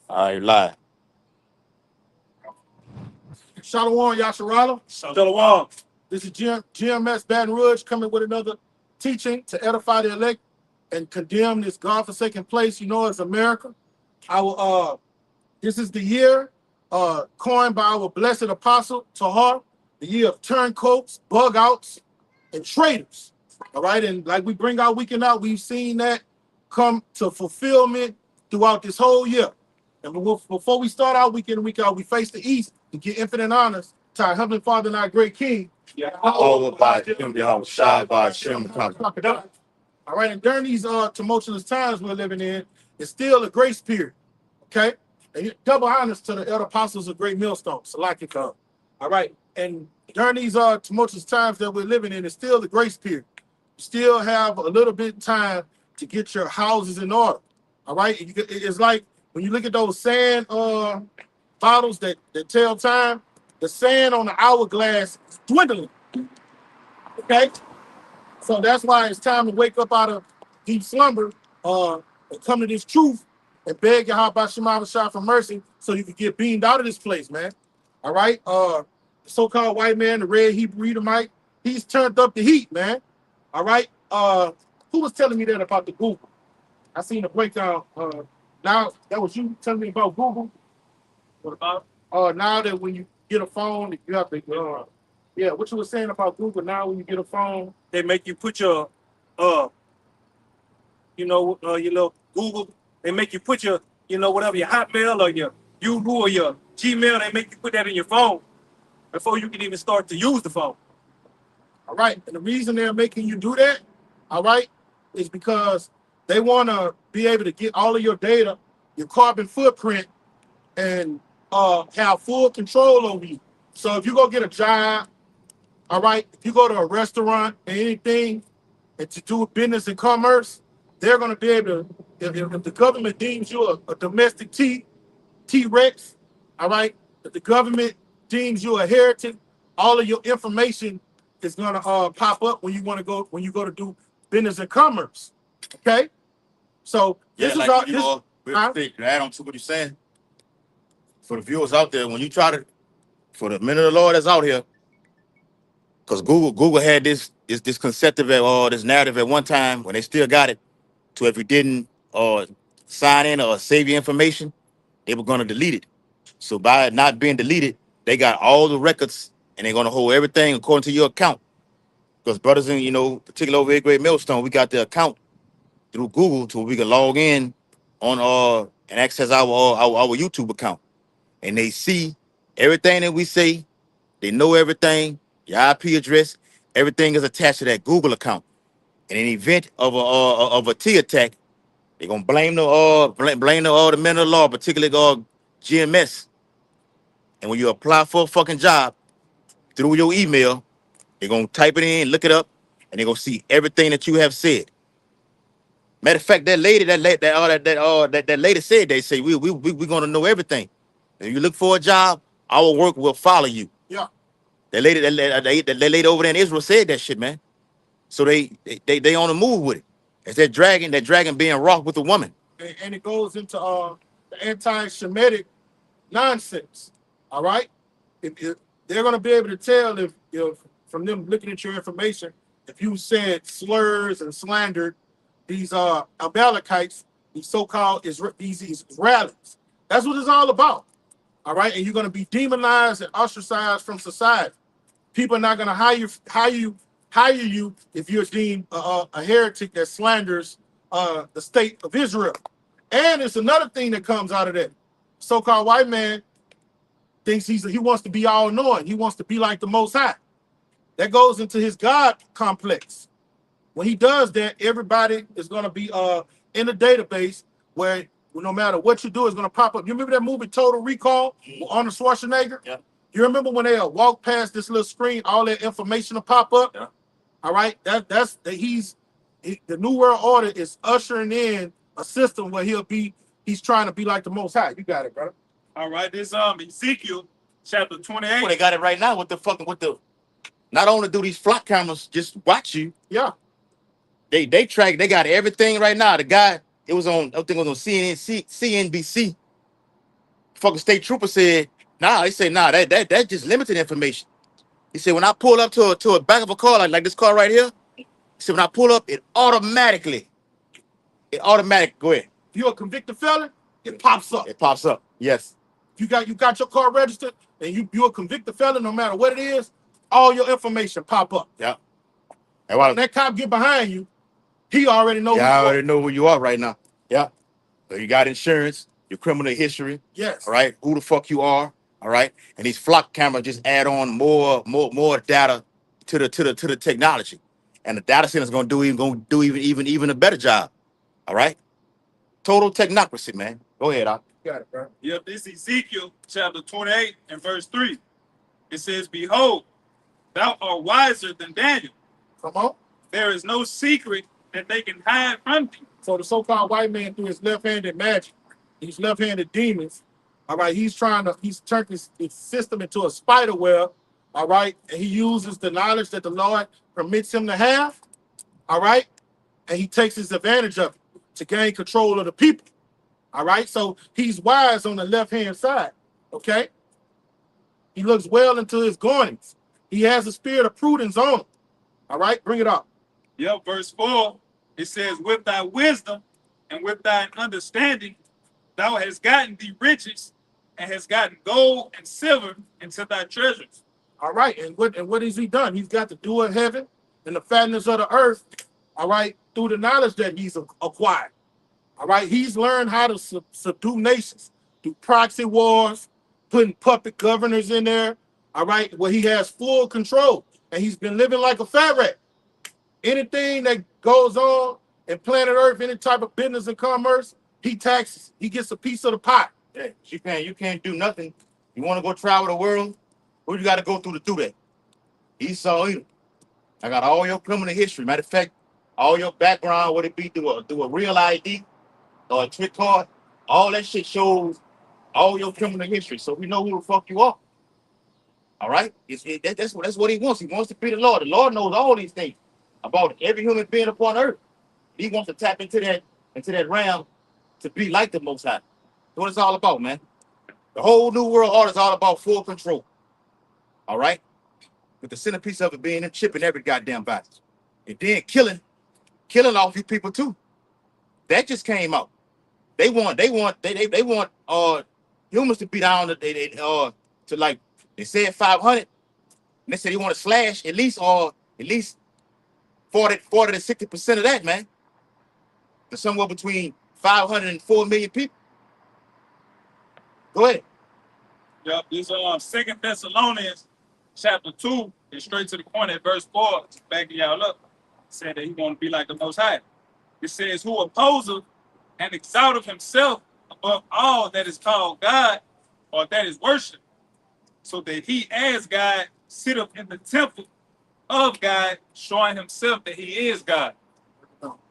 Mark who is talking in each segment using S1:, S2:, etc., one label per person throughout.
S1: All right, lie.
S2: Shalom, Yasharala.
S3: Shalom.
S2: This is GMS Baton Rouge coming with another teaching to edify the elect and condemn this God-forsaken place you know as America. This is the year coined by our blessed apostle Tahar, the year of turncoats, bug outs, and traitors. All right, and like we bring our weekend out, we've seen that come to fulfillment throughout this whole year. And before we start our weekend and week out, we face the East to give infinite honors to our Heavenly Father and our great King.
S1: Yeah. All by Him, y'all shy by Him.
S2: All right, and during these tumultuous times we're living in, it's still a grace period. Okay, and double honors to the elder apostles of Great Millstone, Salakika. All right, and during these tumultuous times that we're living in, it's still the grace period. You still have a little bit of time to get your houses in order. All right, it's like when you look at those sand bottles that tell time, the sand on the hourglass is dwindling. Okay, so that's why it's time to wake up out of deep slumber and come to this truth and beg Yahweh Shema Shah for mercy so you can get beamed out of this place, man. All right, the so-called white man, the red Hebrew Edomite, he's turned up the heat, man. All right, who was telling me that about the Google? I seen a breakdown. Now that was you telling me about Google.
S3: What about?
S2: Now that when you get a phone, you have to. Yeah, what you were saying about Google. Now when you get a phone,
S3: They make you put your, your little Google. They make you put your, whatever, your Hotmail or your Google or your Gmail. They make you put that in your phone before you can even start to use the phone.
S2: all right. And the reason they're making you do that, all right, is because they want to be able to get all of your data, your carbon footprint, and have full control over you. So if you go get a job, all right, if you go to a restaurant or anything, and to do business and commerce, they're going to be able to, if the government deems you a domestic T-Rex, all right, if the government deems you a heretic, all of your information is going to pop up when you go to do business and commerce. Okay, so this
S1: Yeah,
S2: is
S1: like
S2: all.
S1: you know, to add on to what you're saying, for the viewers out there, when you try to, for the men of the Lord that's out here, because Google had this conceptive this narrative at one time when they still got it, to if you didn't sign in or save your information, they were going to delete it. So by it not being deleted, they got all the records and they're going to hold everything according to your account. Because brothers in, particularly over at Great Millstone, we got the account through Google to where we can log in on and access our YouTube account. And they see everything that we say. They know everything, your IP address, everything is attached to that Google account. In an event of a T attack, they're gonna blame the men of the law, particularly GMS. And when you apply for a fucking job through your email, they're gonna type it in, look it up, and they're gonna see everything that you have said. Matter of fact, that lady said, they say we gonna know everything. If you look for a job, our work will follow you.
S2: Yeah.
S1: That lady over there in Israel said that shit, man. So they on the move with it. It's that dragon being wrought with a woman.
S2: And it goes into the anti-Semitic nonsense. All right, if they're going to be able to tell if from them looking at your information, if you said slurs and slandered these Amalekites, these so-called these Israelis. That's what it's all about. All right, and you're going to be demonized and ostracized from society. People are not going to hire you if you're deemed a heretic that slanders the state of Israel. And it's another thing that comes out of that. So-called white man thinks he wants to be all-knowing. He wants to be like the Most High. That goes into his God complex. When he does that, everybody is going to be in a database where no matter what you do, it's going to pop up. You remember that movie Total Recall with Arnold Schwarzenegger?
S1: Yeah.
S2: You remember when they walk past this little screen, all that information will pop up?
S1: Yeah.
S2: All right, that's that the new world order is ushering in a system where he's trying to be like the Most High. You got it, brother.
S3: All right, this Ezekiel chapter
S1: Well, they
S3: 28.
S1: got it right now with the. Not only do these flock cameras just watch you,
S2: Yeah,
S1: they track. They got everything right now. The guy, it was on. I think it was on CNBC. Fucking state trooper said, "Nah." He said, "Nah, that just limited information." He said, "When I pull up to a back of a car like this car right here," he said, "when I pull up, it automatic. Go ahead.
S2: if you're a convicted felon, it pops up.
S1: It pops up. Yes.
S2: You got your car registered, and you're a convicted felon, no matter what it is, all your information pop up.
S1: Yeah.
S2: When that cop get behind you, he already knows.
S1: Yeah, I already know who you are right now. Yeah. So you got insurance, your criminal history.
S2: Yes.
S1: All right. Who the fuck you are. All right. And these flock cameras just add on more data to the technology. And the data center is gonna do even a better job. All right. Total technocracy, man. Go ahead, Doc.
S2: Got it, bro.
S3: Yep, this Ezekiel chapter 28 and verse 3. It says, "Behold, thou art wiser than Daniel.
S2: Come on.
S3: There is no secret that they can hide from thee."
S2: So the so-called white man through his left-handed magic, these left-handed demons, all right, he's turned his system into a spider web, all right, and he uses the knowledge that the Lord permits him to have, all right, and he takes his advantage of it to gain control of the people, all right. So he's wise on the left-hand side, okay. He looks well into his goings. He has the spirit of prudence on him, all right. Bring it up.
S3: Yep, verse 4. It says, "With thy wisdom and with thine understanding, thou hast gotten thee riches and hast gotten gold and silver into thy treasures."
S2: All right, and what has he done? He's got the dew of heaven and the fatness of the earth, all right, through the knowledge that he's acquired. All right, he's learned how to subdue nations through proxy wars, putting puppet governors in there, all right, where he has full control, and he's been living like a fat rat. Anything that goes on in planet Earth, any type of business and commerce, he taxes. He gets a piece of the pie.
S1: Yeah, you can't do nothing. You want to go travel the world? Who you got to go through to do that? Esau, Edom. I got all your criminal history. Matter of fact, all your background, what it be through a real ID or a trick card, all that shit shows all your criminal history. So we know who the fuck you are. All right? That's what he wants. He wants to be the Lord. The Lord knows all these things about every human being upon earth. He wants to tap into that realm to be like the Most High. That's what it's all about, man. The whole new world order is all about full control. All right? With the centerpiece of it being them chipping every goddamn body. And then killing off you people too. That just came out. They want humans to be down to like they said 500. And they said they want to slash at least 40 to 60% of that, man. To somewhere between 500 and 4 million people. Go ahead.
S3: Yep, this 2 Thessalonians chapter 2 and straight to the point at verse 4, backing y'all up, said that he want to be like the Most High. It says, "Who opposeth and exalteth himself above all that is called God or that is worshiped, so that he as God sitteth in the temple of God, showing himself that he is God."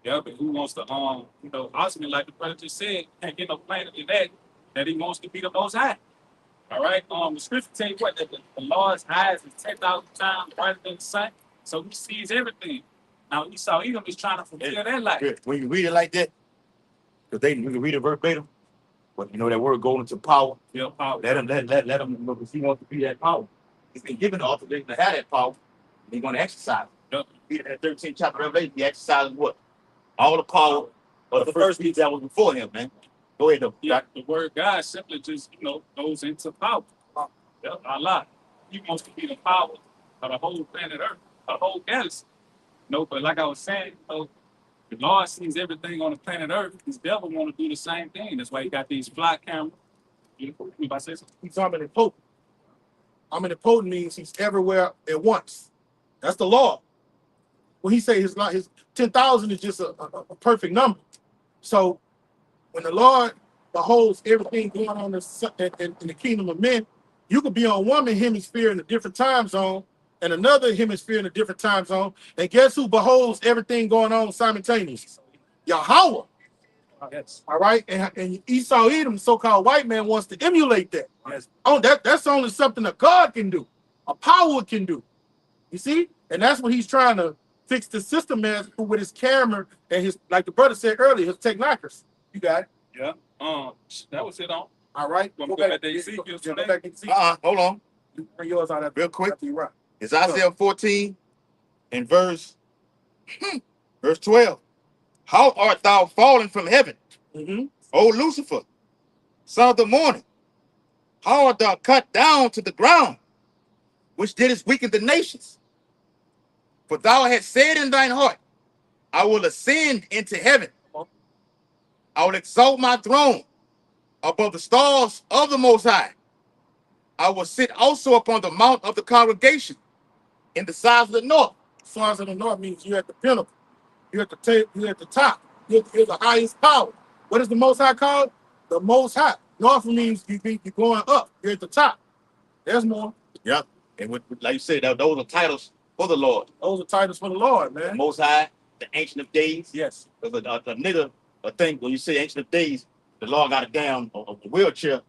S3: Yeah, but who wants to ultimately, like the brother just said, can't get no plainer than that he wants to be the Most High. All right. The scripture tell you what, that the Lord's eyes is 10,000 times brighter than the sun, so he sees everything. Now Esau Edom is trying to fulfill that life.
S1: Good. When you read it like that, because you can read it verbatim, but you know that word going into power.
S3: Yeah, power.
S1: Let him know, because he wants to be that power. He's been given the authorization to have that power, and he's going to exercise it.
S3: Yep.
S1: Read it at 13th chapter of Revelation, he exercises what? All the power of the first people that was before him, man. Go ahead, though.
S3: Yeah, the word God simply just, goes into power. Yep, Allah. He wants to be the power of the whole planet Earth, the whole galaxy. But like I was saying, the Lord sees everything on the planet Earth. This devil want to do the same thing. That's why he got these flock cameras. You about to say something?
S2: He's omnipotent. Omnipotent means he's everywhere at once. That's the law. When he say his 10,000 is just a perfect number. So when the Lord beholds everything going on in the kingdom of men, you could be on one hemisphere in a different time zone and another hemisphere in a different time zone. And guess who beholds everything going on simultaneously? Yahweh.
S3: Yes.
S2: All right. And Esau Edom, so-called white man, wants to emulate that.
S3: Yes.
S2: Oh, that's only something a God can do, a power can do. You see? And that's what he's trying to fix the system as with his camera and his, like the brother said earlier, his technocracy. You got it.
S3: Yeah. That was it on.
S2: All right.
S3: Go back to Ezekiel today.
S2: Back to Ezekiel.
S1: Hold on.
S2: Bring yours out after,
S1: Real quick.
S2: after you run.
S1: It's Isaiah 14 and verse 12. How art thou fallen from heaven,
S2: Mm-hmm.
S1: O Lucifer, son of the morning? How art thou cut down to the ground, which didst weaken the nations? For thou hast said in thine heart, I will ascend into heaven. I will exalt my throne above the stars of the Most High. I will sit also upon the mount of the congregation in the sides of the north.
S2: Sides of the north means you're at the pinnacle. You're at the you're at the top. You're the highest power. What is the Most High called? The Most High. North means you're going up. You're at the top. There's more.
S1: Yep. And like you said, those are titles for the Lord.
S2: Those are titles for the Lord, man.
S1: The Most High, the Ancient of Days.
S2: Yes.
S1: Because a nigga, a thing, when you say Ancient of Days, the Lord got a damn a wheelchair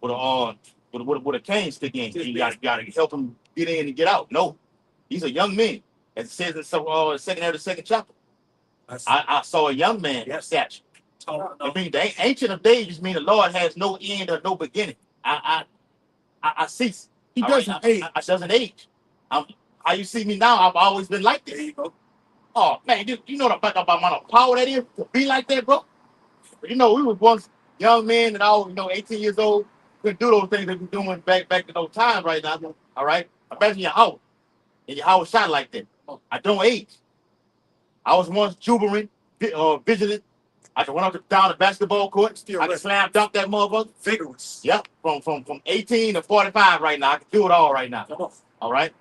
S1: with a cane stick in. You gotta help him get in and get out. No. He's a young man. As it says in the second chapter. I saw a young man statue. I mean, the Ancient of Days just mean the Lord has no end or no beginning. I cease.
S2: He doesn't age.
S1: I doesn't age. How you see me now, I've always been like this.
S2: There you go.
S1: Oh man, you know about amount of power that is to be like that, bro. You know, we were once young men and all, 18 years old, couldn't do those things that we're doing back in those times right now. All right. Imagine your house. And your house shot like that. I don't age. I was once jubilant, vigilant. I could run up and down the basketball court. I can slam dunk that motherfucker.
S2: Vigorous.
S1: Yep. From 18 to 45 right now. I can do it all right now. All right.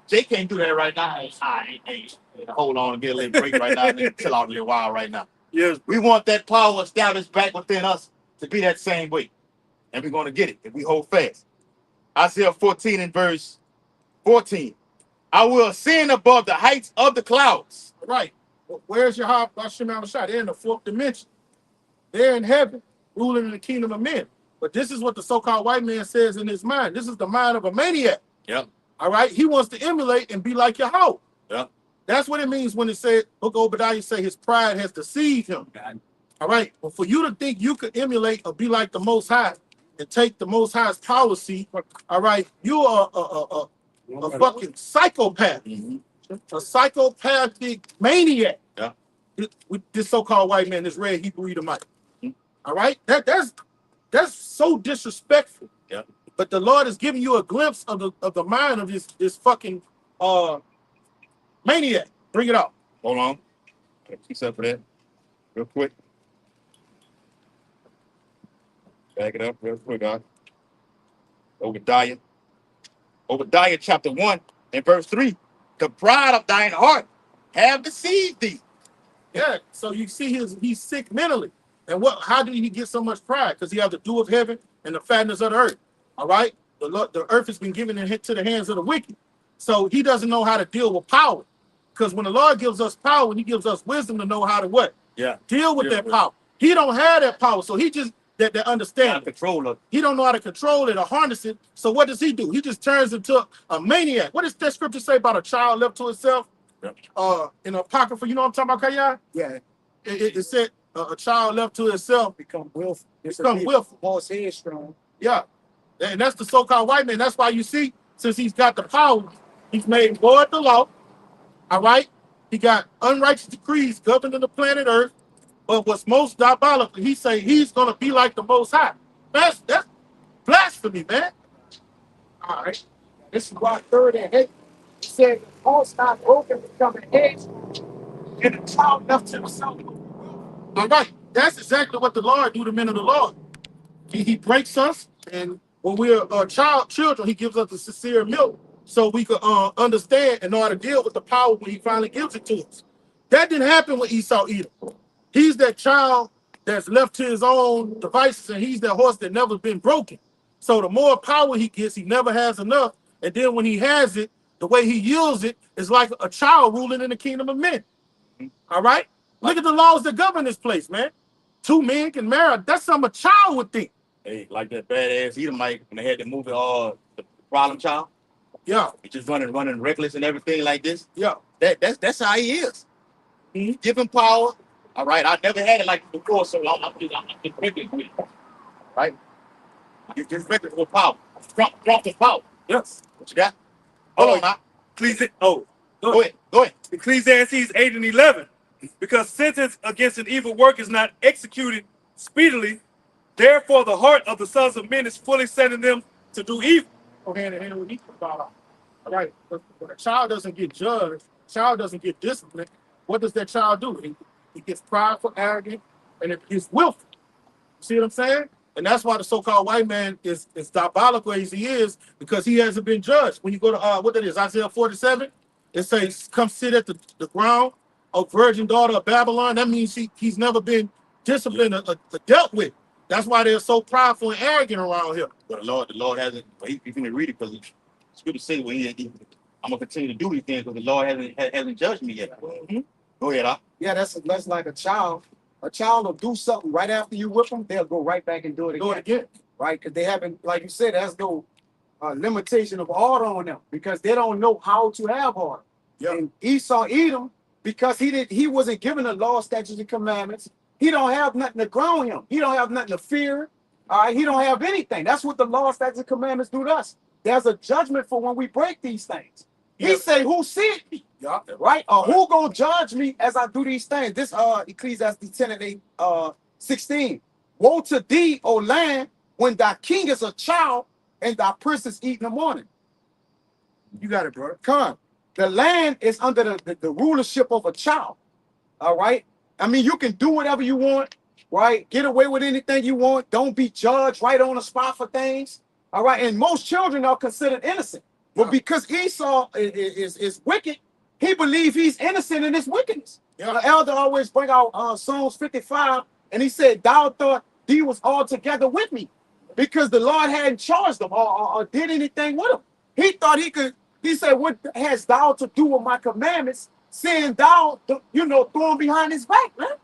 S1: Jay can't do that right now. Hold on and get a little break right now and chill out a little while right now.
S2: Yes.
S1: We want that power established back within us to be that same way. And we're going to get it if we hold fast. Isaiah 14 and verse 14. I will ascend above the heights of the clouds.
S2: Right. Where's your Hashem Shah? They're in the fourth dimension. They're in heaven, ruling in the kingdom of men. But this is what the so-called white man says in his mind. This is the mind of a maniac.
S1: Yep.
S2: All right. He wants to emulate and be like Yahweh.
S1: Yep.
S2: That's what it means when it said, Book of Obadiah say his pride has deceived him. All right. But for you to think you could emulate or be like the Most High and take the Most High's policy, all right, you are a fucking psychopath.
S1: Mm-hmm.
S2: A psychopathic maniac.
S1: Yeah.
S2: With this so-called white man, this red Hebrew Edomite.
S1: Mm-hmm.
S2: All right? That's so disrespectful.
S1: Yeah.
S2: But the Lord is giving you a glimpse of the mind of this fucking maniac. Bring it out.
S1: Hold on. Fix up for that real quick. Back it up real quick, guys. Obadiah chapter 1 and verse 3. The pride of thine heart have deceived thee.
S2: Yeah. So you see he's sick mentally. And how did he get so much pride? Because he has the dew of heaven and the fatness of the earth. All right? The earth has been given into the hands of the wicked. So he doesn't know how to deal with power. Because when the Lord gives us power, he gives us wisdom to know how to what?
S1: Yeah.
S2: Deal with that power. He don't have that power. So he just that understanding.
S1: Controller.
S2: He don't know how to control it or harness it. So what does he do? He just turns into a maniac. What does that scripture say about a child left to itself?
S1: Yeah.
S2: In Apocrypha, you know what I'm talking about, Kaya?
S4: Yeah,
S2: It said a child left to itself
S4: become willful.
S2: become willful.
S4: Boss headstrong.
S2: Yeah. And that's the so-called white man. That's why you see, since he's got the power, he's made void the law. All right? He got unrighteous decrees governing the planet Earth. But what's most diabolical, he say he's going to be like the Most High. That's blasphemy, man.
S4: All right. This is why third and eight said the boss not broken become an edge, and the child left to himself.
S2: All right. That's exactly what the Lord do to men of the Lord. He breaks us, and when we're children, he gives us the sincere milk so we can understand and know how to deal with the power when he finally gives it to us. That didn't happen with Esau either. He's that child that's left to his own devices, and he's that horse that never been broken. So the more power he gets, he never has enough. And then when he has it, the way he yields it is like a child ruling in the kingdom of men. All right? Look at the laws that govern this place, man. 2 men can marry. That's something a child would think.
S1: Hey, like that badass Edomite when they had the movie the Problem Child.
S2: Yeah,
S1: He just running reckless and everything like this.
S2: yeah.
S1: That's how he is.
S2: Mhm.
S1: Give him power. All right. I never had it like before, so I'm just reckless with it. Right? You just reckless with power. Drop the power.
S2: Yes.
S1: What you got? Hold on now. Go ahead.
S5: Ecclesiastes 8 and 11. Because sentence against an evil work is not executed speedily, therefore the heart of the sons of men is fully set in them to do evil.
S2: Go hand in hand with each other. All right. But when a child doesn't get judged, child doesn't get disciplined, what does that child do? He gets prideful, arrogant, and it gets willful. See what I'm saying? And that's why the so-called white man is diabolical as he is, because he hasn't been judged. When you go to what that is, Isaiah 47, it says, "Come sit at the ground, O virgin daughter of Babylon." That means he's never been disciplined or dealt with. That's why they're so prideful and arrogant around here.
S1: But the Lord hasn't. He can read it because it's good to say when I'm gonna continue to do these things because the Lord hasn't judged me yet.
S2: Mm-hmm.
S1: Go ahead, Al.
S4: Yeah, that's like a child. A child will do something right after you whip them, they'll go right back and do it again. Right? Because they haven't, like you said, there's no limitation of order on them because they don't know how to have order.
S2: Yeah.
S4: And Esau, Edom, because he wasn't given the law, statutes, and commandments. He don't have nothing to ground him. He don't have nothing to fear. All right, he don't have anything. That's what the law, statutes, and commandments do to us. There's a judgment for when we break these things.
S2: Yeah.
S4: He say, "Who see me?"
S2: Yeah.
S4: Right? Who gonna judge me as I do these things? This Ecclesiastes 10 and 8, 16. Woe to thee, O land, when thy king is a child and thy princes eat in the morning.
S2: You got it, bro.
S4: Come. The land is under the rulership of a child. All right. I mean, you can do whatever you want, right? Get away with anything you want. Don't be judged right on the spot for things. All right. And most children are considered innocent. But because Esau is wicked, he believes he's innocent in his wickedness.
S2: Yeah.
S4: The elder always bring out Psalms 55, and he said, "Thou thought thee was all together with me," because the Lord hadn't charged him or did anything with him. He thought he could. He said, "What has thou to do with my commandments?" Saying thou, throwing behind his back, man.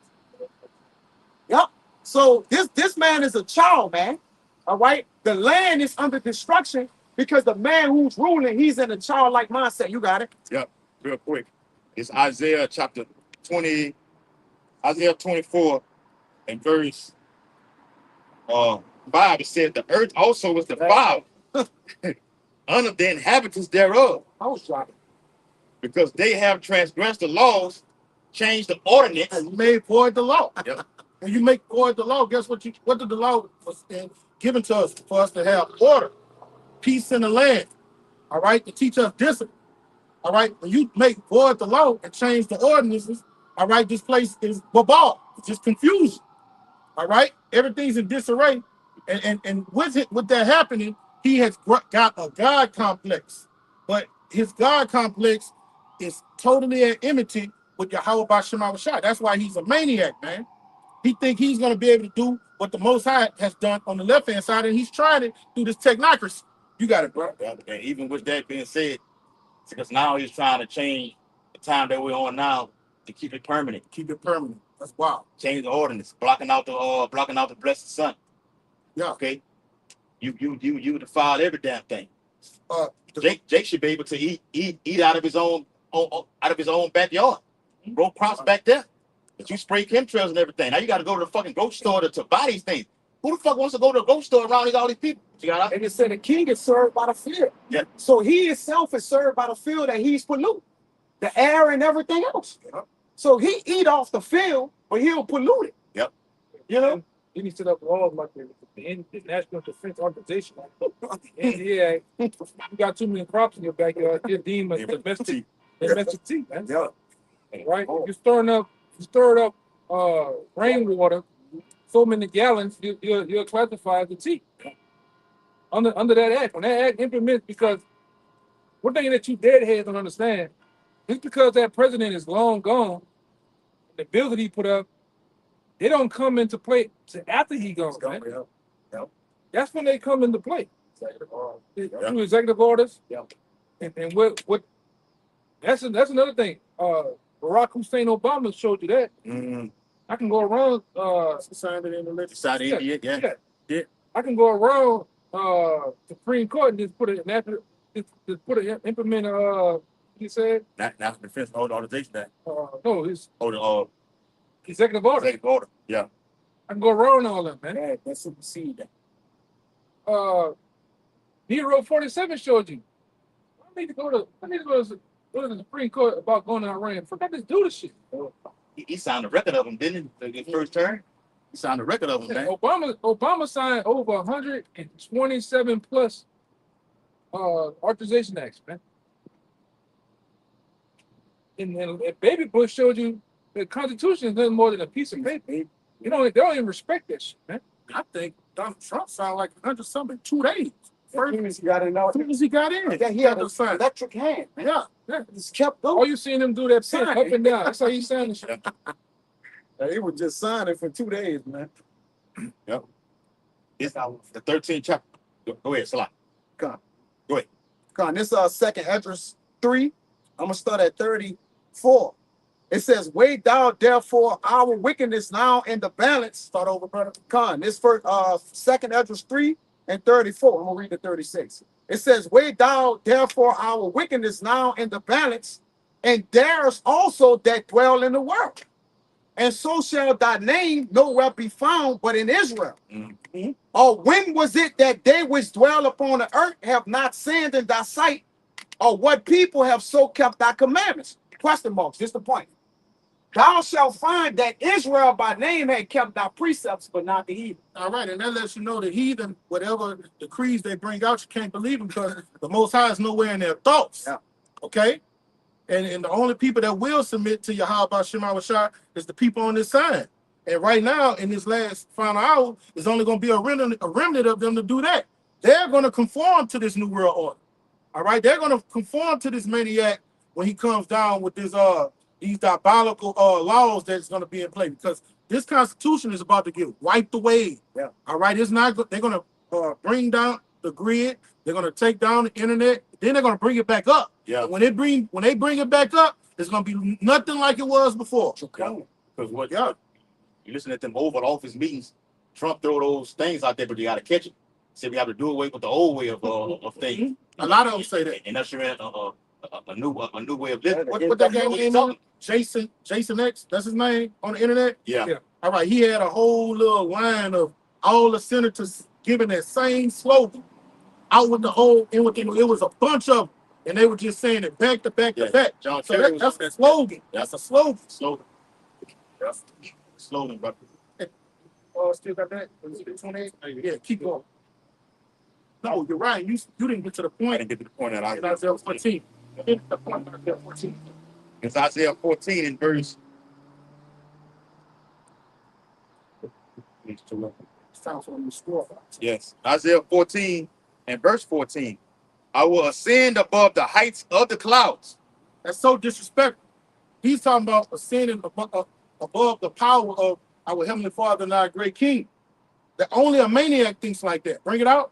S4: Yep. So this man is a child, man. All right. The land is under destruction because the man who's ruling, he's in a childlike mindset. You got it.
S1: Yep. Real quick. It's Isaiah chapter 20, Isaiah 24 and verse 5. It says the earth also was defiled under the inhabitants thereof,
S4: I was driving.
S1: because they have transgressed the laws, changed the ordinance.
S2: And you made void the law.
S1: Yep.
S2: When you make void the law, guess what? What did the law was given to us for us to have order, peace in the land? All right, to teach us discipline. All right, when you make void the law and change the ordinances, all right, this place is babal. It's just confusion. All right, everything's in disarray, and with that happening, he has got a God complex, but his God complex is totally at enmity with Yahweh B'Shem Shai. That's why he's a maniac, man. He think he's gonna be able to do what the Most High has done on the left hand side, and he's trying it through this technocracy. You got it, bro.
S1: And even with that being said, because now he's trying to change the time that we're on now to keep it permanent.
S2: Keep it permanent. That's wild.
S1: Change the ordinance, blocking out the blessed sun.
S2: Yeah.
S1: Okay. You defile every damn thing. Jake should be able to eat out of his own backyard. Grow crops back there. But you spray chemtrails and everything. Now you got to go to the fucking grocery store to buy these things. Who the fuck wants to go to the grocery store around all these people?
S4: And it said the king is served by the field.
S1: Yeah.
S4: So he himself is served by the field that he's pollute, the air and everything else.
S2: Yep.
S4: So he eat off the field, but he'll pollute it.
S1: Yep.
S4: You know?
S5: Then he set up laws like the National Defense Organization. And yeah, you got too many crops in your backyard, you're deemed as domestic tea, man.
S2: Yeah.
S5: Right? If you stir up rainwater, so many gallons, you're classified as a tea. Under that act, when that act implements, because one thing that you deadheads don't understand, just because that president is long gone, the bills that he put up, they don't come into play till after he goes. Man.
S2: Yeah.
S5: That's when they come into play.
S2: Executive order.
S5: Through executive orders.
S2: Yep.
S5: And what that's another thing. Barack Hussein Obama showed you that.
S1: Mm.
S5: I can go around.
S2: Signed it in the legislature.
S1: Side idiot, yeah.
S5: Yeah. I can go around Supreme Court and just put it after just put it implement he said
S1: National Defense Authorization Act.
S5: no it's
S1: Oh, the
S5: executive order.
S1: executive order. Yeah.
S5: I can go around all that, man.
S2: Yeah, that's supersede that.
S5: Nero 47 showed you. I need to go to the Supreme Court about going to Iran. Forgot to do the shit.
S1: He signed a record of them, didn't he? The first term. He signed a record of them,
S5: Yeah,
S1: man.
S5: Obama signed over 127 plus authorization acts, man. And Baby Bush showed you the Constitution is nothing more than a piece of paper. You know, they don't even respect that shit, man.
S2: I think Donald Trump signed like 100 something in 2 days.
S4: First, as soon as he got in,
S2: As soon as he got in,
S4: yeah, he had
S2: to
S4: an
S2: sign.
S4: electric hand. Man.
S2: Yeah.
S4: Yeah, just kept
S5: All
S4: going.
S5: you seen him do that pen up and down. That's how he signed the shit.
S2: He was just signing for 2 days, man.
S1: Yep. It's the 13th chapter. Go ahead, Salah.
S4: Come
S1: Go ahead.
S4: on, this second address 3. I'm gonna start at 34. It says, "Weigh down therefore our wickedness now in the balance."
S2: Start over, brother.
S4: Con, this first second address 3 and 34. I'm gonna read the 36. It says, "Weigh down therefore our wickedness now in the balance, and there's also that dwell in the world. And so shall thy name nowhere be found but in Israel.
S1: Mhm.
S4: Or when was it that they which dwell upon the earth have not sinned in thy sight? Or what people have so kept thy commandments?" Question marks, just the point. "Thou shalt find that Israel by name had kept thy precepts, but not the heathen."
S2: All right, and that lets you know the heathen, whatever decrees they bring out, you can't believe them because the Most High is nowhere in their thoughts.
S4: Yeah.
S2: Okay? And the only people that will submit to Yahweh Shema Shah is the people on this side. And right now, in this last final hour, there's only going to be a remnant of them to do that. They're going to conform to this new world order. All right? They're going to conform to this maniac when he comes down with this these diabolical laws that's going to be in play, because this Constitution is about to get wiped away.
S4: Yeah.
S2: All right, it's not. They're going to bring down the grid. They're going to take down the internet. Then they're going to bring it back up.
S1: Yeah.
S2: And when they bring it back up, it's going to be nothing like it was before.
S1: Because what?
S2: Yeah.
S1: You listen at them Oval Office meetings. Trump throw those things out there, but you got to catch it. Say we have to do away with the old way of things.
S2: A lot of them say that.
S1: And that's a new way of living.
S2: What that guy name is? Jason X. That's his name on the internet.
S1: Yeah.
S2: All right. He had a whole little line of all the senators giving that same slogan out with the whole. It was a bunch of them, and they were just saying it back to back to back.
S1: John
S2: So
S1: Kerry
S2: that's a slogan. That's a slogan.
S1: Slogan. That's slogan, brother.
S2: Oh, still got that? 28? Yeah, keep going. No, you're right. You didn't get to the
S1: I
S2: point.
S1: didn't get to the point that I
S2: In Isaiah 14. Get to the point in Isaiah 14.
S1: It's Isaiah 14 in verse.
S2: It's time for them to score.
S1: Yes, Isaiah 14 and verse 14. I will ascend above the heights of the clouds.
S2: That's so disrespectful. He's talking about ascending above the power of our Heavenly Father and our great King. That only a maniac thinks like that. Bring it out.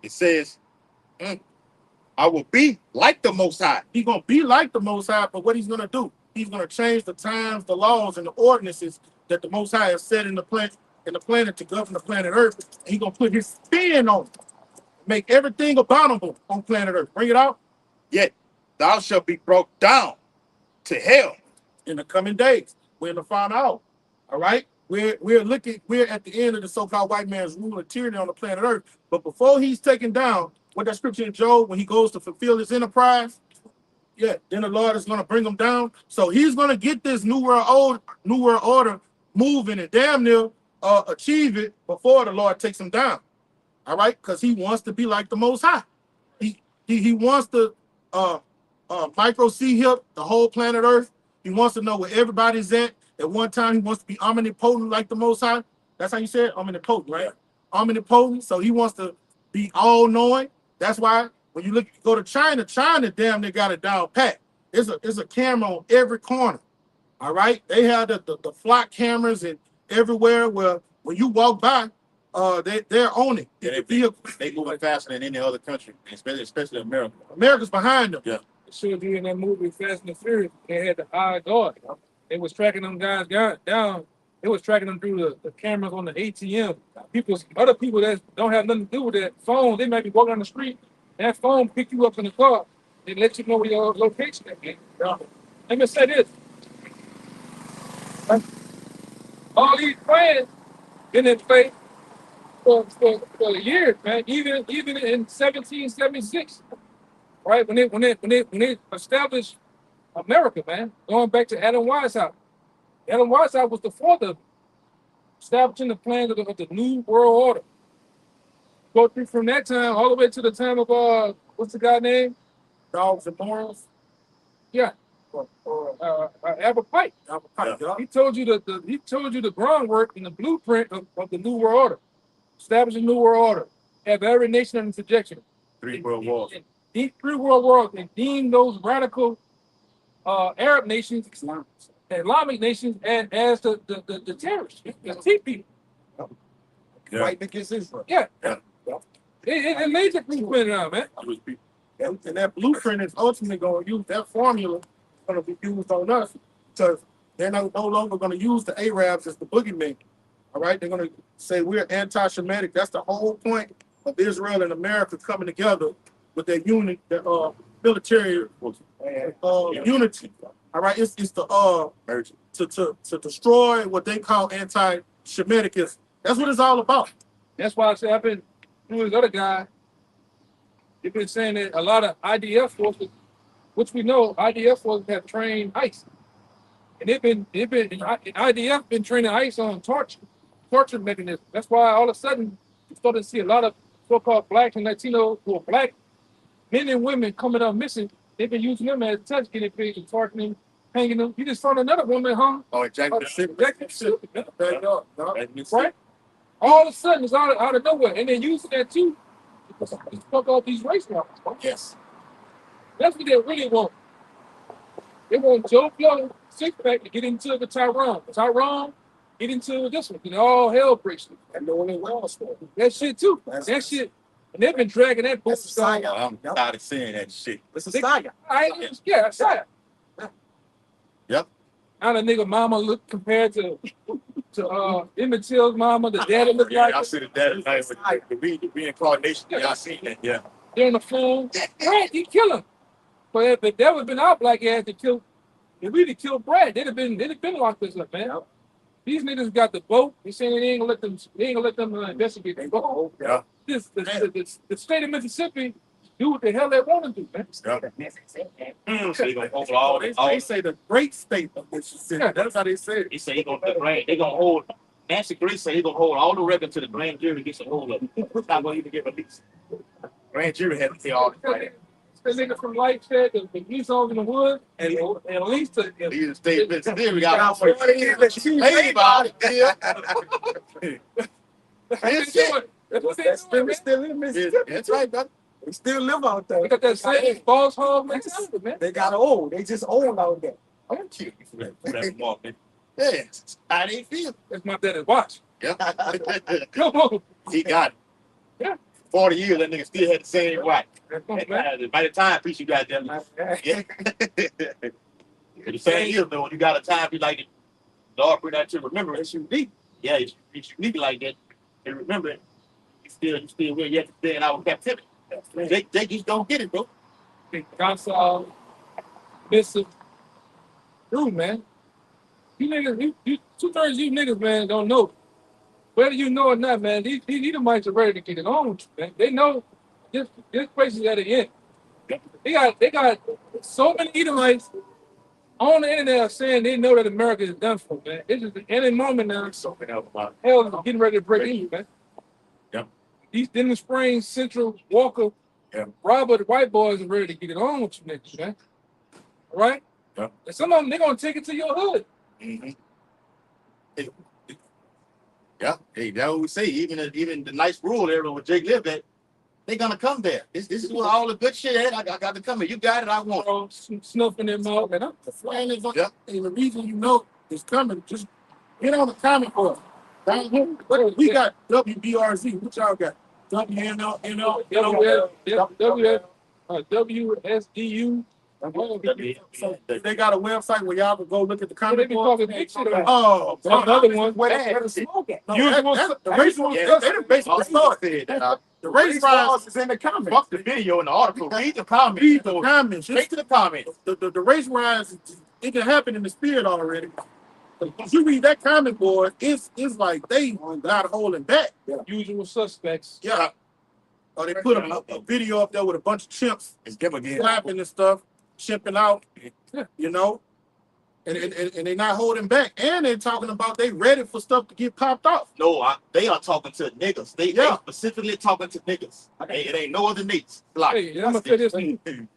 S1: It says, I will be like the Most High.
S2: He's going to be like the Most High, but what he's going to do, he's going to change the times, the laws, and the ordinances that the Most High has set in the planet to govern the planet Earth. And he's going to put his spin on it. Make everything abominable on planet Earth. Bring it out.
S1: Yet thou shalt be brought down to hell.
S2: In the coming days, we're in the final hour. All right? We're at the end of the so-called white man's rule and tyranny on the planet Earth. But before he's taken down, what that scripture in Job, when he goes to fulfill his enterprise, then the Lord is going to bring him down. So he's going to get this new world order moving and damn near achieve it before the Lord takes him down. All right? Because he wants to be like the Most High. He wants to micro see hip the whole planet Earth. He wants to know where everybody's at. At one time, he wants to be omnipotent like the Most High. That's how you say it? Omnipotent, right? Omnipotent. So he wants to be all-knowing. That's why when you go to China damn near got it down pat. There's a camera on every corner. All right? They have the flock cameras and everywhere where when you walk by, they're on it.
S1: Yeah,
S2: The vehicle.
S1: they moving faster than any other country, especially America.
S2: America's behind them.
S1: Yeah.
S5: It showed you in that movie Fast and the Furious. They had the eye guard. They was tracking them guys down. They was tracking them through the cameras on the ATM. Other people that don't have nothing to do with that phone, they might be walking on the street. That phone pick you up in the car. They let you know where your location is. Let me say this. All these plans been in place for years, man. Even in 1776, right? When they established America, man, going back to Adam Weishaupt. Adam Weishaupt was the father of establishing the plans of the New World Order. Go through from that time all the way to the time of what's the guy name?
S2: Dogs and morals.
S5: Yeah, Albert Pike.
S2: Albert Pike, yeah.
S5: He told you the groundwork and the blueprint of the New World Order. Establish a New World Order. Have every nation under subjection.
S1: 3 world wars.
S5: Three world wars, and deem those radical Arab nations, Islamic nations, as the terrorists, the T people.
S1: Yeah.
S4: Fighting against Israel.
S5: Yeah.
S1: Yeah.
S5: It laid the blueprint out, man.
S2: And that blueprint is ultimately going to use that formula, going to be used on us, because they're no longer going to use the Arabs as the boogeyman. All right, they're going to say we're anti-Semitic. That's the whole point of Israel and America coming together with their unit, their military unity. All right, it's to destroy what they call anti-Semitism. That's what it's all about.
S5: That's why I said I've been through this other guy. They've been saying that a lot of IDF forces, which we know IDF forces have trained ICE, and IDF been training ICE on torture mechanisms. That's why all of a sudden you started to see a lot of so-called blacks and Latinos who are black men and women coming up missing. They've been using them as touch guinea pigs and torturing them, hanging them. You just found another woman hung.
S1: Oh, exactly.
S5: Right? All of a sudden it's out of nowhere, and they're using that too to fuck off these race wars.
S1: Yes.
S5: That's what they really want. They want Joe Blow, six-pack, to get into the Tyrone. Tyrone, get into this one. All hell breaks loose.
S4: And knowing it well, so
S5: That shit too. That shit. And they've been dragging that book.
S4: that's a saga.
S1: I'm tired of seeing that shit.
S4: It's a saga.
S5: Yeah, that's right.
S1: Yep.
S5: How the nigga mama look compared to Emmett Till's mama, the daddy look like.
S1: I see the dad night with the reincarnation. Yeah, I seen that. Yeah.
S5: They're on the phone. Brad, you kill him. But if that would have been our black ass to kill, if we'd have killed Brad, they'd have been locked us up, man. These niggas got the vote. They saying they ain't gonna let them investigate the vote.
S1: Yeah.
S5: The state of Mississippi do what the hell they want to do, man.
S1: So they gonna hold all
S2: They say the great state of Mississippi.
S5: Yeah.
S2: That's how they say it.
S6: He said he they gonna hold. Nancy Grace said he gonna hold all the records to the grand jury gets a hold of it. It's not gonna even get released.
S1: grand jury had to say all the right.
S5: The nigga from Light said the police on in the woods, and at least the
S1: These statements there we got.
S4: Hey,
S1: Everybody. Yeah.
S5: That's what they
S4: That's
S5: doing, man.
S4: still in Mississippi.
S1: That's right, brother.
S4: They still live out there.
S5: They got that same boss hog mentality, man.
S4: They got old. They just old out there.
S1: I'm cute for that remark, man. Yeah, how they feel.
S5: That's my daddy's watch.
S1: Yeah.
S5: Come on.
S1: He got it.
S5: Yeah.
S1: 40 years, that nigga still had the same right.
S5: Come on, man.
S1: By the time, piece you got them. Yeah. The same year, though, when you got a time, be like, Lord, bring that to remembrance.
S4: It's unique.
S1: Yeah, it's unique like that. And remember, you still where you have to stay in our captivity. They just don't get it, bro.
S5: Gonzalo, Bishop, dude, man. You niggas, you 2/3 of you niggas, man, don't know. Whether you know or not, man, these Edomites are ready to get it on with you, man. They know this place is at the end. They got so many Edomites on the internet saying they know that America is done for, man. It's just any moment now.
S1: Something else about
S5: Hell is getting ready to break in, man.
S1: Yep.
S5: These Denver Springs, Central, Walker,
S1: Yep.
S5: Robert, the white boys are ready to get it on with you niggas, man. All right?
S1: Yep.
S5: And some of them, they're going to take it to your hood.
S1: Mm-hmm. Yeah, hey, that's what we say. Even the nice rural area where Jake lived at, they gonna come there. This is where all the good shit at. I got to come here. You got it. I want it.
S5: Bro, snuffing them out, man.
S2: The flying is on.
S1: Yeah.
S2: And the reason you know it's coming, just get on the comment board. But we got WBRZ. What y'all got? WNL.
S5: WSDU.
S2: So they got a website where y'all can go look at the
S5: They
S2: comic
S5: be
S2: book.
S5: talking big shit on
S2: Oh,
S5: another one.
S4: Where the smoke at?
S2: no,
S5: Usual-
S2: the race one. They done basically started. The race riots
S4: is in the comments.
S6: Fuck the video and the article. Read the comments.
S2: Read the comments.
S6: Straight to the comments.
S2: The race riots, it can happen in the spirit already. If you read that comment board, it's like they not holding back.
S5: Usual suspects.
S2: Yeah. Or they put a video up there with a bunch of chimps
S6: It's them again.
S2: clapping and stuff, chimping out, you know, and they're not holding back. And they're talking about they ready for stuff to get popped off.
S6: No, they are talking to niggas. They
S2: Yeah.
S6: specifically talking to niggas. It ain't no other niggas. Like,
S5: Hey, I'm gonna say this to you.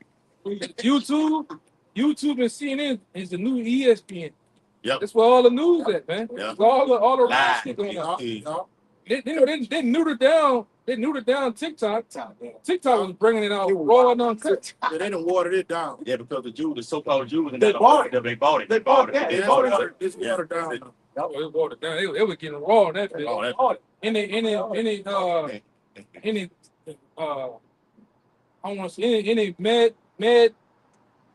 S5: YouTube and CNN is the new ESPN.
S6: Yep.
S5: That's where all the news at, man.
S6: Yeah.
S5: It's all the real
S6: Live.
S5: shit going on.
S6: Yeah.
S5: They neutered down. They neutered down TikTok. TikTok was bringing it out raw and uncut.
S2: Yeah, they done watered it down.
S6: Yeah, because the Jews, the so-called Jews, and
S4: They bought it.
S6: They bought it.
S4: They bought it.
S6: They
S2: It's
S6: bought it.
S2: watered down.
S5: It watered down. They were getting raw on that.
S6: Oh, that-
S5: Any I want to say any meds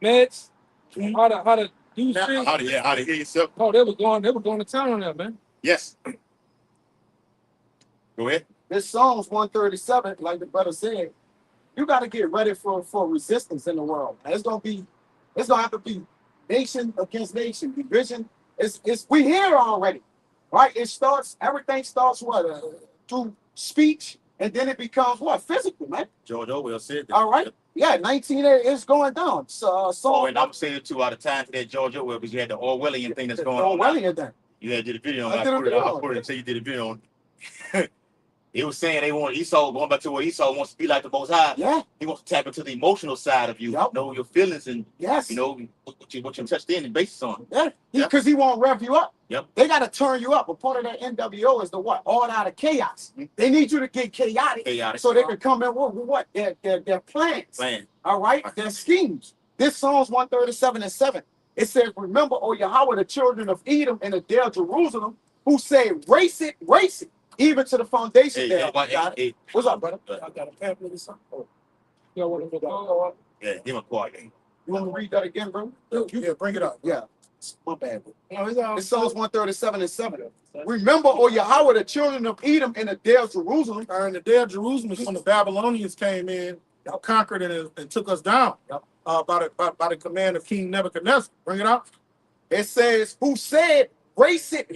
S5: how to do shit.
S6: How to hear yourself?
S5: Oh, they were going to town on that, man.
S6: Yes. Go ahead.
S4: This Psalms 137, like the brother said, you got to get ready for resistance in the world. And it's gonna have to be nation against nation, division. We here already, right? Everything starts through speech, and then it becomes physical, man.
S6: George Orwell said that.
S4: All right, yeah, 1980 is going down. So
S6: And I'm saying too out of time for that George Orwell because you had the Orwellian thing that's going on.
S4: Orwellian thing.
S6: You had did a video on
S4: I
S6: it.
S4: did a video
S6: I
S4: on
S6: put
S4: it.
S6: it until you did a video on it. It was saying they want Esau going back to where Esau wants to be like the Most High.
S4: Yeah.
S6: He wants to tap into the emotional side of you,
S4: Yep.
S6: know your feelings and
S4: Yes.
S6: what you're touched in and based on.
S4: Yeah.
S6: Yeah.
S4: Because he won't rev you up.
S6: Yep.
S4: They got to turn you up. A part of that NWO is the what? All out of chaos. They need you to get chaotic.
S6: Chaotic.
S4: So they can come in with what? Their plans.
S6: Plan.
S4: All right? Their schemes. This Psalms 137:7. It says, remember, O Yahweh, the children of Edom and the day of Jerusalem, who say, race it, even to the foundation
S6: Hey,
S4: there.
S6: hey,
S4: What's up, brother?
S2: I got a pamphlet or something. Oh,
S5: You want to go?
S6: yeah, give him a quiet.
S4: You want to read that again, bro?
S2: yeah, bring it up.
S4: Yeah. My bad.
S2: No, it's all.
S4: It's Psalms 137:7. Remember, O Yahweh, the children of Edom and the day of Jerusalem.
S2: In the day of Jerusalem is when the Babylonians came in, conquered and took us down. By the command of King Nebuchadnezzar. Bring it up.
S4: It says, who said, race it,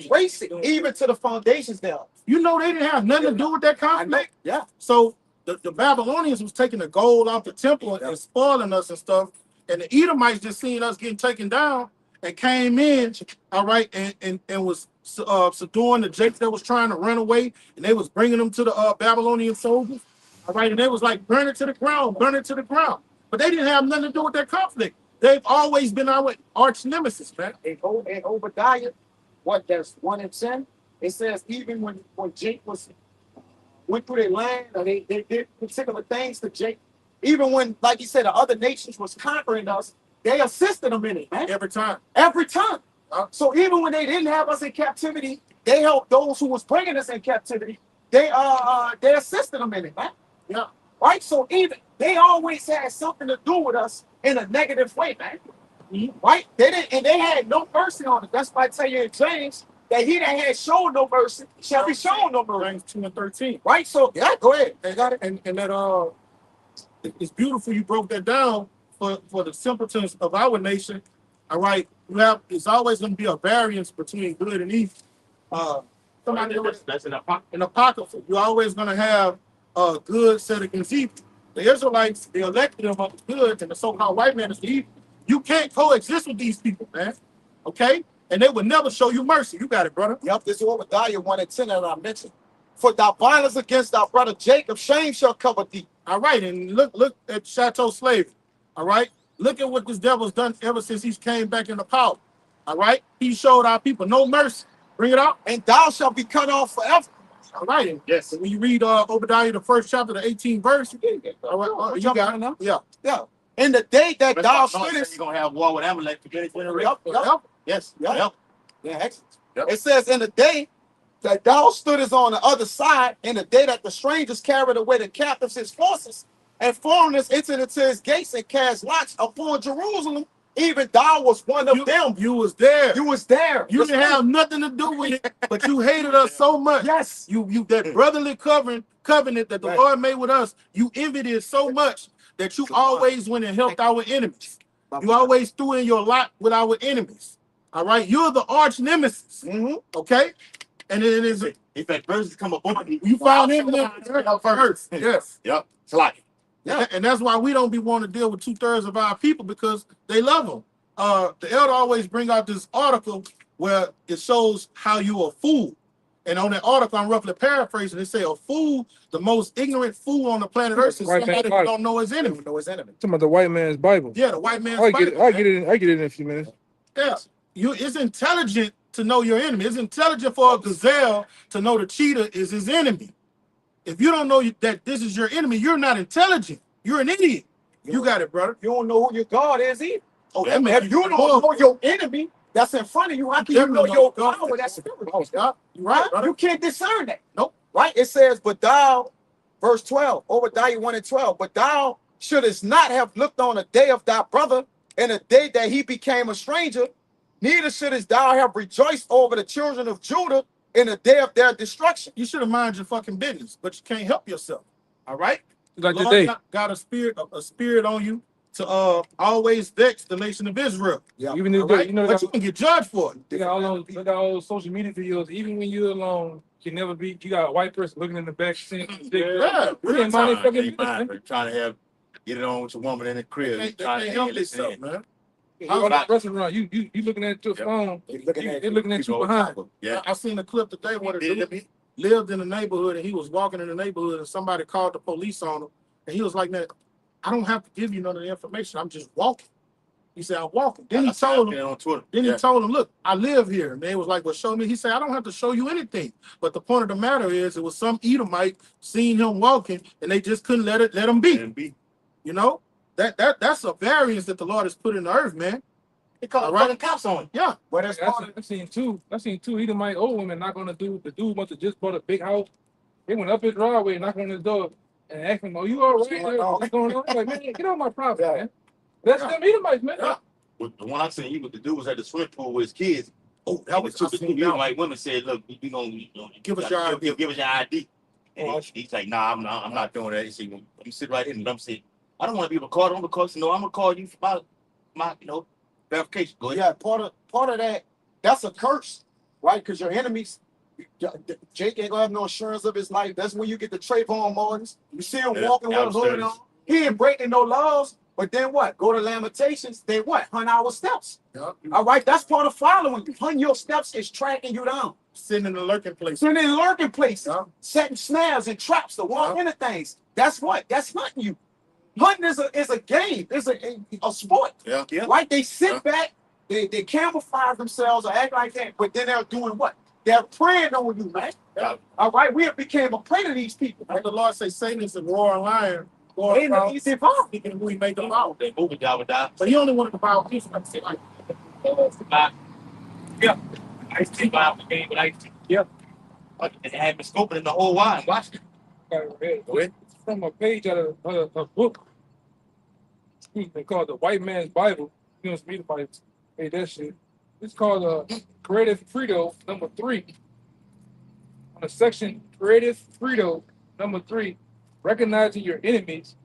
S4: even to the foundations there.
S2: You know they didn't have nothing to do with that conflict.
S4: Yeah.
S2: So the Babylonians was taking the gold off the temple and spoiling us and stuff. And the Edomites just seen us getting taken down and came in, all right, and was subduing the Jakes that was trying to run away, and they was bringing them to the Babylonian soldiers, all right, and they was like, burn it to the ground. But they didn't have nothing to do with that conflict. They've always been our arch nemesis, man.
S4: In Obadiah, that's 1 and 10, it says even when Jake went through their land, or they did particular things to Jake, even when, like he said, the other nations was conquering us, they assisted them in it, man.
S2: Every time.
S4: So even when they didn't have us in captivity, they helped those who was bringing us in captivity. They assisted them in it, man.
S2: Yeah.
S4: Right. So even they always had something to do with us in a negative way, man. Right? They didn't, and they had no mercy on it. That's why I tell you in James that he that had shown no mercy shall be shown no mercy.
S2: James 2 and 13.
S4: Right. So yeah, go ahead.
S2: They got it, and that it's beautiful you broke that down for the simpletons of our nation. All right, it's always going to be a variance between good and evil.
S6: That's an apocryphal.
S2: In Apocrypha, you're always going to have good set against evil. The Israelites, they elected them of the good, and the so-called white man is the evil. You can't coexist with these people, man. Okay? And they would never show you mercy. You got it, brother.
S4: Yep, this is Obadiah 1 and 10 that I mentioned. For thy violence against thy brother Jacob, shame shall cover thee.
S2: All right, and look at Chateau slavery. All right, look at what this devil's done ever since he's came back into power. All right, he showed our people no mercy. Bring it out.
S4: And thou shalt be cut off forever.
S2: All right, and
S6: Yes.
S2: when you read Obadiah, the first chapter, the 18th verse, all right, you got it. Yeah.
S4: Yeah. In the day that thou
S6: You're
S4: stoodest,
S6: going to have war with Amalek for many generations.
S4: Yep.
S6: Yes.
S4: Yep.
S6: Yep.
S4: Yeah, excellent.
S6: Yep.
S4: It says in the day that thou stoodest on the other side in the day that the strangers carried away the captives his forces, and foreigners entered into his gates and cast lots upon Jerusalem. Even thou was one of them.
S2: You was there.
S4: You was there.
S2: You didn't have nothing to do with it, but you hated us so much.
S4: Yes.
S2: You that brotherly covenant that the
S4: Right.
S2: Lord made with us, you envied it so much that you always went and helped our enemies. You always threw in your lot with our enemies. All right, you're the arch nemesis. Okay, and it is.
S6: In fact, verses come up on
S2: You found him first. Yes.
S6: Yep. It's like
S2: Yeah, and that's why we don't be wanting to deal with 2/3 of our people, because they love them. The elder always bring out this article where it shows how you a fool. And on that article, I'm roughly paraphrasing, they say a fool, the most ignorant fool on the planet Earth, is
S5: White
S2: somebody
S5: man
S2: who don't know his enemy.
S4: Know his enemy.
S5: Talking about the white man's Bible.
S2: Yeah, the white man's
S5: I get it.
S2: Bible,
S5: I
S2: man.
S5: get it. I get it in a few minutes.
S2: Yeah. It's intelligent to know your enemy. It's intelligent for a gazelle to know the cheetah is his enemy. If you don't know that this is your enemy, you're not intelligent. You're an idiot. You got it, brother.
S4: You don't know who your God is either.
S2: Oh, that makes
S4: If you don't know your enemy that's in front of you, how can you know your power that's spiritual?
S2: Yeah, you're right, brother.
S4: You can't discern that.
S2: Nope.
S4: Right? It says, but thou, verse 12, Obadiah 1 and 12, but thou shouldest not have looked on the day of thy brother and the day that he became a stranger, neither shouldest thou have rejoiced over the children of Judah in the day of their destruction.
S2: You should have mind your fucking business, but you can't help yourself. All right?
S5: Like
S2: Lord
S5: today.
S2: got a spirit on you to always vex the nation of Israel.
S4: Yeah.
S5: Even
S2: All
S5: if
S2: right?
S5: you know,
S2: But you can get judged for it.
S5: they got all those, look at all those social media videos. Even when you're alone, you can never be. You got a white person looking in the back, saying,
S2: Yeah,
S5: we can't mind their fucking
S6: they
S5: business,
S6: mind,
S5: man.
S6: but trying to have get it on with your woman in the crib.
S2: They
S6: trying
S2: can't
S6: to
S2: help
S6: listen
S2: themselves,
S6: in.
S2: man.
S5: You go to the restaurant, you looking at your
S6: Yep.
S5: phone.
S4: They looking at
S5: They're looking at you
S6: People
S5: behind.
S6: over. Yeah.
S2: I seen a clip today where the
S6: Did
S2: dude lived in the neighborhood and he was walking in the neighborhood and somebody called the police on him. And he was like, man, I don't have to give you none of the information. I'm just walking. He said, I'm walking. Then he told him,
S6: on Twitter.
S2: Then he told him, look, I live here. And they was like, well, show me. He said, I don't have to show you anything. But the point of the matter is, it was some Edomite seen him walking, and they just couldn't let him be.
S6: be.
S2: You know, that's a variance that the Lord has put in the earth, man.
S6: They call
S2: All
S6: it
S2: right.
S6: fucking cops on him.
S2: Yeah.
S4: But that's part of
S5: I've seen two. Edomite old women knock on the dude. The dude must have just bought a big house. They went up his driveway, knocked on his door, and asked him, "Oh, you all right? What's going on?" He's like, "Man, get on my property,
S4: Yeah.
S5: man." That's them Edomites, man.
S2: Yeah.
S6: With the one I seen, he with the dude was at the swimming pool with his kids.
S2: Oh, that was
S6: two
S2: I seen that.
S6: white women said, "Look, we gonna
S2: Give us your ID."
S6: Give us your ID." And
S2: Oh,
S6: he's like, "Nah, I'm not doing that." He said, "You sit right here." And I'm saying, "I don't want to be recorded. I'm recording. No, I'm gonna call you for my verification." Go ahead.
S4: Yeah, part of that, that's a curse, right? Because your enemies, Jake ain't gonna have no assurance of his life. That's when you get the Trayvon Martins. You see him
S6: Yeah,
S4: walking with a hood
S6: downstairs.
S4: on. He ain't breaking no laws, but then what? Go to Lamentations, then what? Hunt our steps.
S2: Yeah.
S4: All right, that's part of following. Hunting your steps is tracking you down.
S2: Sitting in the lurking place.
S4: Sitting in lurking places,
S2: Yeah.
S4: setting snares and traps to walk into things. That's what? That's hunting you. Hunting is a game. It's a sport.
S6: Yeah.
S4: Right? They sit
S6: Yeah.
S4: back, they camouflage themselves or act like that, but then they're doing what? They're preying on you, man.
S6: Yeah.
S4: All right, we have became a prey to these people.
S2: Like the Lord say, Satan is a roaring lion.
S4: Ain't no easy problem.
S2: Speaking of who he made the power.
S6: They moving job die.
S2: But he only wanted to bow people. Like, say, like,
S6: Yeah. I see Bob the game, but yeah. They had been scoping in the whole wine. Watch it. Go ahead.
S5: It's from a page out of a book. Excuse me, called the White Man's Bible. You know, some Edomites made that shit. It's called Creative Credo #3. On the section Creative Credo #3, recognizing your enemies,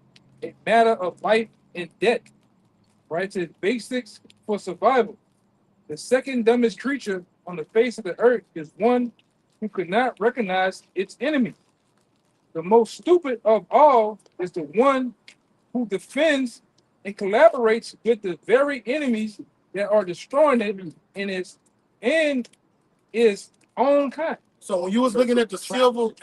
S5: a matter of life and death. Right? It says basics for survival. The second dumbest creature on the face of the earth is one who could not recognize its enemy. The most stupid of all is the one who defends and collaborates with the very enemies that are destroying it in its own kind.
S2: so when you was looking at the civil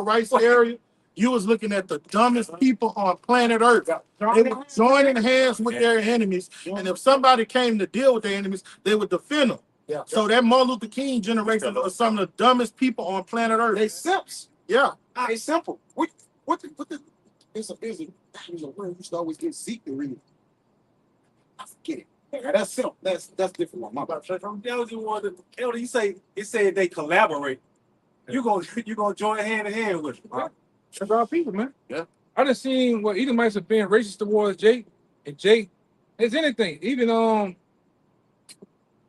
S2: rights area, you was looking at the dumbest people on planet Earth. They were joining hands with their enemies, and if somebody came to deal with their enemies, they would defend them.
S4: Yeah.
S2: So that Martin Luther King generation was some of the dumbest people on planet Earth.
S4: They simps.
S2: Yeah.
S4: It's simple. What the there's a word you used to always get Zeke to read. I forget it. Yeah, that's simple. That's different one. My bad.
S7: From Elder, you say it said they collaborate.
S2: you gonna join hand in hand with him. Huh?
S5: That's our people, man.
S1: Yeah.
S5: I done seen what Edomites have been racist towards Jake, and Jake is anything. Even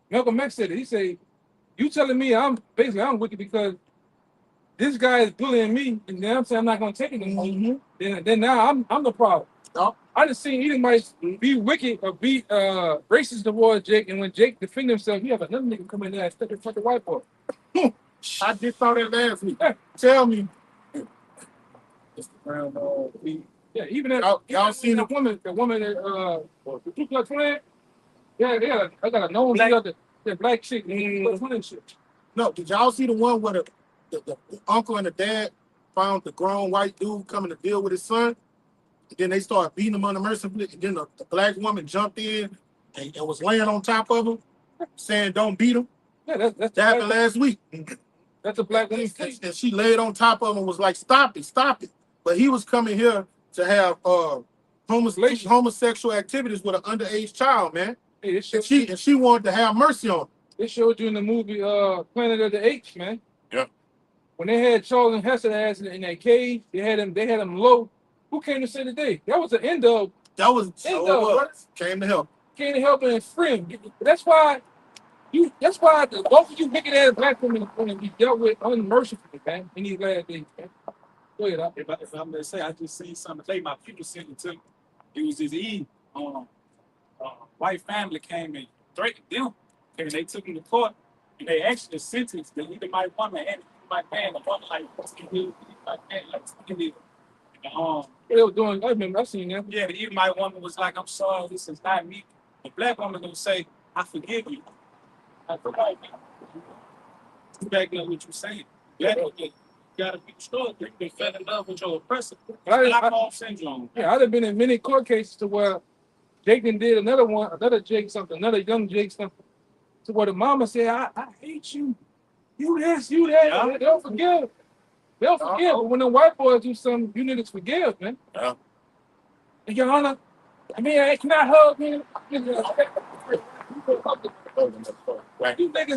S5: Malcolm X said it. He said, "You telling me I'm wicked because this guy is bullying me, and then I'm saying I'm not gonna take it anymore. Then now I'm the problem."
S2: No.
S5: I just seen Edomites be wicked or be racist towards Jake, and when Jake defend himself, you have another nigga come in there and step in front of the white boy.
S2: I just saw that last week.
S5: Yeah.
S2: Tell me.
S5: Yeah, even that
S2: Y'all seen
S5: that woman that the Ku Klux Klan. Yeah, I got a known that black chick, Ku Klux Klan shit.
S2: No, did y'all see the one where the uncle and the dad found the grown white dude coming to deal with his son? And then they started beating him unmercifully. And then the black woman jumped in and was laying on top of him, saying, "Don't beat him."
S5: Yeah,
S2: That happened last week.
S5: That's a black woman thing.
S2: And she laid on top of him and was like, "Stop it, stop it." But he was coming here to have homosexual activities with an underage child, man.
S5: Hey,
S2: And she wanted to have mercy on him.
S5: They showed you in the movie Planet of the Apes, man.
S1: Yeah.
S5: When they had Charles Heston ass in that cage, they had him low. Who came to say the day? That was the end of.
S2: That was came to help.
S5: Came to help and free him. That's why both of you wicked ass black women going to be dealt with unmercifully, man, in these last days, man. Go ahead,
S3: If I'm gonna say, I just seen something today. My people sent it to me. It was this Eve. White family came and threatened them. And they took him to court, and they actually sentenced the Edomite woman and the Edomite man. The woman like,
S5: they were doing. I remember. I seen that.
S3: yeah, the Edomite woman was like, "I'm sorry, this is not me." The black woman gonna say, "I forgive you." I forgive you. Back up what you're saying. You gotta be strong. You can fall in love with your oppressor. Stockholm syndrome.
S5: Yeah, I've been in many court cases to where Jake did another Jake something, another young Jake something, to where the mama said, I hate you. You this, you that. Yeah. They'll forgive. They'll forgive. But when the white boys do something, you niggas forgive, man.
S1: Yeah.
S5: And Your Honor, I mean, I cannot hug me. You niggas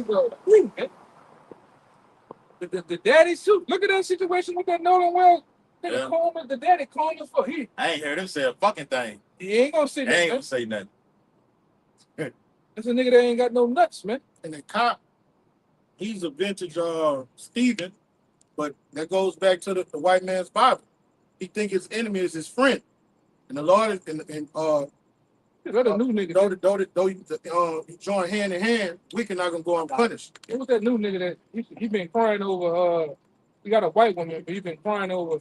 S5: go, man. The daddy suit. Look at that situation with that Nolan Wells.
S1: Yeah.
S5: The daddy calling him for he.
S1: I ain't heard him say a fucking thing.
S5: He ain't gonna say
S1: He
S5: that.
S1: ain't
S5: Man.
S1: gonna say nothing.
S5: That's a nigga that ain't got no nuts, man.
S2: And the cop, he's a vintage Stephen, but that goes back to the white man's Bible. He think his enemy is his friend. And the Lord is
S5: That's a new nigga.
S2: though you join hand in hand, we can not gonna go unpunished.
S5: It was that new nigga that he been crying over. He got a white woman, but he been crying over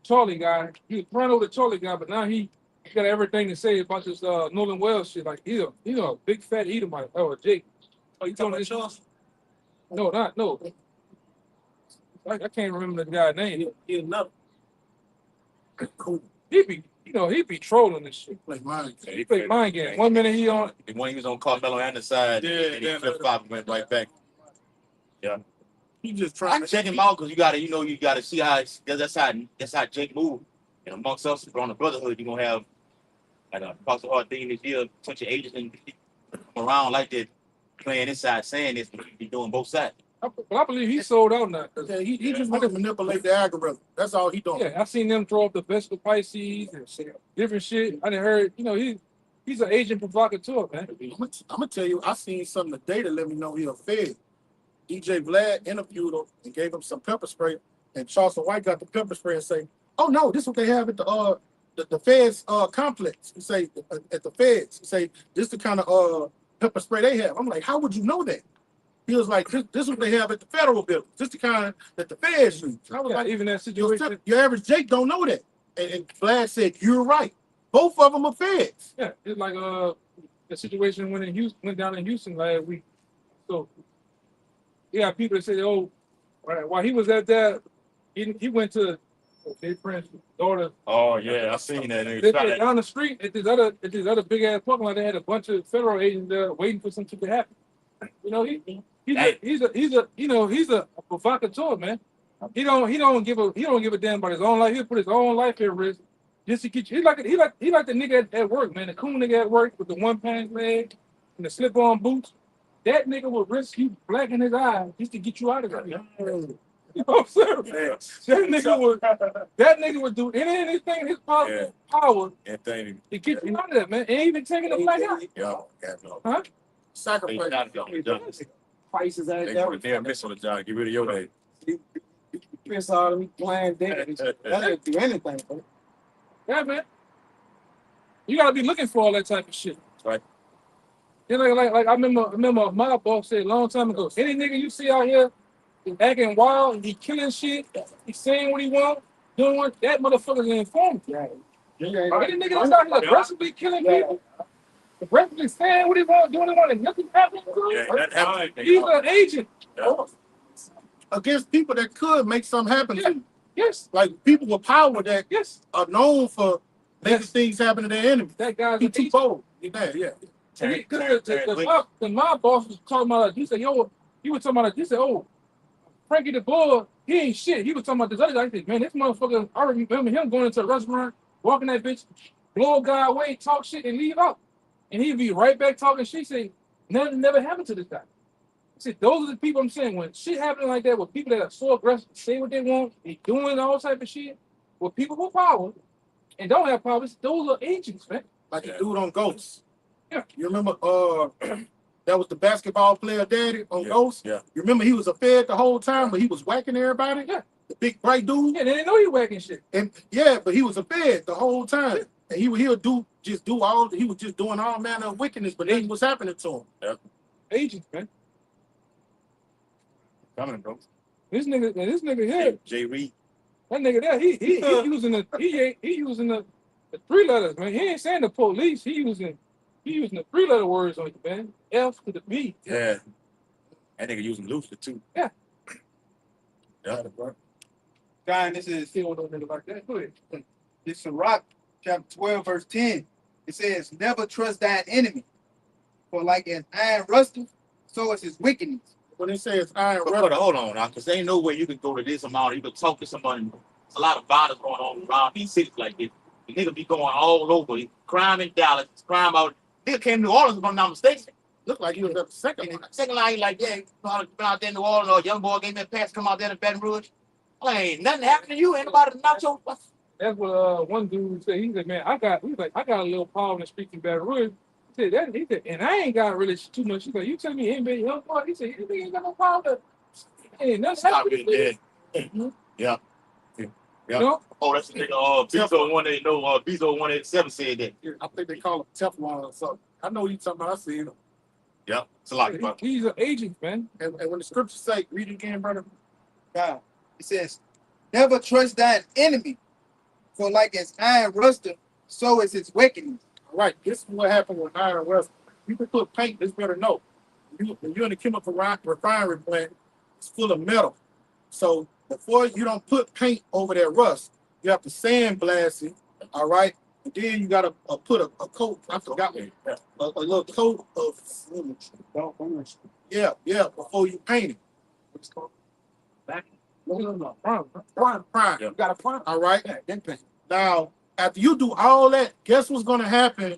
S5: Charlie guy. He was crying over the Charlie guy, but now he got everything to say about this Nolan Wells shit. Like he's a big fat Edomite. Oh, Jake.
S3: Oh, you talking about Charles?
S5: No. I can't remember the guy's name.
S3: He another.
S2: Cool.
S5: He be trolling this shit.
S2: Like mine.
S1: Yeah,
S5: He play mind game. 1 minute he on.
S1: When he was on Carmelo and the side, and he flip-flop and went right back. Yeah.
S2: He just
S1: I
S2: trying to
S1: check him out because you gotta see how that's how Jake moved. And amongst us on the brotherhood, you're gonna have like a across the hard thing this year, bunch of agents and come around like that, playing this side, saying this, but be doing both sides.
S5: I believe he sold out now.
S2: Yeah, he just want to manipulate the algorithm. That's all he doing.
S5: Yeah, I seen them throw up the Vespa Pisces and different shit. I done heard, he's an agent provocateur, man.
S2: I'm gonna tell you, I seen something today that let me know he a Fed. DJ Vlad interviewed him and gave him some pepper spray, and Charleston White got the pepper spray and say, "Oh no, this is what they have at the Feds complex." He say at the Feds, he say this is the kind of pepper spray they have. I'm like, how would you know that? He was like, this is what they have at the federal building. This is the kind that the Feds use. I was like,
S5: even that situation.
S2: Your average Jake don't know that. And Vlad said, you're right. Both of them are Feds.
S5: Yeah, it's like the situation went down in Houston last week. So yeah, people that say, oh, while he was at that, he went to their friend's daughter.
S1: Oh yeah, I seen that.
S5: They down the street at this other big ass parking lot. They had a bunch of federal agents there waiting for something to happen. He's a provocateur, man. He don't give a damn about his own life. He'll put his own life at risk just to get you. He like the nigga at work, man. The cool nigga at work with the one pants leg and the slip-on boots. that nigga would risk you blacking his eye just to get you out of there. You know what I'm saying? That nigga would do anything in his power to get you out of there, man. Ain't even taking the black eye. Huh?
S4: Sacrifice. Prices at
S6: They
S4: that.
S6: put a damn miss on the job. Get rid of your head.
S4: You piss all of me playing dead. That do anything, bro.
S5: Yeah, man. You gotta be looking for all that type of shit.
S6: Right.
S5: You know, like I remember my boss said a long time ago, any nigga you see out here acting wild, he killing shit, he saying what he want, doing what that motherfucker's an informant.
S4: Yeah.
S5: Any nigga that's out here aggressively killing people, aggressively saying what he want, doing what he want, and nothing happening to him,
S6: That happened.
S5: he's an agent.
S2: Against people that could make something happen to you.
S5: Yes,
S2: Like people with power that
S5: yes.
S2: are known for making things happen to their enemies.
S5: That guy's
S2: He
S5: an
S2: too
S5: agent.
S2: bold. Yeah.
S5: The my boss was talking about, he said, yo, he was talking about, he said, oh, Frankie the Bull, he ain't shit. He was talking about this other guy. He said, man, this motherfucker, I remember him going into a restaurant, walking that bitch, blow a guy away, talk shit, and leave out. And he'd be right back talking shit. He said, nothing never happened to this guy. He said, those are the people I'm saying, when shit happening like that, with people that are so aggressive, say what they want, they doing all type of shit, with people with power, and don't have power, those are agents, man.
S2: Like the dude on Ghost.
S5: Yeah.
S2: You remember that was the basketball player daddy on Ghost?
S6: Yeah.
S2: You remember he was a fed the whole time, but he was whacking everybody?
S5: Yeah.
S2: The big bright dude?
S5: Yeah, they didn't know you whacking shit.
S2: And yeah, but he was a fed the whole time. And he was just doing all manner of wickedness, but nothing was happening to him.
S6: Yeah.
S5: Agents, man.
S6: Coming, bro.
S5: This nigga here,
S6: Jay Reed.
S5: that nigga there, he using the 3 letters, man. He ain't saying the police. He using the 3-letter words on you, man. F to the B.
S6: Yeah. That nigga using Luther too.
S5: Yeah.
S6: Yeah.
S4: John, this is
S5: Still don't nigga like that. Go ahead.
S4: this is Sirach, chapter 12, verse 10. It says, never trust thine enemy, for like as iron rusteth, so is his wickedness.
S2: When it says iron
S6: But
S2: rubber,
S6: hold on now, because there ain't no way you can go to this amount. You can talk to somebody. There's a lot of violence going on around these cities like this. The nigga be going all over. Crime in Dallas, crime out. Nigga came to New Orleans, if I'm not mistaken.
S2: looked like he was at the second
S6: And
S2: one.
S6: the second line, he like, yeah, you been out there in New Orleans, or a young boy gave me a pass, come out there in Baton Rouge. Like, ain't nothing happened to you. Ain't nobody knock your.
S5: That's what one dude said. He said, man, I got a little power in speaking Baton Rouge. He said, and I ain't got really too much. He said, you tell me he ain't been young boy. He said, you ain't got no power. Ain't nothing
S6: Stop
S5: happened.
S6: it, yeah. Yeah.
S5: You know?
S6: Oh, that's the nigga. Bezo 180. Bezo 187 said that.
S2: I think they call him Teflon or something. I know you talking about. I seen him.
S6: Yeah, it's a lot. Bro.
S5: He's an agent, man.
S2: And when the scriptures say, read it again, brother.
S4: God, it says, never trust thine enemy, for like as iron rusteth, so is his wickedness.
S2: All right, this is what happened with iron rust. You can put paint, this better know. When you're in a chemical refinery plant, it's full of metal. So before you don't put paint over that rust, you have to sandblast it, all right? And then you got to put a coat, I forgot what, a little coat of, before you paint it. What's it called?
S5: No.
S2: Prime.
S5: You got a prime.
S2: All right?
S5: Yeah, then paint.
S2: Now, after you do all that, guess what's going to happen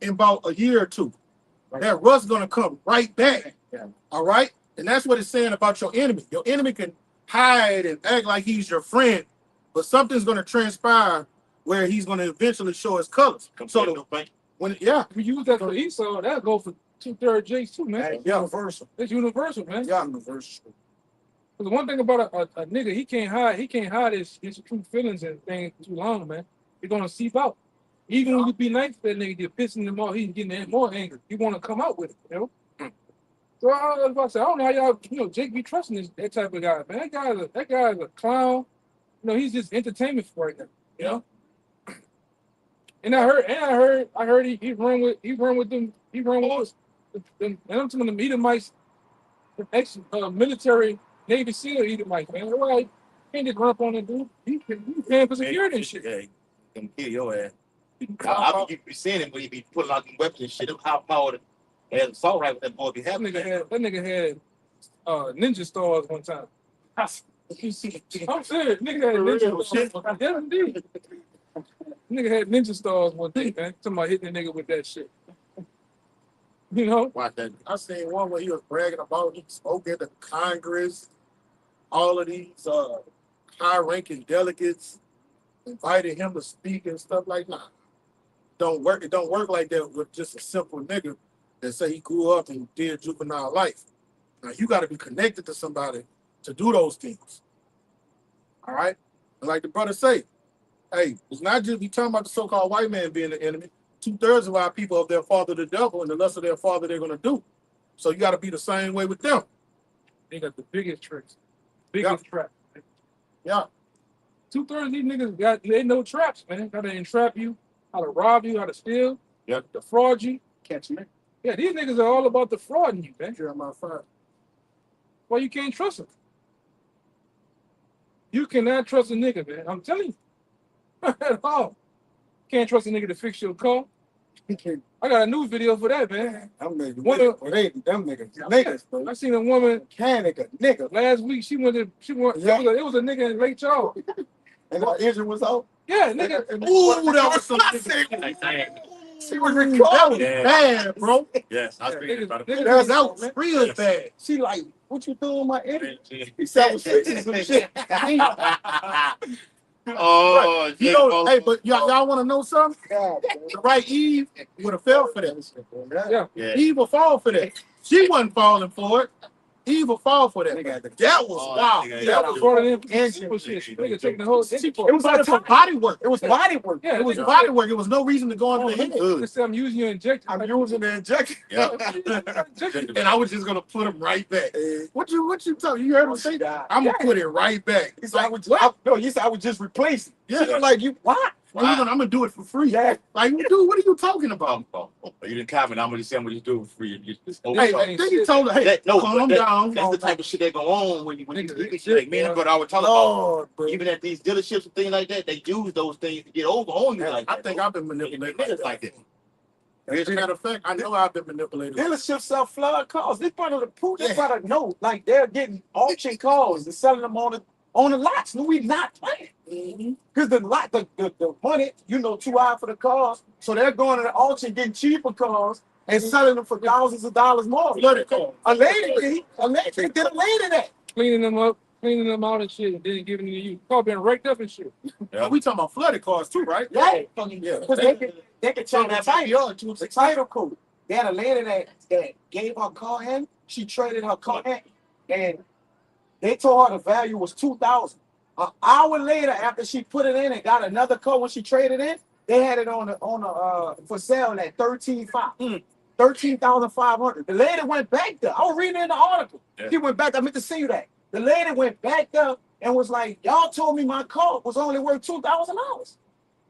S2: in about a year or two? That rust going to come right back.
S5: Yeah.
S2: All right? And that's what it's saying about your enemy. Your enemy can hide and act like he's your friend, but something's going to transpire where he's going to eventually show his colors. So when
S5: If you use that for Esau, that'll go for 2/3 Jakes too, man.
S2: universal.
S5: It's universal, man.
S2: Yeah, universal.
S5: Because one thing about a nigga, he can't hide his true feelings and things too long, man. He's gonna seep out. Even when you be nice to that nigga, you're pissing him off, he's getting more angry. You want to come out with it, you know? So I was about to say, I don't know how y'all, Jake be trusting that type of guy, man. That guy is a clown. He's just entertainment for right now, you know? And I heard he run with them, and I'm talking them Edomites, ex-military Navy SEAL Edomites, man. Why can't just run up on that dude? He paying for security and shit.
S6: Yeah, he can kill your ass. I be seeing him when he be pulling out them weapons and shit. How powered and assault right with that boy be
S5: That
S6: having.
S5: nigga had ninja stars one time. I'm serious. Nigga had ninja stars. Yeah, indeed. Nigga had ninja stars one day, man. Somebody hit that nigga with that shit. You know,
S1: Watch that.
S2: I seen one where he was bragging about he spoke at the Congress. All of these high-ranking delegates invited him to speak and stuff like that. Don't work. It don't work like that with just a simple nigga that say he grew up and did juvenile life. Now you got to be connected to somebody to do those things. All right. And like the brother say, hey, it's not just we talking about the so-called white man being the enemy. 2/3 of our people of their father the devil, and the less of their father they're gonna do. So you got to be the same way with them.
S5: they got the biggest tricks, biggest trap.
S2: Yeah.
S5: 2/3 of these niggas they know traps, man. How to entrap you, how to rob you, how to steal,
S1: Yep.
S5: to fraud you.
S2: Catch me.
S5: Yeah, these niggas are all about the frauding you, man.
S2: Jeremiah 5.
S5: Why you can't trust them? You cannot trust a nigga, man. I'm telling you. At all. Can't trust a nigga to fix your car. I got a new video for that, man.
S4: Them niggas,
S5: One
S4: them niggas, bro.
S5: I seen a woman
S4: Mechanic, nigga.
S5: last week. It was a nigga in Lake Charles.
S4: And our engine was out.
S5: Yeah, nigga.
S2: Ooh, that was some
S4: She was
S2: that
S4: recording.
S2: was bad, bro.
S1: Yes, I was thinking about it.
S5: Niggas
S2: That was real bad.
S4: She like, what you doing, my engine? He said, I was fixing some shit.
S1: Oh,
S2: You know, hey, but y'all want to know something?
S4: God,
S2: The right Eve would have fell for that.
S5: Yeah.
S1: yeah.
S2: Eve will fall for that. She wasn't falling for it. Eve will fall for that. That was wild.
S1: nigga,
S5: That was part of them
S4: Engine.
S5: simple shit. Nigga taking the whole engine
S2: It
S5: part.
S2: was like some body work.
S4: It was body work.
S5: Yeah,
S2: It was
S5: nigga
S2: body
S5: said-
S2: work. It was no reason to go under the head.
S5: Nigga said, I'm using your injector.
S4: I'm using the injection.
S2: And I was just gonna put him right back. What you talking? You heard him say that? I'm gonna
S4: Yeah.
S2: put it right back.
S4: He said, he said, I would just replace it.
S2: Yeah.
S4: She was like, you what?
S2: I'm gonna do it for free.
S4: Yeah.
S2: Like, dude, what are you talking about?
S1: You didn't comment. I'm gonna say I'm gonna do it for you.
S2: Hey, then he told her, hey, calm down.
S6: That's the type of shit that go on when you
S5: Nigga,
S1: like me and brother, I would talk about.
S2: Lord, bro.
S6: even at these dealerships and things like that, they use those things to get over on you. Like
S2: I
S6: that.
S2: think I've been manipulated
S6: Niggas like that.
S2: As a matter of fact, I know I've been manipulated.
S4: Dealerships sell flood cars. This part of the proof, this part of know, like they're getting auction cars and selling them on the lots. No, we not playing. Because the money, too high for the cars. So they're going to the auction getting cheaper cars and selling them for thousands of dollars more. A lady did a lady that.
S5: Cleaning them up, cleaning them out and shit, and then giving it to you. Car been wrecked up and shit.
S2: Yeah. We talking about flooded cars too, right?
S4: Yeah. Because they can change the title code. They had a lady that gave her car in. She traded her car in, and they told her the value was $2,000. An hour later, after she put it in and got another car when she traded in, they had it on the for sale at $13,500. The lady went back there. I was reading in the article.
S1: Yeah.
S4: She went back. I meant to see you that. The lady went back there and was like, "Y'all told me my car was only worth $2,000."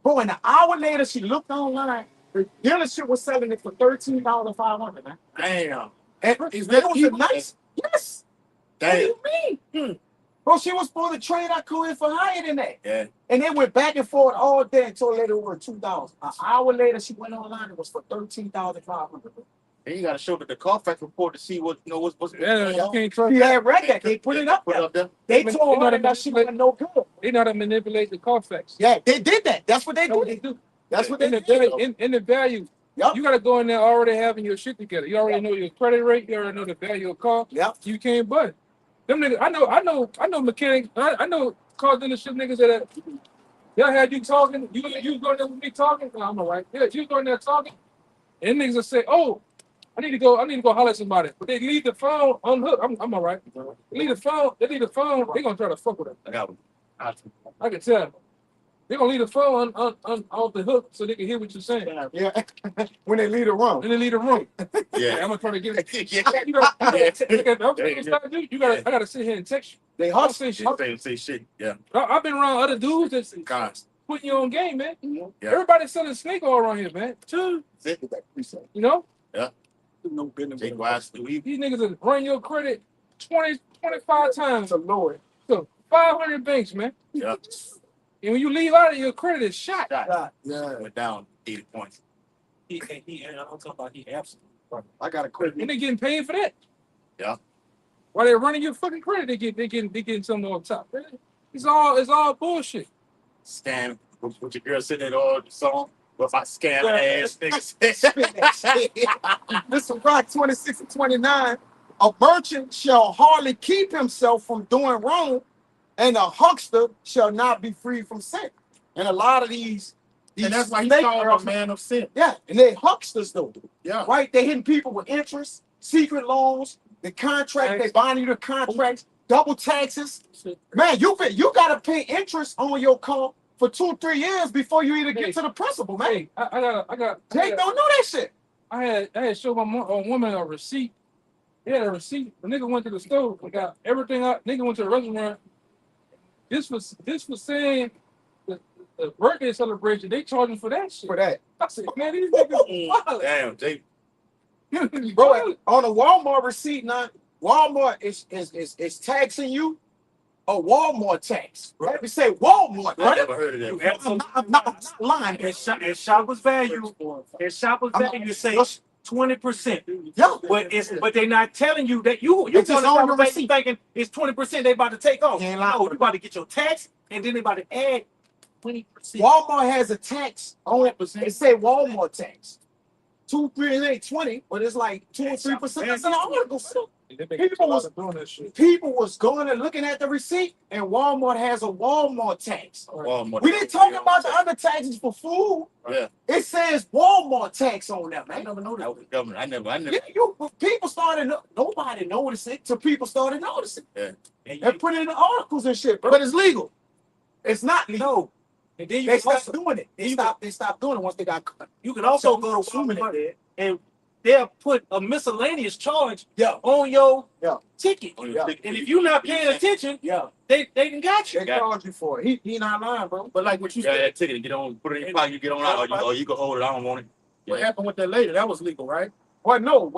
S4: Bro, and an hour later, she looked online. The dealership was selling it for $13,500, man.
S2: Damn.
S4: And
S2: Is
S4: that
S2: that
S4: was
S2: even?
S4: nice? Yes. What do you mean? Bro, she was supposed to trade our car in for higher than that.
S1: Yeah.
S4: And they went back and forth all day until later it was $2,000. An hour later, she went online. It was for $13,500.
S6: And you gotta show the Carfax report to see what's
S5: Yeah, you can't trust
S4: She
S5: that.
S4: had read that. They put it up
S6: put
S4: there.
S6: up there.
S4: They told her that she wasn't no good.
S5: They know how to manipulate the Carfax.
S4: Yeah, they did that. That's what they
S5: That's what they
S4: did.
S5: do.
S4: That's what they
S5: In the
S4: did.
S5: value, in the value,
S4: Yep.
S5: you got to go in there already having your shit together. You already know your credit rate. You already know the value of car.
S4: Yep.
S5: You can't budge. Them niggas, I know mechanics. I know car dealership niggas that they'll have you talking. You going there with me talking? No, I'm all right. Yeah, you going there talking, and niggas will say, "Oh, I need to go holler at somebody." But they leave the phone unhooked. I'm all right. They leave the phone. They gonna try to fuck with it. I can tell. They're gonna leave the phone off the hook so they can hear what you're saying.
S4: Yeah. When they leave the room.
S5: And they leave the room.
S1: Yeah.
S5: I'm gonna try to get it.
S1: Yeah.
S5: You gotta, I gotta sit here and text you.
S4: They
S5: I don't
S4: hustle.
S5: say shit.
S1: Say shit. Yeah.
S5: I've been around other dudes that's
S1: Guys.
S5: putting you on game, man.
S1: Yeah.
S5: Everybody's selling snake oil around here, man. Too. You know?
S4: No business.
S1: Jake Wise.
S5: These niggas will run your credit 20, 25 times.
S4: It's a Lord.
S5: So 500 banks, man.
S1: Yeah.
S5: And when you leave out of your credit, it's shot.
S4: Yeah.
S1: Went down 80 points.
S3: I'm talking about he absent.
S4: I got to quit.
S5: And they getting paid for that.
S1: Yeah.
S5: While they're running your fucking credit, they getting something on top. It's all bullshit.
S1: Scam. With your girl sitting at all the song.
S6: What's my scam ass niggas?
S4: Spit that shit. Listen, Rock 26 and 29. A merchant shall hardly keep himself from doing wrong, and a huckster shall not be free from sin. And a lot of these
S2: And that's why he
S4: snake
S2: called
S4: girls-
S2: a man of sin.
S4: Yeah, and they hucksters though.
S2: Yeah.
S4: Right? They hitting people with interest, secret loans, the contract, they buying you the contracts, double taxes. Man, you gotta pay interest on your car for 2-3 years before you even get to the principal, man.
S5: Hey, I got.
S4: Jake don't know that shit.
S5: I had showed a woman a receipt. He had a receipt. The nigga went to the store and got everything out. Nigga went to the restaurant. This was saying the birthday celebration. They charging for that shit.
S4: For that.
S5: I said, man, these niggas wild.
S6: Damn, they
S4: Bro, on a Walmart receipt now, Walmart is taxing you a Walmart tax. Right? We say Walmart,
S6: I
S4: right?
S6: never heard of that.
S4: I'm not lying.
S7: And shoppers value, you say 20%.
S4: Yeah.
S7: But they're not telling you that you
S4: It's just on your
S7: bank
S4: receipt.
S7: thinking it's 20% they about to take off.
S4: You ain't lying.
S7: No, you about to get your tax and then they about to add 20%.
S4: Walmart has a tax on it. It say Walmart tax. 2, 3, it ain't 20, but it's like 2 or 3%. That's an article. People was going and looking at the receipt, and Walmart has a Walmart tax.
S6: Walmart.
S4: We didn't talk about the other taxes for food.
S6: Yeah.
S4: It says Walmart tax on them, man.
S6: I never know that was the government. I never.
S4: Yeah, people started, nobody noticed it till people started noticing.
S6: Yeah.
S4: And put it in the articles and shit, bro.
S2: But it's legal.
S4: It's not legal.
S7: No. And then
S4: They stopped doing it. They stopped doing it once they got caught.
S7: you can also go to Walmart and they'll put a miscellaneous charge
S4: Yeah.
S7: on your
S4: Yeah.
S7: ticket.
S4: Yeah.
S7: And if you're not paying attention,
S4: Yeah.
S7: they done got you.
S4: They charge you for it. He not lying, bro.
S2: But like what you
S6: You got
S2: said,
S6: that ticket and get on, put it in your pocket, you get on out, or you can hold it. I don't want it.
S2: what happened with that lady, that was legal, right?
S4: Well, no,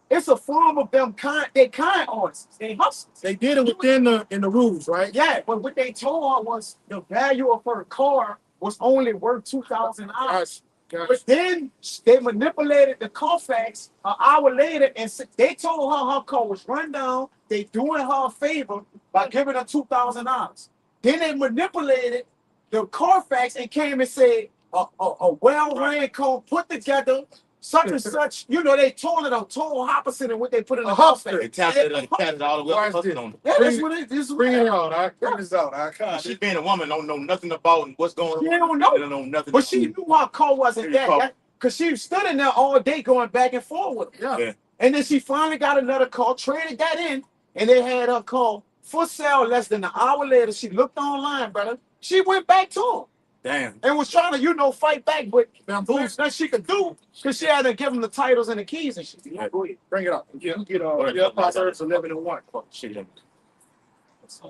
S4: it's a form of them they kind artists. They hustlers.
S2: They did it within in the rules, right?
S4: Yeah, but what they told her was the value of her car was only worth $2,000.
S2: Gotcha.
S4: But then they manipulated the Carfax an hour later, and they told her her car was run down. They doing her a favor by giving her $2,000. Then they manipulated the Carfax and came and said a well-ran car put together, such and such. You know, they told it a total opposite of what they put in the Carfax.
S6: They tapped it all the way up.
S2: Watch this.
S6: On it.
S4: Yeah, that's what it is.
S2: Bring it on. I bring this out. I
S6: She being a woman don't know nothing about what's going on.
S4: She don't know.
S6: She don't know nothing.
S4: But she knew her car wasn't that, because she stood in there all day going back and forth with her.
S2: Yeah.
S4: And then she finally got another call, traded that in, and they had her call for sale less than an hour later. She looked online, brother. She went back to him
S6: Damn.
S4: and was trying to, fight back, but there's nothing she could do because she had to give him the titles and the keys and shit.
S2: Yeah, go ahead. Bring it up. You get Proverbs 11:1.
S6: Shit.
S3: It's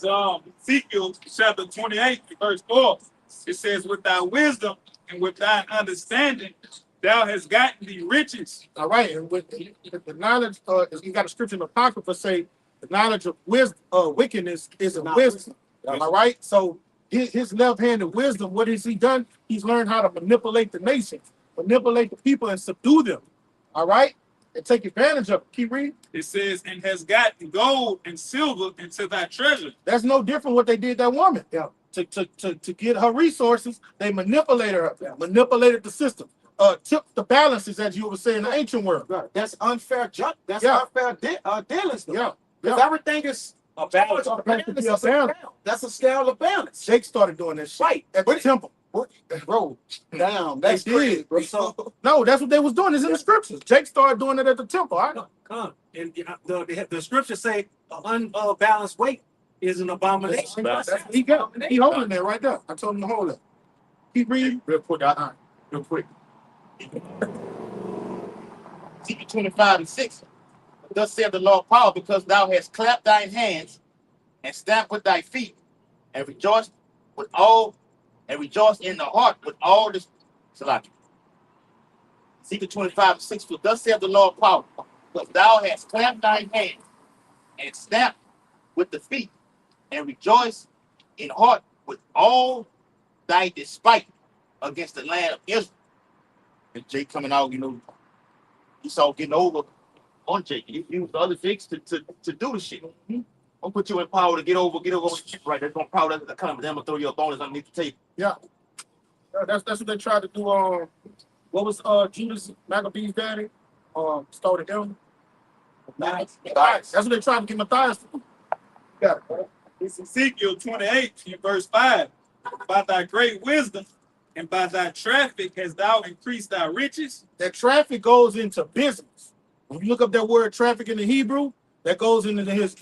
S3: Ezekiel chapter 28, verse 4. It says, with thy wisdom and with thine understanding, thou hast gotten the riches.
S2: All right, and with the knowledge, you got a scripture in the Apocrypha say the knowledge of wisdom, wickedness is a wisdom. All right, so his left-handed wisdom, what has he done? He's learned how to manipulate the nation, manipulate the people, and subdue them. All right, and take advantage of it. Keep reading.
S3: It says, and has gotten gold and silver into thy treasure.
S2: That's no different what they did that woman.
S4: Yeah.
S2: To get her resources, they manipulated her, manipulated the system, tipped the balances, as you would say in the ancient world.
S4: Right. That's unfair. That's
S2: Yeah.
S4: unfair dealings. Though.
S2: Yeah.
S4: Because everything is
S7: A balance.
S4: a
S2: Supposed to be
S4: balance.
S2: a balance.
S4: That's a scale of balance.
S2: Jake started doing this shit
S4: Right.
S2: at the temple.
S4: Bro, damn,
S2: They
S4: that's crazy,
S2: did.
S4: bro.
S7: So
S2: No, that's what they was doing. It's in the scriptures. Jake started doing it at the temple. All right?
S7: come. And the scriptures say unbalanced weight is an abomination.
S2: That's what he got. He holding there right there. I told him to hold it. Keep reading.
S6: Real quick. Real quick. Ezekiel 25:6. Thus saith the Lord power, because thou hast clapped thine hands and stamped with thy feet, and rejoiced in the heart with all this. Salaki. Ezekiel 25:6. For thus saith the Lord power, because thou hast clapped thine hands and stamped with the feet, and rejoiced in heart with all thy despite against the land of Israel. And Jake coming out, Esau getting over on Jake. He used the other Jakes to do the shit. I'll put you in power to get over the shit right. That's gonna power that come. Then I'm gonna throw you a bonus underneath the table.
S2: Yeah. That's what they tried to do. What was Judas Maccabee's daddy? Started him. Matthias. That's what they tried to get Matthias to do. Yeah.
S3: It's Ezekiel 28, in verse 5. By thy great wisdom and by thy traffic hast thou increased thy riches.
S2: That traffic goes into business. When you look up that word traffic in the Hebrew, that goes into his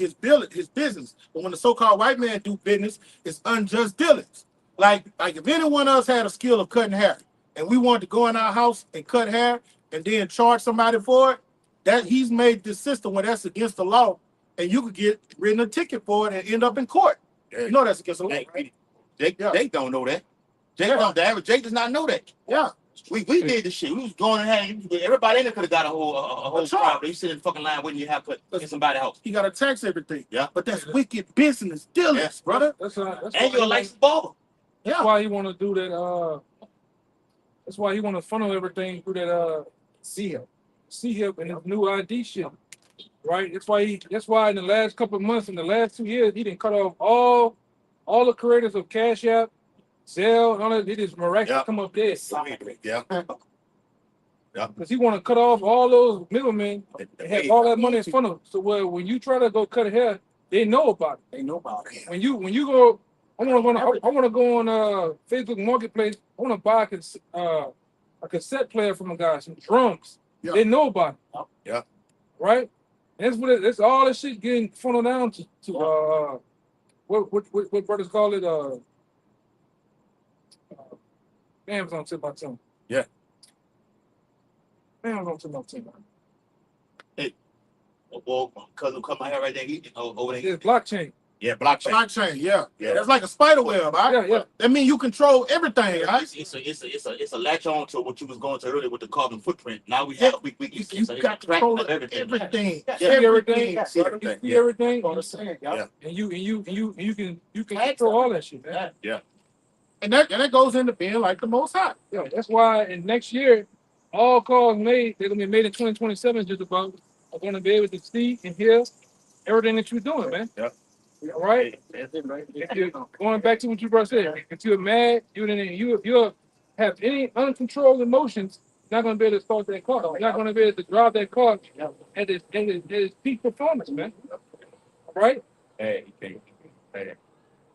S2: business. But when the so-called white man do business, it's unjust dealings. Like if any one of us had a skill of cutting hair, and we wanted to go in our house and cut hair and then charge somebody for it, that he's made this system where that's against the law, and you could get written a ticket for it and end up in court. You know that's against the law, right?
S1: Jake don't know that. The average Jake does not know that.
S2: Yeah.
S1: We did this shit. We was going and having everybody in there could have got a whole crowd. They sit in the fucking line waiting your haircut in somebody's house.
S2: You gotta tax everything.
S1: Yeah.
S2: But that's wicked business dealings, brother.
S5: That's
S1: And you're a licensed barber.
S5: That's why he want to do that. That's why he want to funnel everything through that C-Hip and his new ID shit, right? That's why in the last couple of months, in the last 2 years, he didn't cut off all the creators of Cash App, Zelle, and all that. They just miraculously come up there.
S1: Yeah.
S5: Because he want to cut off all those middlemen and have all that money in front of them. So when you try to go cut hair, they know about it.
S2: They know about it.
S5: When you go, I want to go on Facebook Marketplace. I want to buy a cassette player from a guy, some drums.
S2: Yeah.
S5: They know about it.
S1: Yeah.
S5: Right. And that's what that's all this shit getting funneled down to what brothers call it damn, it's on tip my tongue.
S1: Yeah.
S5: Damn, it's on tip my tongue.
S1: Hey, well, cousin come out here right there. Over there.
S5: It's blockchain.
S1: Yeah, blockchain.
S2: Blockchain, yeah.
S1: Yeah.
S2: That's like a spider web, right?
S5: Yeah.
S2: That means you control everything, right?
S1: It's a latch on to what you was going to earlier with the carbon footprint. Now we have
S2: You got control of everything.
S5: Everything.
S1: You see everything.
S5: You see everything.
S1: Yeah.
S5: And you can control all that shit, man.
S1: Yeah.
S2: And that goes into being like the Most High.
S5: Yeah, that's why in next year, all cars they're gonna be made in 2027 just about are gonna be able to see and hear everything that you're doing, man.
S1: Yeah.
S5: All right. If you're going back to what you first said, if you're mad, you have any uncontrolled emotions, you're not gonna be able to start that car. You're not gonna be able to drive that car at its peak performance, man. All right.
S1: Hey.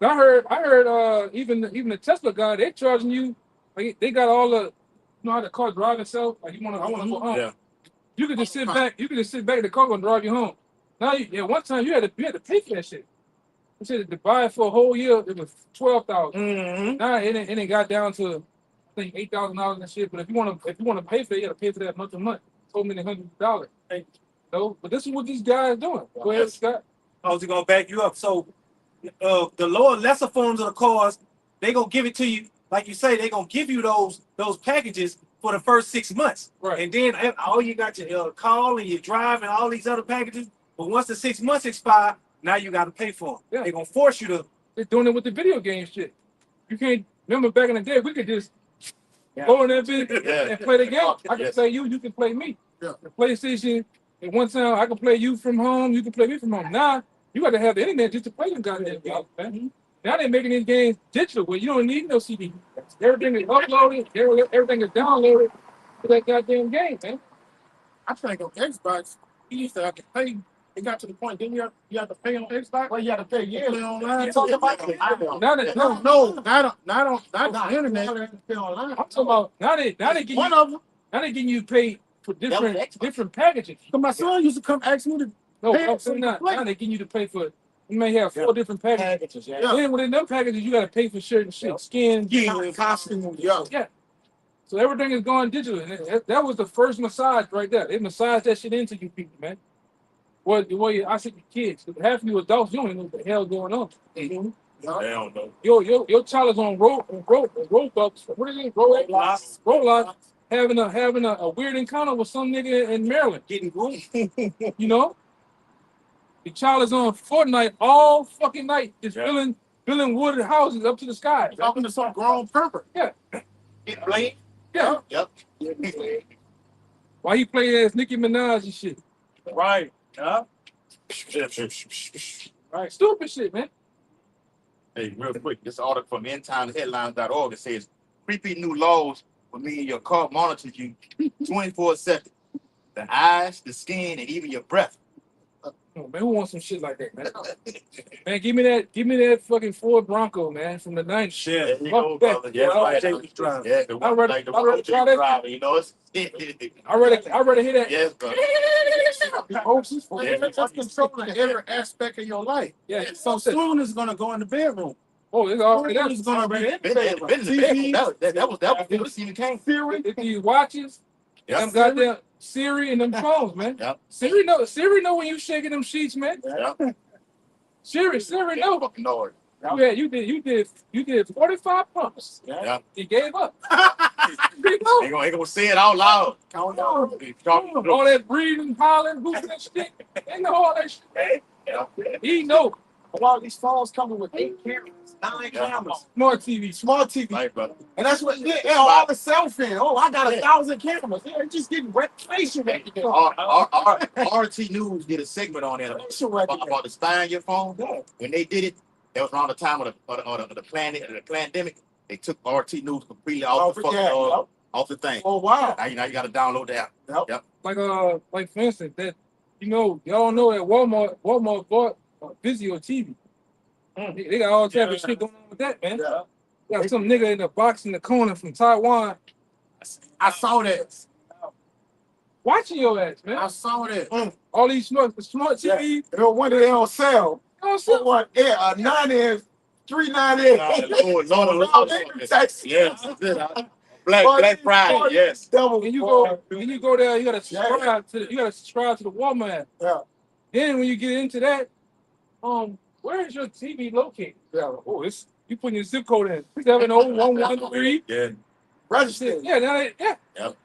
S5: I heard even the Tesla guy, they're charging you, like they got all the, you know how the car drive itself, like I want to go home.
S1: Yeah.
S5: You could just sit back, the car gonna drive you home. Now one time you had to pay for that shit. You said to buy it for a whole year, it was $12,000.
S2: Mm-hmm.
S5: Now it got down to I think $8,000 and shit. But if you want to pay for it, you got to pay for that month to month. So many hundreds of dollars. No, but this is what these guys doing. Go ahead, Scott.
S7: I was gonna back you up. So the lower lesser forms of the cars, they gonna give it to you, like you say, they gonna give you those packages for the first 6 months.
S5: Right.
S7: And then all you got your call and your drive and all these other packages. But once the 6 months expire, now you got to pay for them.
S5: Yeah.
S7: They're gonna force you to.
S5: They're doing it with the video game shit. You can't remember back in the day we could just go in that bitch and play the game. I can play you can play me.
S2: Yeah.
S5: The PlayStation, at one time I can play you from home, you can play me from home. Now you got to have the internet just to play them goddamn games, man. Now they're making these games digital where you don't need no CD. Everything is uploaded, everything is downloaded to that goddamn game, man.
S2: I think on Xbox, you used to have to pay. It got to the point, didn't you have to pay on Xbox?
S6: Well, you had to pay yearly
S2: online.
S6: You're talking about
S5: Now that
S2: Not the internet.
S5: I'm talking about now they getting
S2: One of them.
S5: now they getting you paid for different packages.
S2: But my son used to come ask me to
S5: No,
S2: pay
S5: I'm
S2: for
S5: saying
S2: the
S5: not.
S2: play.
S5: Now they getting you to pay for. You may have 4 different packages.
S2: Yeah.
S5: Then within them packages, you got to pay for certain shit, skin,
S2: Costume. Yeah.
S5: yeah. So everything is going digital. And that was the first massage right there. They massage that shit into you people, man. Well, the way I see the kids, half of you adults, you don't even know what the hell going on.
S1: They don't know.
S5: Your child is on Roblox. What is it? Roblox. Having a weird encounter with some nigga in Maryland.
S7: Getting groomed.
S5: You know? The child is on Fortnite all fucking night, just building wooded houses up to the sky.
S2: Talking to some grown pervert.
S5: Yeah.
S6: Get blamed.
S5: Yeah.
S1: Yep.
S5: Why he play as Nicki Minaj and shit?
S3: Right. Yeah.
S5: Right. Stupid shit, man.
S1: Hey, real quick, this article from endtimesheadlines.org, it says
S6: creepy new laws would mean your car monitors you 24/7. The eyes, the skin, and even your breath.
S5: Oh, man, who wants some shit like that, man? Man, give me that fucking Ford Bronco, man, from the 90s.
S7: Shit.
S6: There you go, brother. Yeah,
S7: I'll
S6: right.
S7: take you drive.
S6: Yeah, the one like the
S5: I rather
S6: one
S5: try that.
S6: driver, you know, it's
S5: I rather hear that.
S6: yes, brother.
S2: That's controlling every aspect of your life.
S5: Yeah,
S2: So soon it's gonna go in the bedroom.
S5: oh, it's already
S2: Soon it's gonna be in the bedroom.
S6: Been in the bedroom. That was before this even came.
S5: If these watches, them
S6: Yep.
S5: goddamn Siri and them phones, man.
S6: Yep.
S5: Siri know when you shaking them sheets, man.
S6: Yep.
S5: Siri know.
S6: Fucking Lord.
S5: You did 45 pumps.
S6: Yeah.
S5: He gave up.
S6: Ain't gonna say it out loud.
S5: All that breathing, hollering, whooping that shit. Ain't no all that shit.
S6: Yeah.
S5: He know.
S4: A lot of these phones coming with 8 cameras, 9 cameras,
S5: Smart TV.
S4: smart TV.
S6: Right, brother.
S4: And that's what they're all the selfie. Oh, I got 1,000 cameras. They're just getting facial recognition.
S6: RT News did a segment on there
S4: Facial recognition.
S6: about the spy on your phone. When they did it, that was around the time of the pandemic. They took RT News completely off the fucking off the thing.
S4: Oh wow.
S6: Now you got to download the app. Yep.
S5: Like for instance, that y'all know that Walmart bought Vizio TV. They got all type of shit going on with that, man.
S4: Yeah.
S5: Got some nigga in the box in the corner from Taiwan
S2: I saw that.
S5: watching your ass, man.
S2: I saw that.
S5: All these smart TV.
S4: No wonder they don't sell.
S5: Also,
S4: What? Yeah, 9 $3.98.
S6: Lord,
S4: Texas.
S6: yes. Black Friday, yes.
S4: Double.
S5: when you go there, you gotta subscribe to the Walmart app.
S4: Yeah.
S5: Then when you get into that, where is your TV located?
S4: Yeah.
S5: Oh, you putting your zip code in 70113.
S6: Yeah.
S4: Register.
S5: Yeah, yeah.
S6: Yep.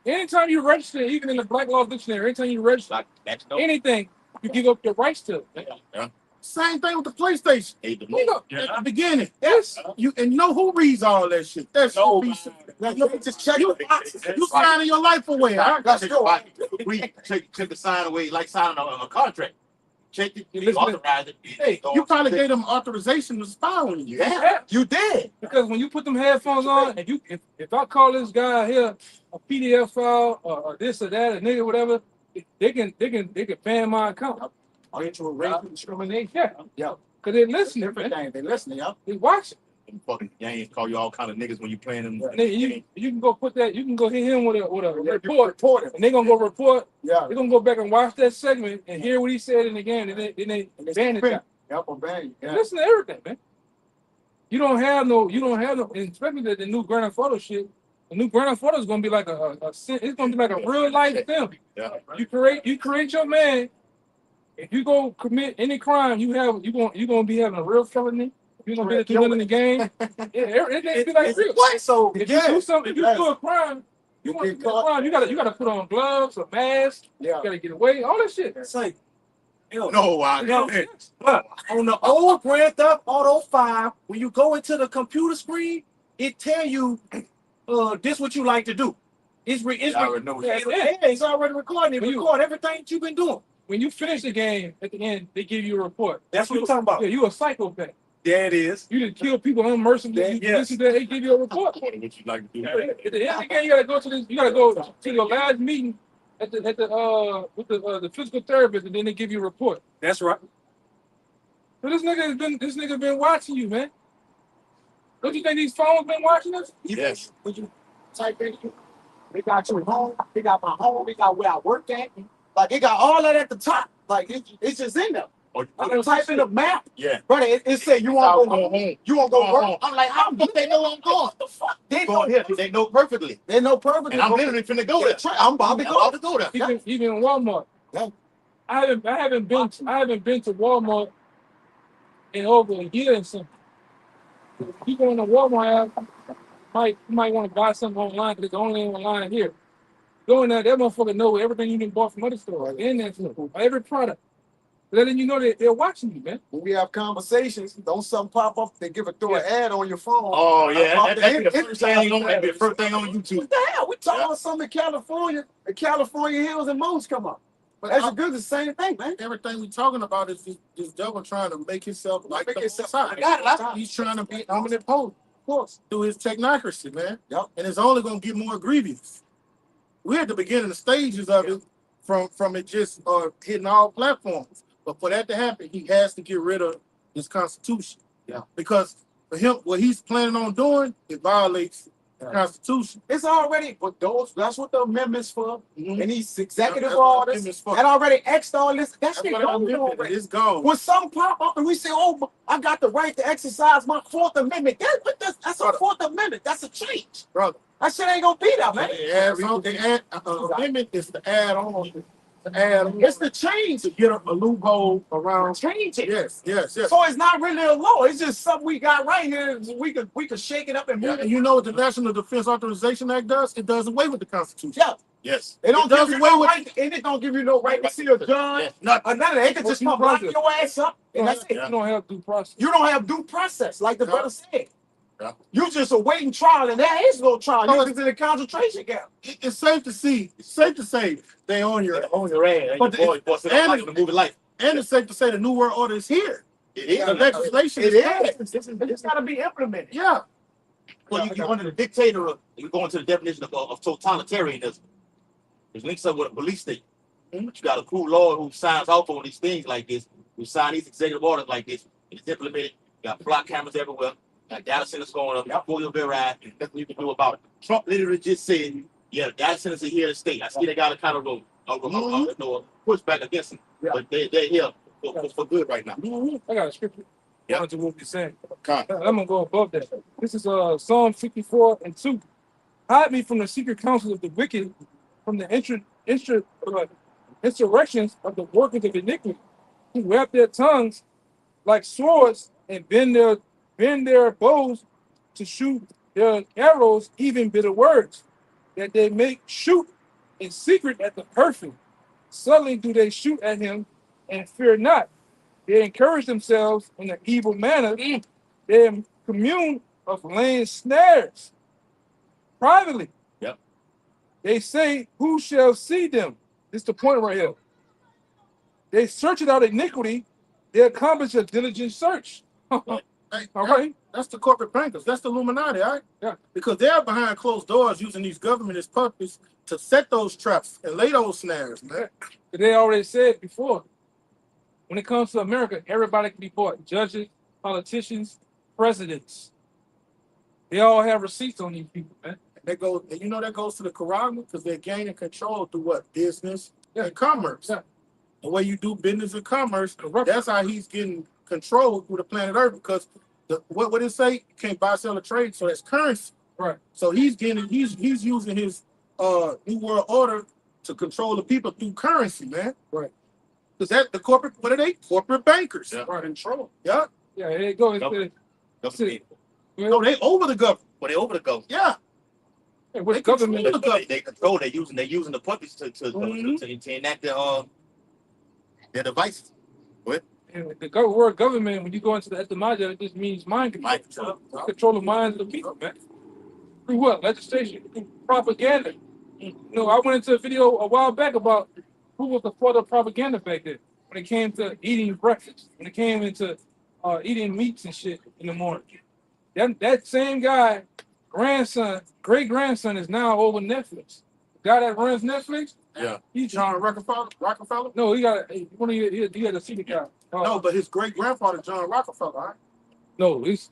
S5: Anytime you register, even in the Black Law Dictionary, anytime you register anything, you give up your rights to it.
S2: Same thing with the PlayStation.
S6: Hate the
S5: You know,
S2: At the beginning.
S5: yes.
S2: You know who reads all that shit? That shit be
S4: Just check
S2: you signing your life away. Huh?
S4: Let's go.
S6: Check the sign away, like signing a contract. Check it,
S5: Listen to-
S6: authorize it.
S2: Hey, you probably gave them authorization to spy on you.
S6: Yeah.
S4: You did.
S5: Because when you put them headphones on, and if I call this guy here a PDF file or this or that, a nigga, whatever, they can ban my account.
S4: Are you to racial discrimination?
S5: Yeah. Because they're listening,
S4: Different
S5: man.
S4: thing. They listening, yeah.
S5: They watching.
S6: Them fucking gangs call you all kind of niggas when you playing them.
S5: And then you can go put that, you can go hit him with a report,
S4: Report it.
S5: and they're gonna go report.
S4: Yeah.
S5: They're gonna go back and watch that segment and hear what he said in the game, and then they ban it.
S4: Yep, bang. Yeah.
S5: Listen to everything, man. You don't have no, and especially the new Grand Theft Auto shit. The new Grand Theft Auto is gonna be like it's gonna be like a real life film.
S6: Yeah.
S5: You create your man. If you go commit any crime, you're gonna be having a real felony. You're gonna be able to do it in the game. Everything be like real.
S4: What? So
S5: If you do something, if you do a crime, you gotta put on gloves, a mask.
S4: Yeah.
S5: You gotta get away, all that shit.
S7: It's like,
S6: No, I
S7: on the old Grand Theft Auto 5, when you go into the computer screen, it tell you, this what you like to do. It's already recording. It record everything that you've been doing.
S5: When you finish the game, at the end, they give you a report.
S7: That's what we're talking about.
S5: Yeah, you a psychopath.
S7: There it is.
S5: You didn't kill people unmercifully.
S7: Yes.
S5: They give you a report.
S6: what you like to do.
S5: At the end of the game, you gotta go to your last meeting with the physical therapist, and then they give you a report.
S7: That's right.
S5: So this nigga been watching you, man. Don't you think these phones been watching us?
S6: Yes.
S4: When you type in, they got your home, they got my home, they got where I work at. Like, it got all that at the top. Like, it's just in there.
S6: Or you
S4: I can type in the map.
S6: Yeah.
S4: Brother, it say you want to go home.
S6: home.
S4: You want to go work.
S6: I'm like, how the fuck they know I'm going?
S4: The fuck? They know.
S6: Going here. They know perfectly.
S4: They know perfectly.
S6: And I'm literally finna go there.
S4: I'm about to go.
S6: to go there.
S5: Even Walmart.
S4: Yeah.
S5: I haven't been to Walmart in over a year and something. You go in the Walmart app, you might want to buy something online because it's only online here. Go in there, that motherfucker know everything you done bought from other stores. In that store, every product. Letting you know that they're watching you, man.
S4: When we have conversations, don't something pop up, they throw an ad on your phone.
S6: Oh yeah, that'd be the
S4: It-
S6: first thing on YouTube.
S4: What the hell? We talking about something in California. The California hills and mountains come up.
S2: But
S4: That's good. The same thing, man.
S2: everything we talking about is this devil trying to make himself like
S4: Make
S2: the
S4: himself-
S2: Messiah.
S4: I got it.
S2: He's trying to be omnipotent.
S5: course.
S2: through his technocracy, man.
S4: Yep.
S2: And it's only gonna get more grievous. We're at the beginning stages of it from it just hitting all platforms. But for that to happen, he has to get rid of his constitution.
S4: Yeah.
S2: Because for him, what he's planning on doing, it violates the Constitution.
S4: It's already, but that's what the amendments for.
S2: Mhm.
S4: And these executive
S2: That's what
S4: orders
S2: amendments for.
S4: that already X'd all this. That
S2: That's
S4: shit
S2: what
S4: gone
S2: amendment
S4: already.
S2: is. It's gone.
S4: When some pop up and we say, "Oh, I got the right to exercise my Fourth Amendment," that's a Fourth Amendment. That's a change,
S2: brother.
S4: That shit ain't gonna be there, man.
S2: Amendment is to add on.
S4: It's the change
S2: To get a loophole around.
S4: change it.
S2: Yes.
S4: So it's not really a law. It's just something we got right here. We could shake it up and
S2: Yeah,
S4: move
S2: and
S4: it.
S2: you know what the National Defense Authorization Act does? It does away with the Constitution.
S4: Yeah.
S1: Yes.
S4: They don't
S2: It does
S4: give you
S2: away
S4: no
S2: with-
S4: right, and it don't give you no right to see a gun
S1: Yes.
S4: or none of that. They can just come lock your ass up, and that's it.
S5: You don't have due process.
S4: You don't have due process, like the
S2: Yeah.
S4: brother said.
S2: Yeah.
S4: You just awaiting trial, and there is no trial.
S2: No,
S4: You just in a concentration camp.
S2: It's safe to see. It's safe to say they on your.
S1: On your ass.
S2: But
S1: Boy, sit up like
S2: and-
S1: the movie life.
S2: And it's safe to say the New World Order is here.
S1: It is.
S2: The legislation
S4: It
S2: is coming.
S4: is. It's got to be implemented.
S2: Yeah.
S1: Well, you're under the dictator of, you go into the definition of totalitarianism. It links up with a police state. But you got a cool lord who signs off on these things like this, who sign these executive orders like this, and it's implemented. You got block cameras everywhere, got data centers going up, got fully verified, and nothing you can do about it. Trump literally just said, yeah, data centers are here to stay. I see they got a kind of a pushback against them,
S4: Yeah.
S1: but they're here for good right now.
S5: I got a scripture.
S1: Yeah.
S5: To what we're saying.
S1: Con.
S5: I'm gonna go above that. This is Psalm 54:2. Hide me from the secret counsel of the wicked, from the insurrections of the workers of iniquity, who wrap their tongues like swords and bend their bows to shoot their arrows, even bitter words, that they make shoot in secret at the perfect. Suddenly do they shoot at him and fear not. They encourage themselves in an evil manner. They commune of laying snares privately.
S1: Yep.
S5: They say, who shall see them? This is the point right here. They search it out iniquity. They accomplish a diligent search.
S2: Hey,
S5: All right.
S2: That's the corporate bankers. That's the Illuminati, all right?
S5: Yeah.
S2: Because they're behind closed doors using these government as puppets to set those traps and lay those snares, man.
S5: They already said before, when it comes to America, everybody can be bought. Judges, politicians, presidents. They all have receipts on these people, man.
S2: That goes to the Quran because they're gaining control through what? Business
S5: Yeah.
S2: and commerce.
S5: Yeah.
S2: The way you do business and commerce,
S5: Corruption.
S2: that's how he's getting control through the planet Earth because what would it say? You can't buy, sell, or trade, so that's currency.
S5: Right.
S2: So he's using his New World Order to control the people through currency, man.
S5: Right.
S2: Because that the corporate, what are they? Corporate bankers.
S1: Yeah.
S2: Right. Control. Yeah.
S5: Yeah, there you go.
S1: Government.
S2: No, they over the government.
S1: But they over the go.
S2: Yeah.
S5: Hey, what
S2: They
S5: government?
S2: control
S1: They control. They're using the puppets to enact their devices.
S5: And the word government, when you go into the etymology, it just means mind control.
S1: Mind control.
S5: Control the minds of the people, man. Through what? Legislation, through propaganda. You know, I went into a video a while back about who was the father of propaganda back then when it came to eating breakfast, when it came into eating meats and shit in the morning. That same guy, grandson, great grandson, is now over Netflix. The guy that runs Netflix,
S1: Yeah.
S5: he's
S2: John Rockefeller?
S5: no, he got he had a secret guy.
S2: No, but his great grandfather, John Rockefeller, right?
S5: No, this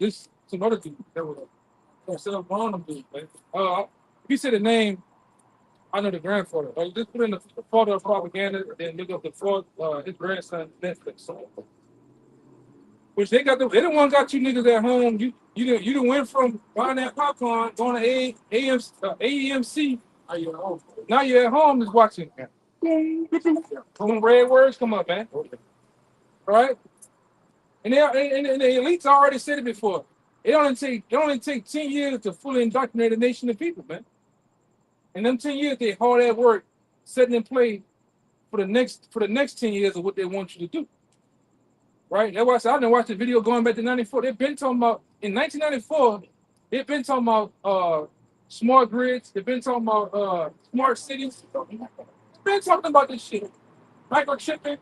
S5: some other dude that was set up on him, dude. Man. If you say the name, I know the grandfather. Just put in the father of propaganda, then look up the father, his grandson Netflix. So, which they didn't want got you niggas at home. You done went from buying that popcorn, going to AEMC. Now you're at home just watching. When red words come up, man. Right? And the elites already said it before. It only take 10 years to fully indoctrinate a nation of people, man. And them 10 years they hard at work setting in play for the next 10 years of what they want you to do. Right? That's why I said I didn't watch the video going back to 94. They've been talking about in 1994, they've been talking about smart grids, they've been talking about smart cities. They've been talking about this shit. Microchipping.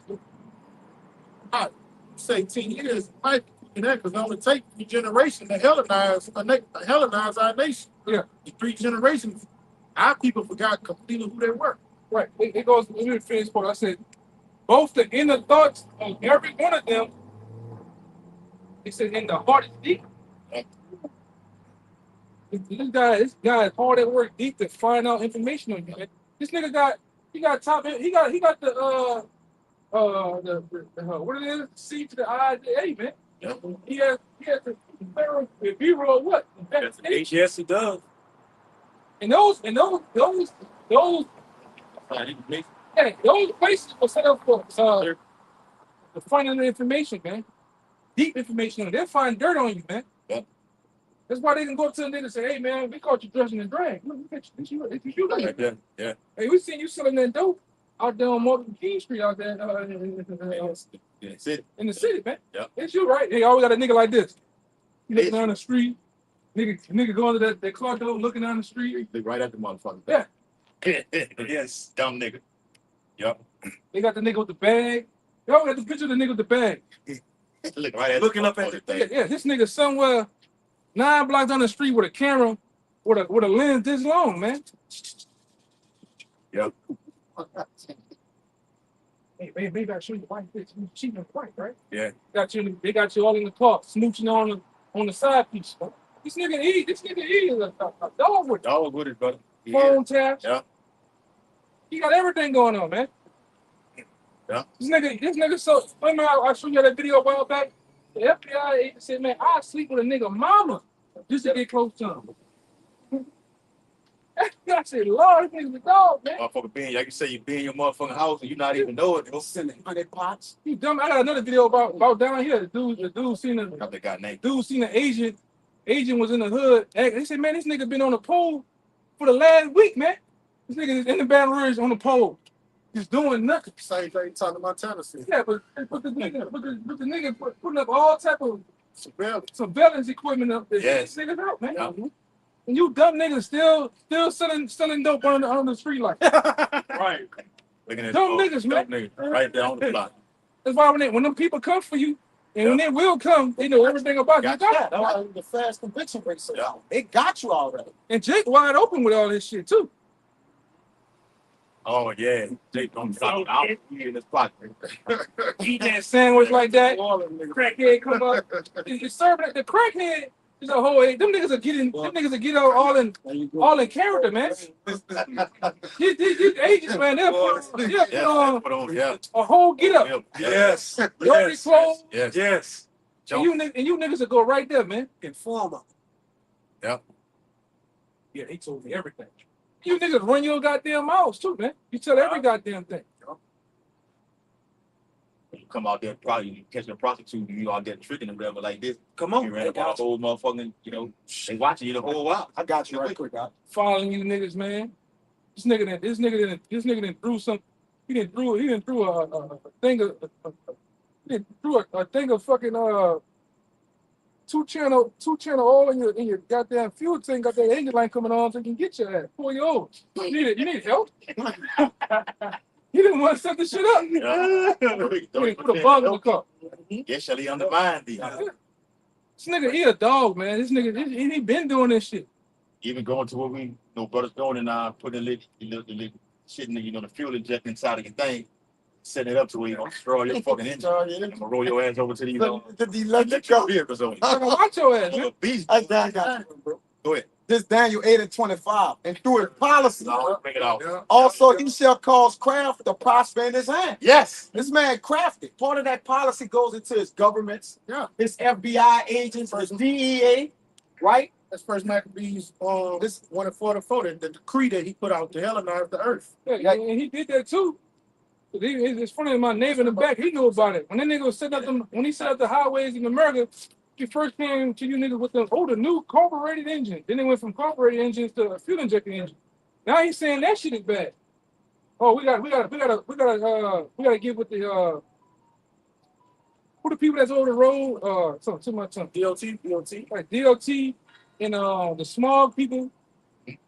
S2: Say 10 years, Mike. that because it only take 3 generations to Hellenize our nation.
S5: Yeah.
S2: In 3 generations, our people forgot completely who they were.
S5: Right. It goes. Let me finish what I said. Both the inner thoughts of every one of them. It said in the heart is deep. This guy is hard at work deep to find out information on you. Man. This nigga got top. He got the what it is? C to the I to the A, man.
S6: Yep.
S5: He has the B-roll what?
S3: Yes, he does.
S5: And those places are set up for finding the information, man. Deep information on it. They'll find dirt on you, man.
S6: Yep.
S5: That's why they can go up to the nigga and say, hey man, we caught you dressing in drag. Look at you. It's you
S6: Right there. Yeah.
S5: Hey, we seen you selling that dope out there on Martin King Street out there
S6: That's it.
S5: in the city, man.
S6: Yep.
S5: It's you, right? Hey, always got a nigga like this. You looking down the street, nigga going to that car door looking down the street.
S6: Look right at the motherfucker.
S5: Yeah.
S6: Yes. Dumb nigga. Yep.
S5: They got the nigga with the bag. Y'all got the picture of the nigga with the bag.
S6: Look right at
S3: Looking up at the
S6: thing.
S5: Yeah, this nigga somewhere 9 blocks down the street with a camera with a lens this long, man.
S6: Yep.
S5: Hey, maybe I show you white bitch. You cheating on white, right?
S6: Yeah.
S5: They got you all in the car, smooching on the side piece. This nigga is a dog with
S6: Dog with it, brother.
S5: phone taps.
S6: Yeah.
S5: He got everything going on, man.
S6: Yeah.
S5: This nigga. So remember I showed you that video a while back. The FBI agent said, man, I sleep with a nigga mama just to get close to him. I said, Lord, this nigga's a dog, man.
S6: Motherfucker being, like you say, you be in your motherfucking house and you not even know it. Go
S4: Sending 100 pots.
S5: You dumb. I got another video about down here. The dude seen a
S6: Got that guy name.
S5: agent. Agent was in the hood. They said, man, this nigga been on the pole for the last week, man. This nigga is in the Baton Rouge on the pole. Just doing nothing.
S2: Same thing talking about Tennessee.
S5: Yeah, but the nigga putting up all type of
S2: Surveillance.
S5: equipment up there.
S6: Yes.
S5: Niggas out, man.
S6: Yeah.
S5: And you dumb niggas still selling dope on the street like
S3: Right.
S6: Looking at
S5: dumb niggas, man.
S6: Dumb nigga. Right there on the block.
S5: That's why when them people come for you, and when they will come, they know everything about you.
S4: Yeah, that's why the fast conviction rate so down. They got you already.
S5: And Jake wide open with all this shit too.
S6: Oh yeah. Jake on the block. Out in this block.
S5: Eat that sandwich like that. Crackhead come up. It's serving the crackhead. Is a whole. Them niggas are getting. Them niggas are getting all in character, man. These agents, man, they'll put on a whole get up.
S3: Yes.
S5: Dirty clothes.
S3: Yes.
S5: And you niggas will go right there, man.
S4: Informer.
S6: Yep.
S5: Yeah, he told me everything. You niggas run your goddamn mouths too, man. You tell every goddamn thing.
S6: You come out there, probably catching a prostitute, you out there tricking them, whatever, like this.
S3: Come on.
S6: You ran up on a whole motherfucking, they watching you the whole while.
S4: I got you right quick, guy.
S5: Following you niggas, man. This nigga didn't threw some. He didn't threw a thing of fucking 2-channel oil in your goddamn fuel tank. Got that engine line coming on so you can get your ass. Pull your own. You need help. You didn't want to set this shit up. You put a bug in the car.
S6: Yes, shall he undermine thee?
S5: This nigga, he a dog, man. This nigga, he been doing this shit.
S6: Even going to what we brothers doing and putting the shit in the fuel injector inside of your thing, setting it up to where you don't destroy your fucking engine. I'm gonna roll your ass over to the electric vehicles over.
S5: Watch your ass, man.
S4: I got you, bro.
S6: Go ahead.
S4: This Daniel 8:25, and through his policy,
S6: Bring it out.
S4: also he shall cause craft to prosper in his hand.
S6: Yes.
S4: This man crafted. Part of that policy goes into his governments, his FBI agents, his DEA, right?
S2: That's First Maccabees, this 1:44, the decree that he put out to Hellenize the earth.
S5: Yeah, and he did that too. It's funny, my neighbor in the back, he knew about it. When that nigga was setting up when he set up the highways in America, he first came to you niggas with the new carbureted engine. Then they went from carbureted engines to a fuel injected engine. Now he's saying that shit is bad. Oh, we gotta get with the who the people that's over the road? Too much DOT, like DOT, and the small people,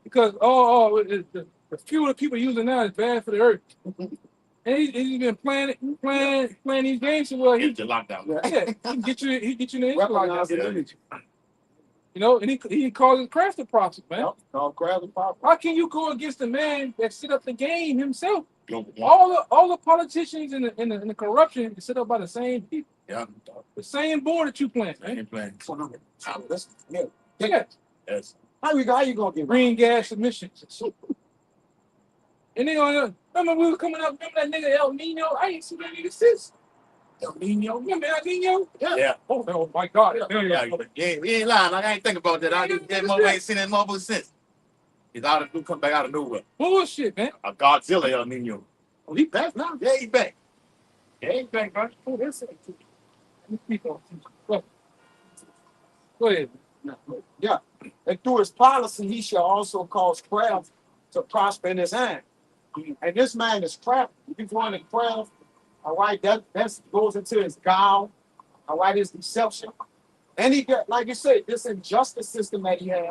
S5: because the fuel that people using now is bad for the earth. And he's been playing these games so well.
S6: Get the lockdown.
S5: Yeah, he get you in the
S4: Weaponize
S5: lockdown.
S4: the image.
S5: You know, and he calls it craft the process, man.
S4: Yep. Called crab and pop.
S5: How can you go against the man that set up the game himself?
S6: Global
S5: All the politicians and the corruption is set up by the same people.
S6: Yeah.
S5: The same board that you playing,
S6: I
S5: man.
S6: ain't playing.
S5: Yeah.
S6: Yes.
S4: How you gonna get
S5: Green gas emissions. And they gonna remember we were coming up, remember that nigga El Nino? I ain't seen that nigga since. El Nino, remember El Nino?
S6: Yeah.
S5: Oh my God.
S6: Yeah, we ain't lying. Like, I ain't think about that. I ain't seen that motherfucker since. He's out of come back out of nowhere.
S5: Bullshit, man.
S6: A Godzilla El Nino.
S4: Oh, he back now.
S6: Yeah, he back.
S5: Yeah, he's back, bro. Oh, that's it. Go ahead.
S4: Yeah. And through his policy, he shall also cause craft to prosper in his hand. And this man is craft. If he's going to craft, all right, that goes into his guile, all right, his deception. And he got, like you said, this injustice system that he has.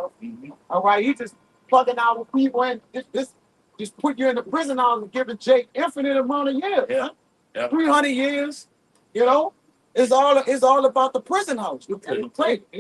S4: All right, he just plugging out with people and this just put you in the prison house and giving Jake infinite amount of years.
S6: Yeah. Yeah.
S4: 300 years, you know, it's all about the prison house. You
S5: They've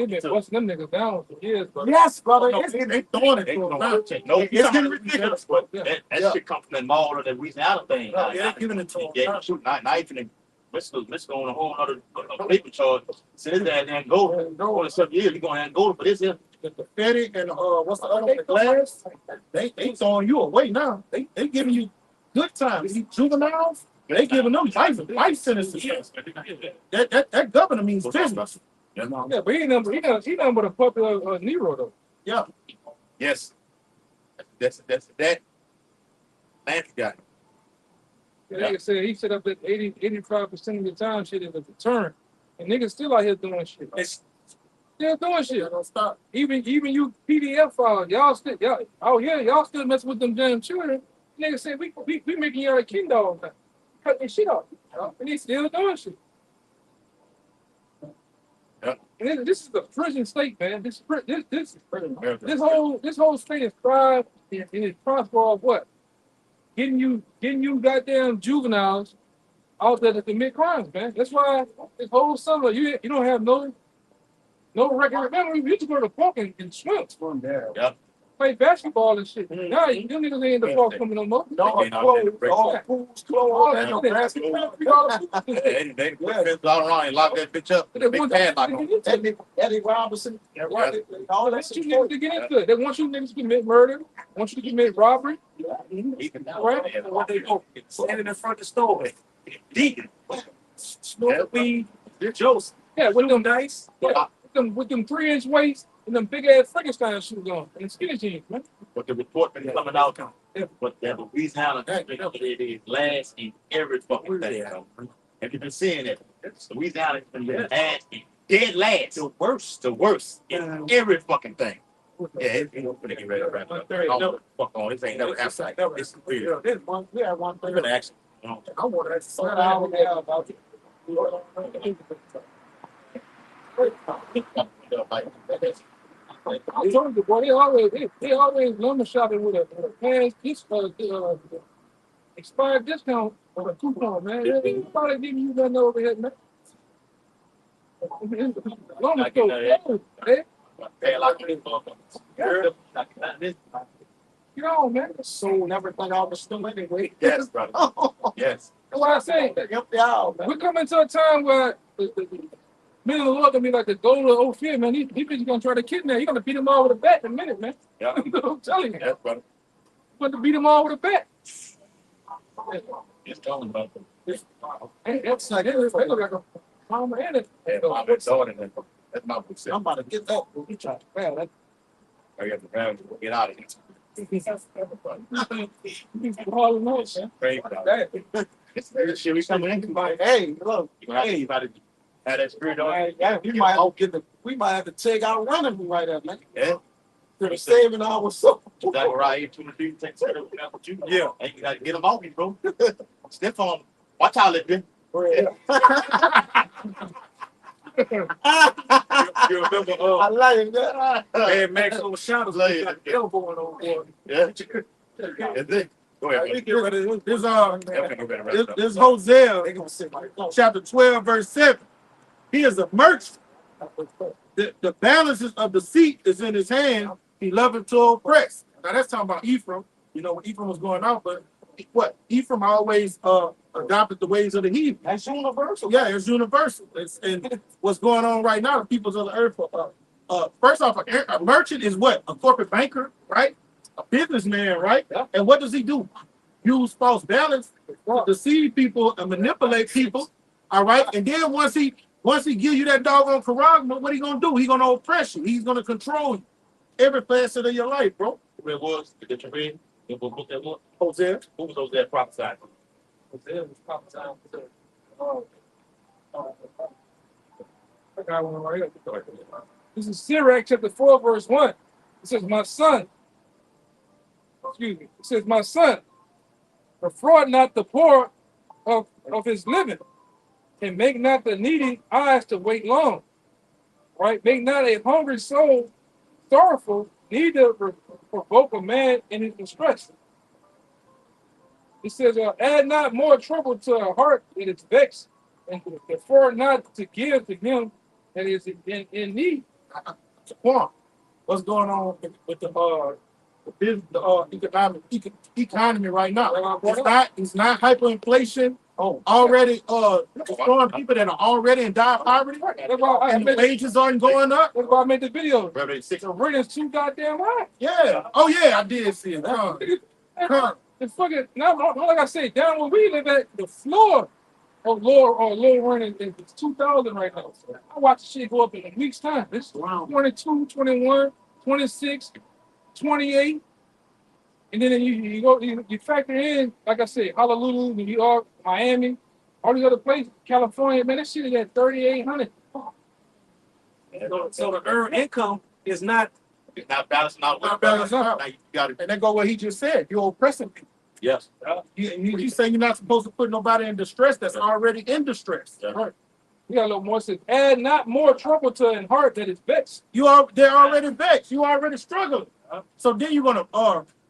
S5: been busting them niggas down for years, bro.
S4: Yes, brother.
S6: No,
S4: it's
S6: they throwing it to him now. No,
S4: It's
S6: it's
S4: getting
S6: ridiculous, but that shit comes from the mall or the Louisiana thing.
S4: Yeah, giving it to him.
S6: Yeah, shoot, not even let's go on a whole other paper charge. So this guy and go on 7 years, he gonna have to go for this here.
S2: The pathetic and what's the other one? The glass. They throwing you away now. They giving you good times. These juveniles, they giving them life sentences. That governor means business.
S5: Yeah, but he nothing but a puppy of Nero though.
S2: Yeah.
S6: Yes. That's that. Lance guy.
S5: Yeah. Nigga said he set up that 85% of the time shit is a return. And niggas still out here doing shit. Still doing shit.
S2: Don't stop.
S5: Even you PDF files, y'all still messing with them damn children. Niggas say we making y'all a king dog now. Cut this shit off. And they still doing shit.
S6: Yep.
S5: And this is the prison state, man. This whole state is thrived and it's prosper of what? Getting you goddamn juveniles out there to commit crimes, man. That's why this whole summer you don't have no record. Remember, we used to go to the park and swim.
S6: Yep.
S5: Play basketball and shit. Now you niggas ain't in the park coming no more.
S4: All pools closed.
S6: They put all around and lock that bitch up. Big padlock on it.
S4: Eddie Robinson.
S6: Yeah, right.
S4: All
S5: They
S4: that
S5: want you niggas to get into it. They want you niggas to commit murder. Want you to commit robbery.
S6: Right.
S7: What they go standing in front of the store, deacon, smoke weed, Joseph.
S5: Yeah, with them
S7: dice.
S5: with them 3-inch weights and them big ass Frankenstein shoes on and skinny jeans, man.
S6: But the report been coming out. But that Louisiana it is last in every fucking thing. Have you been seeing it? Louisiana has been last in dead last. The worst in every fucking thing. Yeah, it's gonna get ready to wrap it up. Fuck on, this ain't never happened. It's weird.
S4: We had one
S6: We're
S4: thing.
S6: gonna actually.
S4: I want to say about it.
S5: I told you, boy, they always lumber shopping with a past expired discount or a coupon, man. They ain't probably giving you nothing over here, man. Lumber store, man.
S6: Pay like this motherfucker.
S5: Get on, man.
S4: Sold everything out the store anyway.
S6: Yes, brother. Yes.
S5: That's what I say.
S4: Empty out, man.
S5: We're coming to a time where the men of the Lord gonna be like the gold of Ophir, man. These bitches gonna try to kidnap. You're gonna beat them all with a bat in a minute, man.
S6: Yeah.
S5: I'm telling you.
S6: Yes, brother.
S5: You're gonna beat them all with a bat.
S6: Just talking about them.
S5: Hey, that's like, they look like a mama and it.
S6: Yeah, mom and daughter, that's my big
S4: I'm about to get that.
S5: You try to grab that.
S6: I got the ground to get out of here.
S5: All in all, man.
S6: Pray for that. This shit we coming in.
S4: Hey, look.
S6: Hey, you about to have that spirit on.
S4: We might have to take our running right up, man.
S6: Yeah.
S4: For the saving our soul.
S6: That right here, 2 to 3, take care of you.
S4: Yeah.
S6: And you gotta get them off me, bro. Stiff on them. Watch out, little bit. You remember?
S4: I like it, man.
S7: Mad Max on the shadows, like elbowing on board.
S6: Yeah. That's it. Go ahead.
S2: This Hosea chapter 12, verse 7. He is a merchant. The balances of the seat is in his hand. He loveth to oppress. Now that's talking about Ephraim. You know, when Ephraim was going out, but what? Ephraim always adopted the ways of the heathen.
S4: That's universal.
S2: Yeah, it's universal. And what's going on right now, the peoples of the earth. First off, a merchant is what? A corporate banker, right? A businessman, right?
S4: Yeah.
S2: And what does he do? Use false balance to deceive people and manipulate people. All right. And then once he give you that doggone Quran, what he gonna do? He gonna oppress you. He's gonna control you. Every facet of your life, bro.
S6: It was. Did you read? What book that was?
S2: Hosea.
S6: Who was Hosea prophesying?
S5: Hosea was prophesying. I got one right here. This is Sirach chapter 4, verse 1. It says, my son, excuse me, it says, my son, defraud not the poor of his living, and make not the needy eyes to wait long. Right? Make not a hungry soul sorrowful, neither provoke a man in his distress. It says, add not more trouble to a heart that is vexed, and afford not to give to him that is in need.
S2: What's going on with the economy right now? It's not hyperinflation. Already destroying people that are already in dire poverty, and the wages aren't going up.
S5: That's why I made the video.
S6: Revelation 6.
S5: The rent is too goddamn high.
S2: Yeah. Oh yeah, I did see it.
S5: It's fucking now. Like I say, down where we live at, the floor of lower rent is 2,000 right now. I watch the shit go up in a week's time. It's 22, 21, 26, 28. And then you factor in, like I said, Honolulu, New York, Miami, all these other places, California, man, that shit is at 3,800.
S7: So the earned income is not
S6: Not balancing out.
S2: Not balancing out.
S6: Now you got it.
S2: And then go what he just said. You're oppressing people.
S6: Yes.
S2: You saying you're not supposed to put nobody in distress that's already in distress.
S6: Yeah.
S2: Right.
S5: We got a little more. Says, add not more trouble to an heart that is vexed.
S2: They're already vexed. You already struggling. So then you're gonna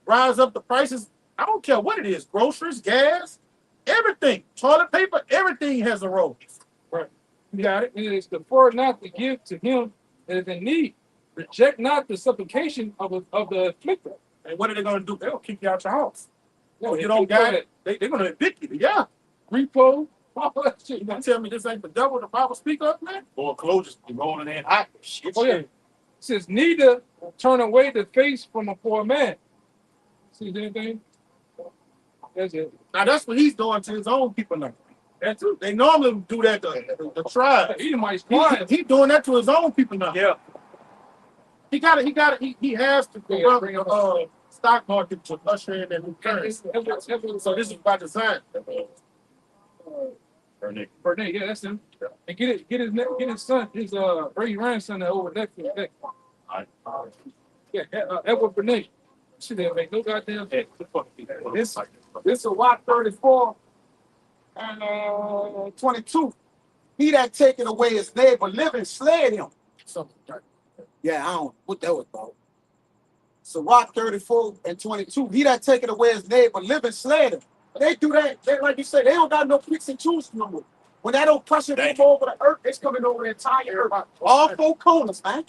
S2: rise up the prices. I don't care what it is, groceries, gas, everything, toilet paper, everything has a role.
S5: Right. You got it. And it's afford not to give to him that is in need. Reject not the supplication of the afflicted.
S2: And what are they gonna do? They'll kick you out your house.
S5: No,
S2: You don't got it. They're gonna evict you. Yeah.
S5: Repo, all that shit.
S2: You gonna tell me this ain't the devil the Bible speak of, man?
S6: Foreclosures be rolling in hot. Shit.
S5: Oh yeah. It says neither turn away the face from a poor man. See anything? That's it.
S2: Now that's what he's doing to his own people now. That's it. They normally do that to the tribe.
S5: Edomites quiet.
S2: He's doing that to his own people now.
S6: Yeah.
S2: He has to corrupt the stock market to usher in that new currency. So this is by design.
S5: Bernay, yeah, that's him. And get his son, his Brady grandson over Netflix. Yeah, Edward Bernay. Shit didn't make no goddamn sense.
S4: This is Lot 34 and 22. He that taken away his neighbor living slayed him. Something like that. Yeah, I don't know what that was about. So Rock 34 and 22. He that taken away his neighbor living slayed him. They do that. They, like you say, they don't got no picks and choose no more. When that oppression come over the earth, it's coming over the entire earth. All four corners, man.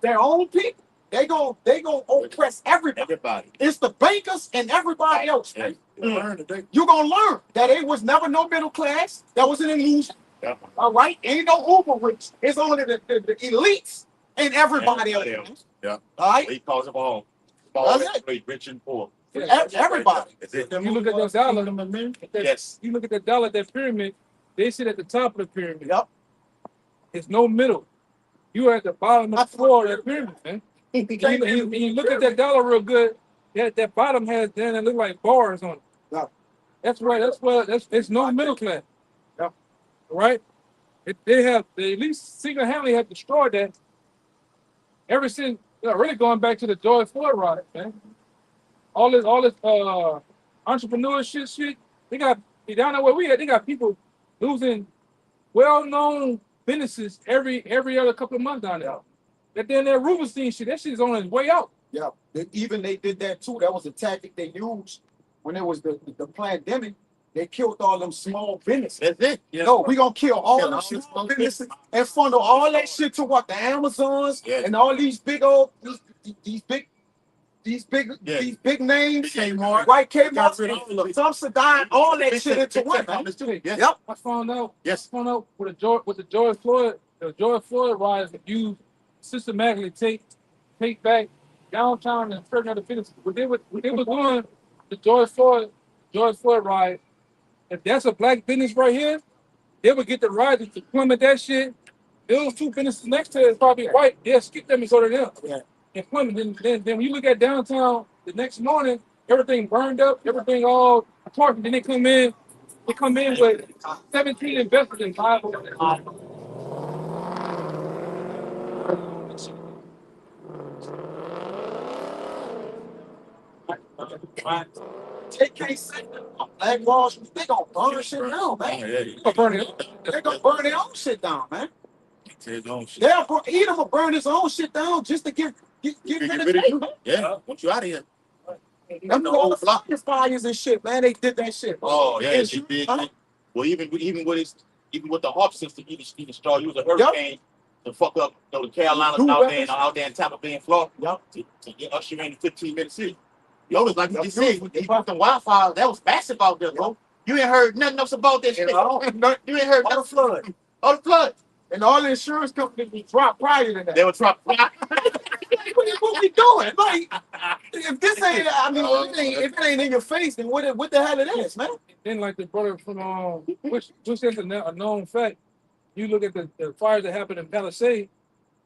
S4: Their own people. They gon' oppress everybody. It's the bankers and everybody else.
S6: Yeah.
S4: You're gonna learn that it was never no middle class. That was an illusion.
S6: Yeah.
S4: All right, ain't no uber rich. It's only the elites and everybody else.
S6: Yeah.
S4: All right,
S6: He calls them all.
S4: That's it.
S6: Rich and poor.
S4: Everybody.
S6: That's it.
S5: You look at that dollar.
S6: Yes.
S5: You look at the dollar, that pyramid. They sit at the top of the pyramid.
S4: Yep.
S5: It's no middle. You are at the bottom of the floor of that pyramid, man. You look at that dollar real good. That bottom has then it look like bars on it.
S4: Yeah.
S5: That's right. It's no middle class.
S4: Yeah.
S5: Right. They at least single-handedly have destroyed that. Ever since, really going back to the George Floyd riot, man. All this entrepreneurship shit. They got down there where we at. They got people losing well-known businesses every other couple of months down there. That then that Rubenstein shit, that shit is on its way out.
S4: Yeah. Even they did that too. That was a tactic they used when it was the pandemic, they killed all them small businesses.
S1: That's it.
S3: Yeah.
S4: No, we gonna kill all
S1: Kill
S4: them
S1: all
S4: small
S1: these
S4: businesses and funnel all that shit to what the Amazons
S1: Yeah.
S4: and all these big old these big
S1: Yeah.
S4: these big names,
S2: Kmart.
S4: right?
S2: Got rid of all of
S4: Kmart,
S2: it.
S4: subsidized all that shit into one.
S1: Yes.
S4: Yep.
S5: I found out.
S1: Yes.
S5: I found out with the George Floyd riots, that you systematically take back downtown and certain other businesses. What they were doing, the George Floyd riot. If that's a black business right here, they would get the rioters to plummet that shit. Those two businesses next to it is probably white. They'll skip them and go to them.
S2: Yeah.
S5: And plummet. Then when you look at downtown the next morning, everything burned up, everything all torched. Then they come in with 17 investors in 5.
S4: They can't say Black Wall Street. They gonna burn shit down, man.
S1: Yeah.
S5: Burn it.
S4: They gonna burn their own shit down, man.
S1: His own shit.
S4: Yeah, Edom will burn his own shit down just to get rid of it.
S1: Yeah. Want you out of here?
S4: Them all the fires and shit, man. They did that shit.
S1: Oh yeah,
S4: And
S1: she did.
S4: huh?
S1: Well, even with the HARP system, even started using hurricane to fuck up the Carolinas
S4: Two
S1: out there in Tampa Bay and Florida.
S4: Yup.
S1: To get usher in the 15-minute city. Yo, it's like you just said, they put them wildfires. That was massive out there, bro. You ain't heard nothing else about that shit. You ain't heard
S4: All the
S1: nothing.
S4: flood.
S1: Oh, the flood.
S4: And all the insurance companies be dropped prior to that.
S1: They were trying.
S4: What we doing? Like, if this ain't, I mean, if it ain't in your face, then what the hell it is, man?
S5: Then like the brother from which is a known fact. You look at the fires that happened in Palisade.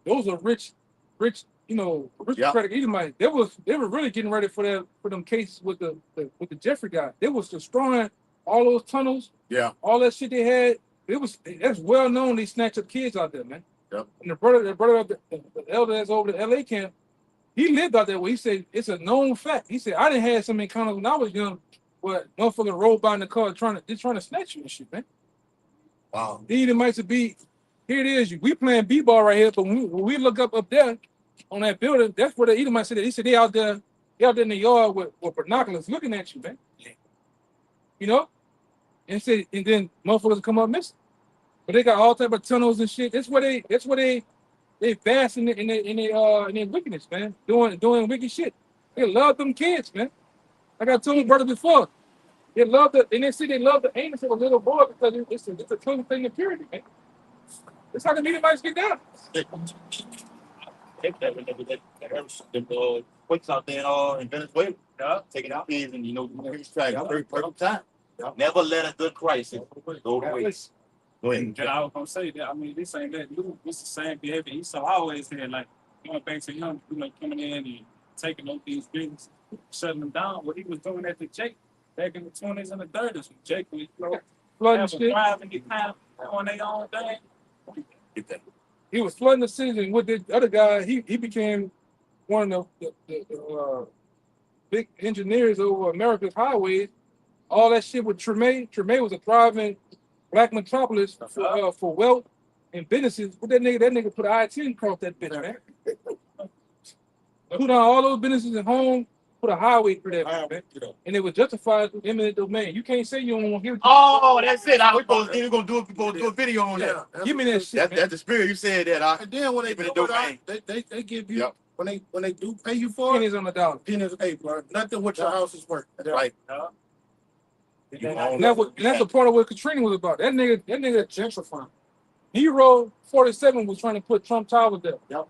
S5: Those are rich,
S1: Yeah.
S5: credit Edomites. They were really getting ready for them cases with the Jeffrey guy. They was destroying all those tunnels.
S1: Yeah.
S5: All that shit they had. That's well known. They snatched up kids out there, man.
S1: Yep.
S5: And the brother of the elder that's over the LA camp, he lived out there where he said it's a known fact. He said I didn't have some encounters when I was young, where motherfucker rolled by in the car trying to snatch you and shit, man.
S1: Wow.
S5: The Edomites would be, here it is. We playing b-ball right here, but when we look up there on that building, that's where the Edomites said. He said they out there in the yard with binoculars looking at you, man. You know, and then motherfuckers come up missing. But they got all type of tunnels and shit. That's where they vast in their wickedness, man. Doing wicked shit. They love them kids, man. Like I told my brother before. They love they love the anus of a little boy because it's a clean thing of purity, man. That's how the Edomites get down.
S1: Quakes out there in Venezuela. Yeah. Taking out kids and perfect time. Never let a good crisis go to waste. Go ahead.
S3: And I was gonna say that. I mean, this ain't that new. This the same behavior Esau always had. Like going back to him, coming in and taking over these businesses, shutting them down. What he was doing at the Jake back in the 20s and the 30s, when Jake was
S5: Flooding shit.
S3: driving the kind on their own thing.
S1: Get that.
S5: He was flooding the city, and with the other guy, he became one of the big engineers over America's highways. All that shit with Treme. Treme was a thriving black metropolis for wealth and businesses. What that nigga put I-10 across that bitch, man. Put on all those businesses and home, put a highway through that bitch, man. And it was justified through eminent domain. You can't say you don't want to hear.
S1: Oh, that's it. We're gonna do a video on that.
S5: Give me that shit.
S1: That's the spirit. You said that.
S2: And then when they
S1: Give me
S2: do
S1: the
S2: it,
S1: domain.
S2: they give you
S1: Yep.
S2: when they do pay you for it,
S5: Pennies on the dollar.
S2: pennies, hey, bro, nothing what your house is worth.
S1: Right. You own
S5: And that's a part of what Katrina was about. That nigga
S4: Gentrifying.
S5: Hero 47 was trying to put Trump Towers there.
S4: Yep.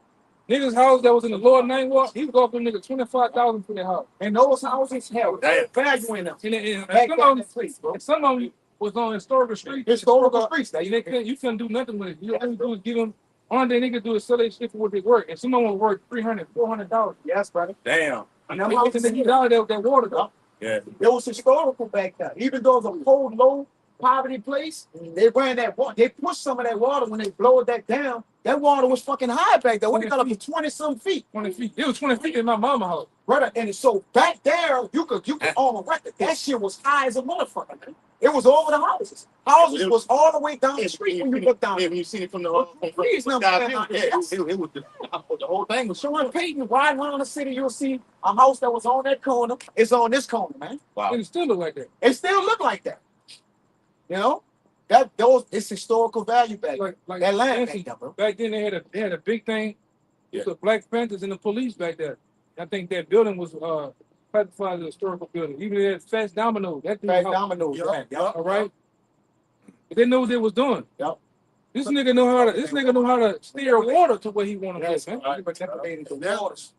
S5: Niggas' house that was in the lower ninth ward, he was offering nigga $25,000 for their house.
S4: And those houses held value in them.
S5: And some of them was on historical streets.
S4: Historical streets.
S5: You couldn't do nothing with it. You only do is give them. Only thing they could do is sell their shit for what they work. And some of them worth $300, $400.
S4: Yes, brother.
S1: Damn.
S4: And
S5: They
S4: them
S5: get
S4: houses,
S5: that water though.
S1: Yeah.
S4: it was historical back then. Even though it was a cold, low poverty place, they ran that water. They pushed some of that water when they blowed that down. That water was fucking high back there. What, they got up to 20-some feet,
S5: 20 feet. It was 20 feet in my mama's house.
S4: brother. And so back there, you could on a record. That shit was high as a motherfucker, man. It was over the houses. Houses was all the way down the street when you look down.
S6: Yeah, when you see it from the
S4: Please, no,
S6: sky
S4: man,
S6: view, it was the whole thing was
S4: So in Peyton, right around the city, you'll see a house that was on that corner. It's on this corner, man.
S6: wow.
S5: It still look like that.
S4: It still look like that. You know, it's historical value back.
S5: Like
S4: That land
S5: Nancy,
S4: back there, bro.
S5: back then they had a big thing
S6: Yeah.
S5: with the Black Panthers and the police back there. I think that building was classified as a historical building. Even that Fast Domino, that thing
S4: Fast
S5: was-
S4: dominoes,
S6: Yup,
S4: yeah.
S5: all right. But they know what they was doing.
S4: Yep.
S5: This nigga know how to steer water to where he want to
S4: Yes,
S5: go, man.
S4: man. Manipulated the waters.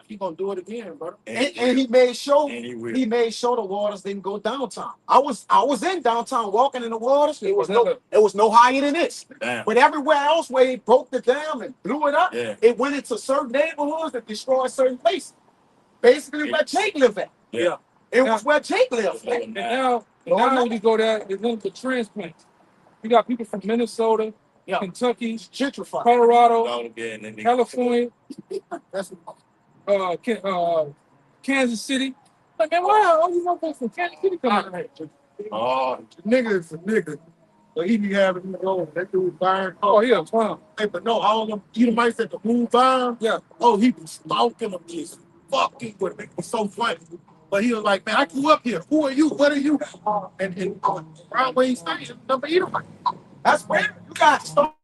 S6: He gonna do it again, bro.
S4: And he made sure
S6: And he will.
S4: he made sure the waters didn't go downtown. I was in downtown walking in the waters. It was no higher than this.
S6: Damn.
S4: But everywhere else where he broke the dam and blew it up,
S6: Yeah.
S4: it went into certain neighborhoods that destroyed certain places. Basically where Jake lived at.
S6: Yeah.
S4: It was where Jake lived at.
S5: And now when you go there, it's nothing but transplants. You got people from Minnesota,
S4: Yeah.
S5: Kentucky,
S4: Gentrified.
S5: Colorado,
S6: Yeah, and then they-
S5: California,
S4: That's
S5: Kansas City. Like, man, why are all these motherfuckers from Kansas City coming out here?
S6: Oh,
S2: Nigga is a nigga. So he be having me go, that dude buying.
S5: Oh, yeah, wow.
S2: Hey, but no, all them Edomites that the move by.
S5: Yeah.
S2: Oh, he was stalking them, just fucking with them. It was so funny. But he was like, man, I grew up here. Who are you? What are you? And around where he's staying, number Edomite.
S4: That's where you got stuff.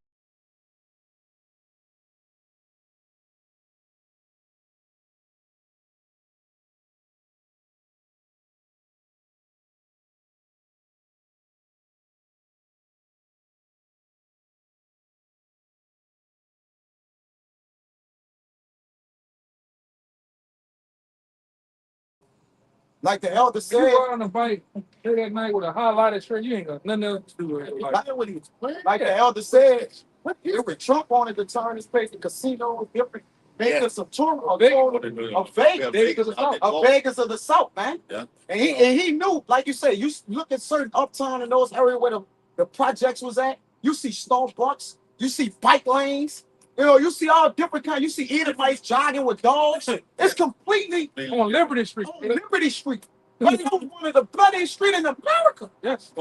S4: Like the elder
S5: You
S4: said,
S5: go on a bike late at night with a highlighted shirt, you ain't got nothing else to do with it. Like,
S2: What he was playing.
S4: like the elder said, if Trump wanted to turn this place to casinos, different Vegas some tour of Vegas.
S5: Vegas of the South.
S4: Of Vegas of the South, man.
S6: Yeah.
S4: And he knew, like you say, you look at certain uptown in those areas where the projects was at, you see Starbucks, you see bike lanes, you see all different kinds, you see Edomites jogging with dogs. It's completely
S5: on Liberty Street.
S4: on Liberty Street. But it was one of the bloodiest streets in America.
S5: Yes.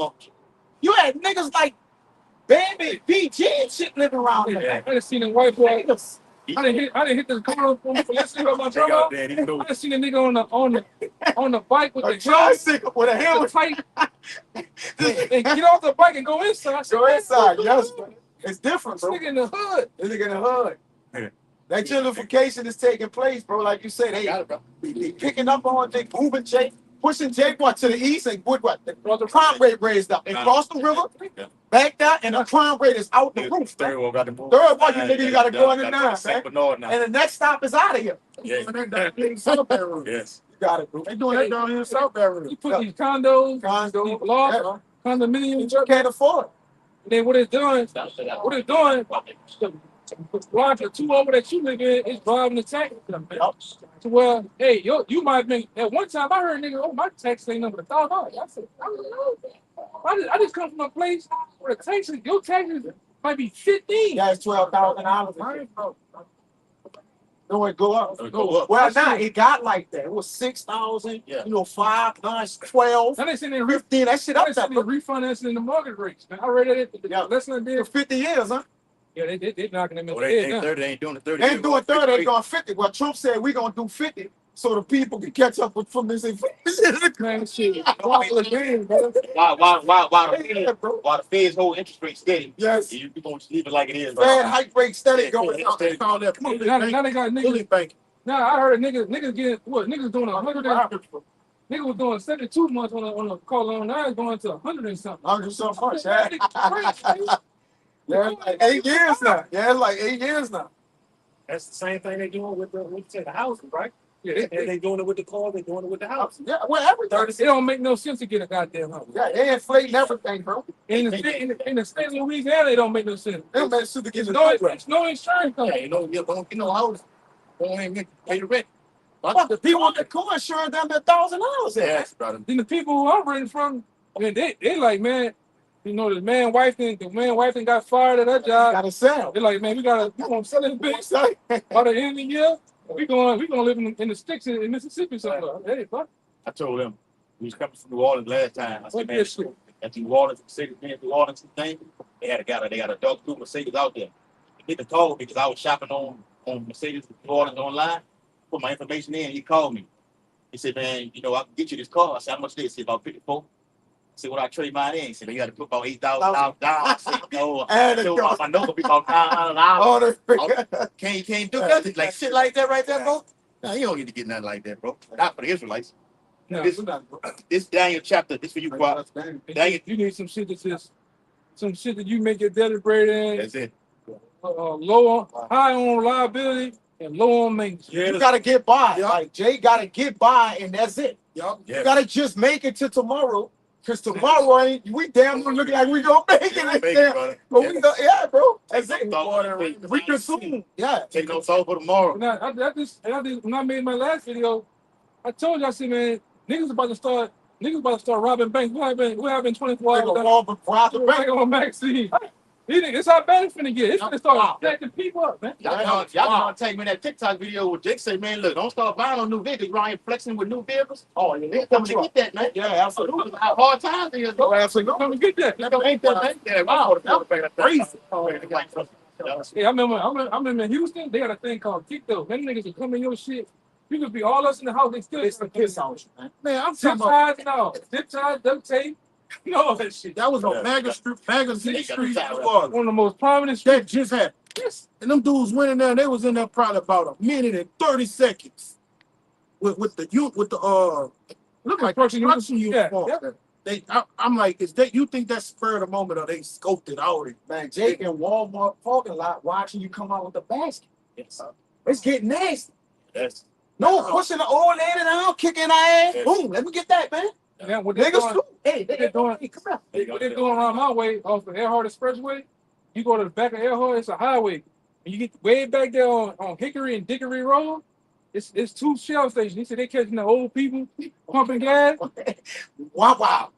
S4: You had niggas like Baby BG and shit living around
S5: I
S4: there.
S5: done seen a white boy.
S4: Niggas.
S5: I didn't hit the car from yesterday on my
S6: Check
S5: drummer.
S6: out that. He knows.
S5: I done seen a nigga on the bike with
S4: A
S5: the helmet,
S4: tricycle with a
S5: the
S4: helmet.
S5: tight, and get off the bike and go inside. I said,
S4: Go inside, yes, man. It's different,
S5: This
S4: bro.
S5: nigga in the hood.
S4: This nigga in the hood.
S6: Yeah.
S4: That gentrification is taking place, bro. Like you said, they picking up on, they moving Jake, pushing Jake what to the east and what the crime rate raised up. They crossed the river,
S6: Yeah.
S4: back there, and the crime rate is out the roof.
S6: Third
S4: Man.
S6: one got to move.
S4: Third one, you nigga, you gotta go under nine,
S6: St.
S4: man.
S6: Bernard now.
S4: And the next stop is out of here.
S6: Yeah. Yes.
S4: You got it, bro.
S2: They doing that down here in South Barron.
S5: You put these condos,
S4: Condo,
S5: these blocks,
S4: yeah.
S5: condominiums,
S4: You can't afford.
S5: and then what it's doing, the block or two over that you live in is driving the tax. To where, hey, you might make, at one time I heard a nigga, oh, my tax ain't number $1,000. I said, I don't know. I just come from a place where the taxes, your taxes might be 15.
S4: Yeah, it's $12,000. No, it go up.
S6: Go up.
S4: Well, now it got like that. It was 6,000.
S6: Yeah.
S4: 5, 9, 12,
S5: Now they saying they
S4: 15. That shit up there, bro.
S5: refinancing the mortgage rates. Man, I read it.
S4: Yeah.
S5: Less than a day.
S4: For 50 years, huh?
S5: Yeah, they knocking them in
S6: Oh,
S5: the
S6: they
S5: head
S6: ain't
S5: now.
S6: 30. They ain't doing the 30.
S4: They ain't doing 30, they doing 50. Well, Trump said we're gonna do 50 so the people can catch up with from this.
S5: Man, shit. All again, bro.
S6: Why
S4: Yeah, bro.
S6: the Fed's hold interest rate steady?
S4: Yes.
S6: You gonna leave it like it is,
S4: Fed
S6: bro.
S4: hike rate steady
S6: Yeah,
S4: going
S6: yeah,
S4: up.
S6: steady.
S2: Call that public
S5: Now
S2: bank.
S5: they got niggas.
S2: Public bank.
S5: Now I heard niggas getting what? Niggas doing 100. Nigga was doing 72 months on a call on. Now it's going to 100 and something.
S4: I'm just so much. Yeah, yeah, it's like 8 years now. Yeah, it's like 8 years now.
S7: That's the same thing they doing with the houses, right?
S5: Yeah,
S7: They doing it with the cars, they doing it with the house.
S4: Yeah, well, everything.
S5: it don't make no sense to get a goddamn house.
S4: Yeah, they inflating everything, bro.
S5: In the state of Louisiana, it don't make no sense.
S4: They made super
S5: There's
S4: get
S5: no insurance
S6: Yeah,
S5: company.
S6: you know, you don't get no house. Don't even pay the rent.
S4: But the people with the co-insurance them $1,000.
S6: Yes, brother.
S5: Then the people who I'm renting from, man, they like, man, you know, the man wife and got fired at her job.
S4: Gotta sell.
S5: They're like, man, we gonna sell this bitch by the end of the year. We gonna live in the sticks in Mississippi somewhere. Hey, fuck.
S6: I told him we was coming from New Orleans last time. I
S5: What
S6: said, man,
S5: this shit?
S6: at New Orleans, Mercedes, man, New Orleans thing. They got a dog through Mercedes out there. He get the call because I was shopping on Mercedes New Orleans online. Put my information in. He called me. He said, man, you know, I can get you this car. I said, how much did it? He said, about 54. I said, what I trade mine in? He said, you got to put about $8,000 down. I said, no. So my note will be about $900. Can't do nothing. Like shit like that right there, bro. No, you don't need to get nothing like that, bro. Not for the Israelites.
S5: No,
S6: This Daniel chapter, this for you, Quad. Daniel,
S5: you need some shit some shit that you make your daily bread in.
S6: that's it.
S5: High on reliability and low on maintenance.
S4: You gotta get by.
S2: Yep.
S4: Like Jay gotta get by, and that's it.
S2: Yup.
S6: Yeah.
S4: You gotta just make it to tomorrow. Cause tomorrow ain't we damn near looking like we gonna make it. Damn. But we go, yeah, bro. That's it. We consume. Yeah.
S6: Take no thought for tomorrow.
S5: When when I made my last video, I told you, I said, man, niggas about to start robbing banks. What happened 24 hours?
S4: Rob the bank.
S5: On Maxine. It's how bad it's finna get. It's finna start stacking people up, man.
S6: Y'all gonna take me that TikTok video where Jake say, man, look, don't start buying on new vehicles. You ain't flexing with new vehicles. Oh, yeah, they coming to get that, man.
S4: Yeah, absolutely.
S6: How hard times is.
S4: Oh, absolutely.
S5: Come and get that.
S6: Ain't that, man? Yeah, wow.
S4: Crazy.
S5: Yeah, I remember in Houston, they got a thing called kick-though. Them niggas will come in your shit. You could be all us in the house, they still
S4: It's the piss out, man.
S2: Man, I'm
S5: zip
S2: talking about
S5: ties, no. Zip ties, duct tape. You know all that shit.
S2: that was on Magazine Street. One
S5: One of the most prominent
S2: that
S5: streets.
S2: just happened.
S5: Yes.
S2: And them dudes went in there, and they was in there probably about a minute and 30 seconds with the look like construction uniform. I'm like, is that you think that's spur of the moment or they scoped it already?
S4: Man, Jake in Walmart parking lot watching you come out with the basket. It's getting nasty.
S6: That's
S4: No pushing the old lady down, kicking our ass.
S6: Yes.
S4: Boom, let me get that, man.
S5: Yeah, what they're
S4: Niggas
S5: doing,
S4: too. Hey,
S5: they're
S4: they
S5: doing-
S4: hey, come here.
S5: what they're doing around my way off the Earhart Expressway, you go to the back of Earhart, it's a highway. And you get way back there on Hickory and Dickory Road, it's two shell stations. He said they catching the old people pumping gas,
S4: Wow.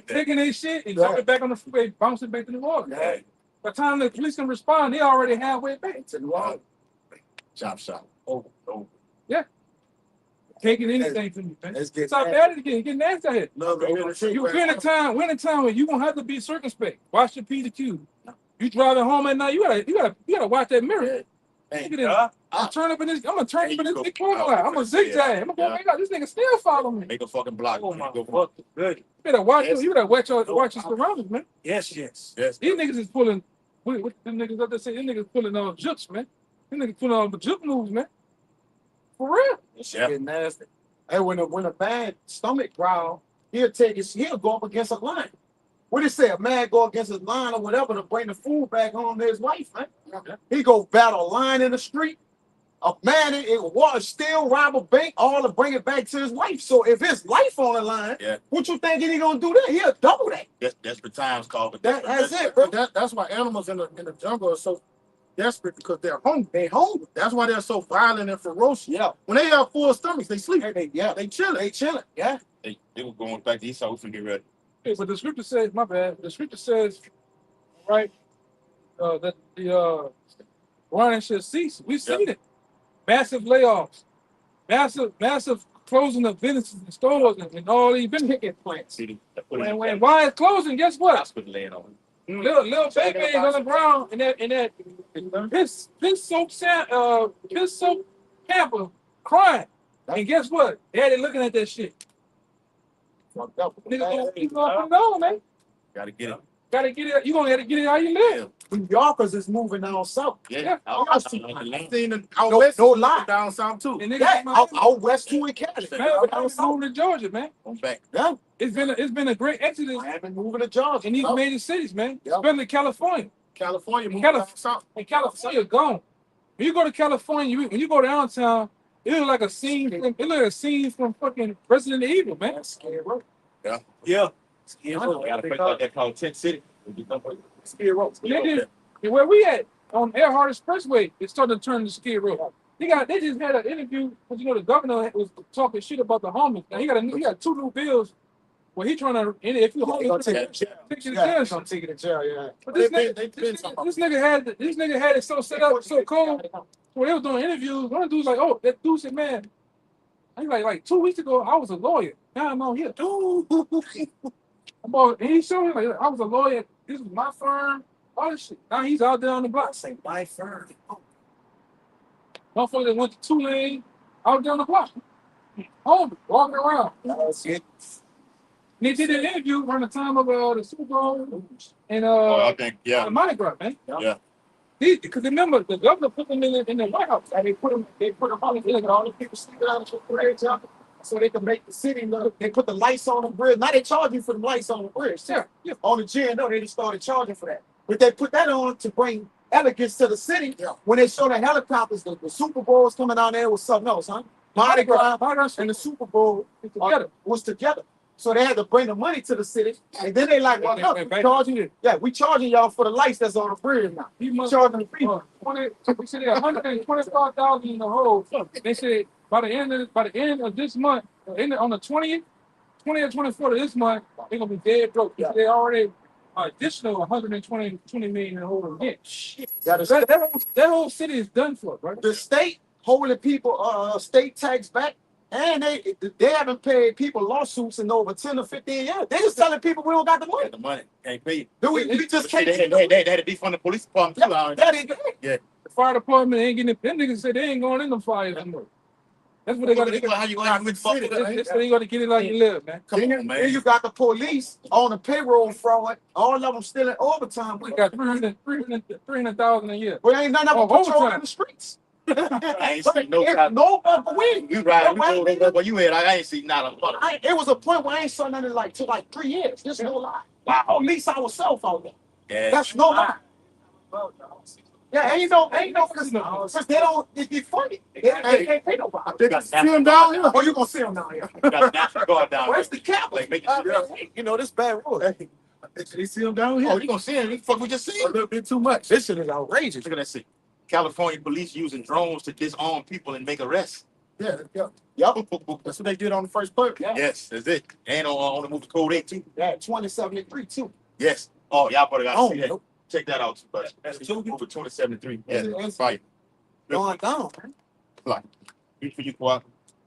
S5: taking their shit and jumping back on the freeway, bouncing back to the water.
S6: yeah.
S5: By the time the police can respond, they already halfway back to the water.
S6: Chop.
S5: Taking anything from you, man.
S4: Let's get
S5: It's how bad it get nasty out here.
S2: Love it.
S5: We're in a time when you gonna have to be circumspect. Watch your P to Q. You driving home at night, you gotta watch that mirror.
S6: Hey,
S5: Look at this. I'm gonna turn up in this big corner lot. I'm gonna zigzag. I'm gonna go back out. This nigga still follow me.
S6: make a fucking block.
S7: Oh my
S6: Go
S7: fuck, good.
S5: You better watch
S6: Yes.
S5: you better watch your surroundings, man.
S7: Yes.
S6: Yes.
S5: These niggas is pulling what them niggas up there say, these niggas pulling on jukes, man. These niggas pulling on the juke moves, man. For real.
S6: Yeah.
S4: Getting nasty. Hey, when a bad stomach growl, he'll go up against a line. What they say, a man go against his line or whatever to bring the food back home to his wife, man. He go battle a line in the street. A man in water still rob a bank, all to bring it back to his wife. So if his life on the line,
S6: Yeah.
S4: what you think he gonna do that? He'll double that.
S6: That's the times called. But
S4: That's it, bro.
S2: That's why animals in the jungle are so desperate because they're hungry.
S4: They hungry.
S2: That's why they're so violent and ferocious.
S4: Yeah.
S2: When they have full stomachs, they sleep.
S4: They
S2: chilling.
S4: They chilling. Yeah.
S6: They were going back to Esau. We finna get ready.
S5: Okay, but the scripture says, my bad. The scripture says, right, that the running should cease. We've seen it. Massive layoffs, massive closing of businesses and stores and all these business plants.
S6: See,
S5: When why it's closing, guess what?
S6: hospital laying on.
S5: Little babies on the ground in that piss soaked camper crying. And guess what? Daddy looking at that shit.
S4: Fucked up.
S5: Nigga, you gonna put it on, man.
S6: Gotta get it.
S5: Gotta get it. You gonna have to get it how you live.
S4: New Yorkers is moving down south.
S6: Yeah.
S2: I've seen it out
S4: No-
S2: west,
S4: no lie.
S2: down south too.
S5: And niggas
S4: Yeah,
S5: in Miami,
S4: out west too in Canada.
S5: man, I'm moving to Georgia, man.
S6: I'm back.
S4: Yeah,
S5: It's been a great exodus
S4: I have been moving to Georgia.
S5: in these
S4: Yeah.
S5: major cities, man.
S4: Yeah.
S5: Especially California.
S2: California, moving
S5: Cali-
S2: down south.
S5: And California gone. When you go to California, when you go downtown, it look like a scene. It look like a scene from fucking Resident Evil, man.
S4: That's scary, bro.
S7: Yeah.
S6: Gotta break out that called Tent City.
S4: Scary, bro.
S5: And where we at on Earhart Expressway, it's starting to turn to Skid Row. They just had an interview because the governor was talking shit about the homeless. Now he got 2 new bills where he trying to, and if you
S4: They gonna
S5: homeless,
S4: take it to jail.
S5: take you to
S4: Yeah,
S5: jail.
S4: gonna take it to jail, yeah.
S5: But this
S2: They
S5: nigga,
S2: been
S5: this nigga had it so set up, so cold. When they was doing interviews, one of the dudes like, oh, that dude said, man, I like 2 weeks ago I was a lawyer. Now I'm out here. And he showed me like I was a lawyer. This was my firm. All this shit. Now he's out there on the block.
S7: Say my firm.
S5: Motherfucker that went to Tulane out there on the block. Home, walking around.
S7: That's it.
S5: And they did an interview around the time of the Super Bowl and
S1: I think,
S5: the Mardi Gras, man.
S1: yeah.
S5: Because remember, the governor put them in the White House, and they put them on the hill, and all the people sleeping out the parade, so they can make the city look. They put the lights on the bridge. Now they charge you for the lights on the bridge. Yeah. On the GMS, they just started charging for that. But they put that on to bring elegance to the city. Yeah. When they show the helicopters, the Super Bowl was coming down there with something else, huh? Mardi Gras and the Super Bowl was together. So they had to bring the money to the city, and then they like, well, no, we charging you. Yeah, we charging y'all for the lights that's on the bridge now. We charging the people. We said 125,000 in the hole. They said by the end of this month, on the 20th or 24th of this month, they're gonna be dead broke. Yeah. They already additional 120 million in the hole again. Shit. That whole city is done for, right? The state holding people state tax back. And they haven't paid people lawsuits in over 10 or 15 years. They just telling people we don't got the money.
S1: The money can't pay.
S5: We just can't.
S1: They had to defund the police department too.
S5: That ain't good. Yeah. The fire department ain't getting it. Them niggas say they ain't going in the fires anymore. That's what they got to do.
S1: How you going to fuck with
S5: it? That's what you got to get it like you live, man.
S1: Come on, man.
S4: Then you got the police on the payroll fraud. All of them still in overtime.
S5: We got 300,000 a year.
S4: We ain't none of them patrolling in the streets.
S1: I ain't seen no
S4: You
S1: ride. But you had, I ain't seen not a lot.
S4: It was a point where I ain't saw nothing till like 3 years. There's no lie. Wow. Police ourselves out there.
S1: Yeah.
S4: That's no lie. Yeah, ain't no, because they don't, it's funny. They can't pay nobody.
S2: They can see him down here.
S4: Oh, you gonna see him down here?
S1: Got National Guard down.
S4: Where's the cap?
S1: Like making sure.
S4: You know, this bad rule.
S2: They see him down here.
S1: Oh, you gonna see him? Fuck, we just see
S2: A
S1: him.
S2: little bit too much.
S4: This shit is outrageous.
S1: Look at that shit. California police using drones to disarm people and make arrests.
S2: Yeah.
S4: Yep.
S2: That's what they did on the first part.
S4: Yeah.
S1: Yes, that's it. And on the movie Code 8 too.
S4: Yeah, 2073 too.
S1: Yes. Oh, y'all probably got to see that.
S4: Nope.
S1: Check that out. But
S4: That's
S1: movie 2073. Yeah,
S4: It's
S1: fight.
S4: going down, man.
S1: Like, good for you, Kawhi.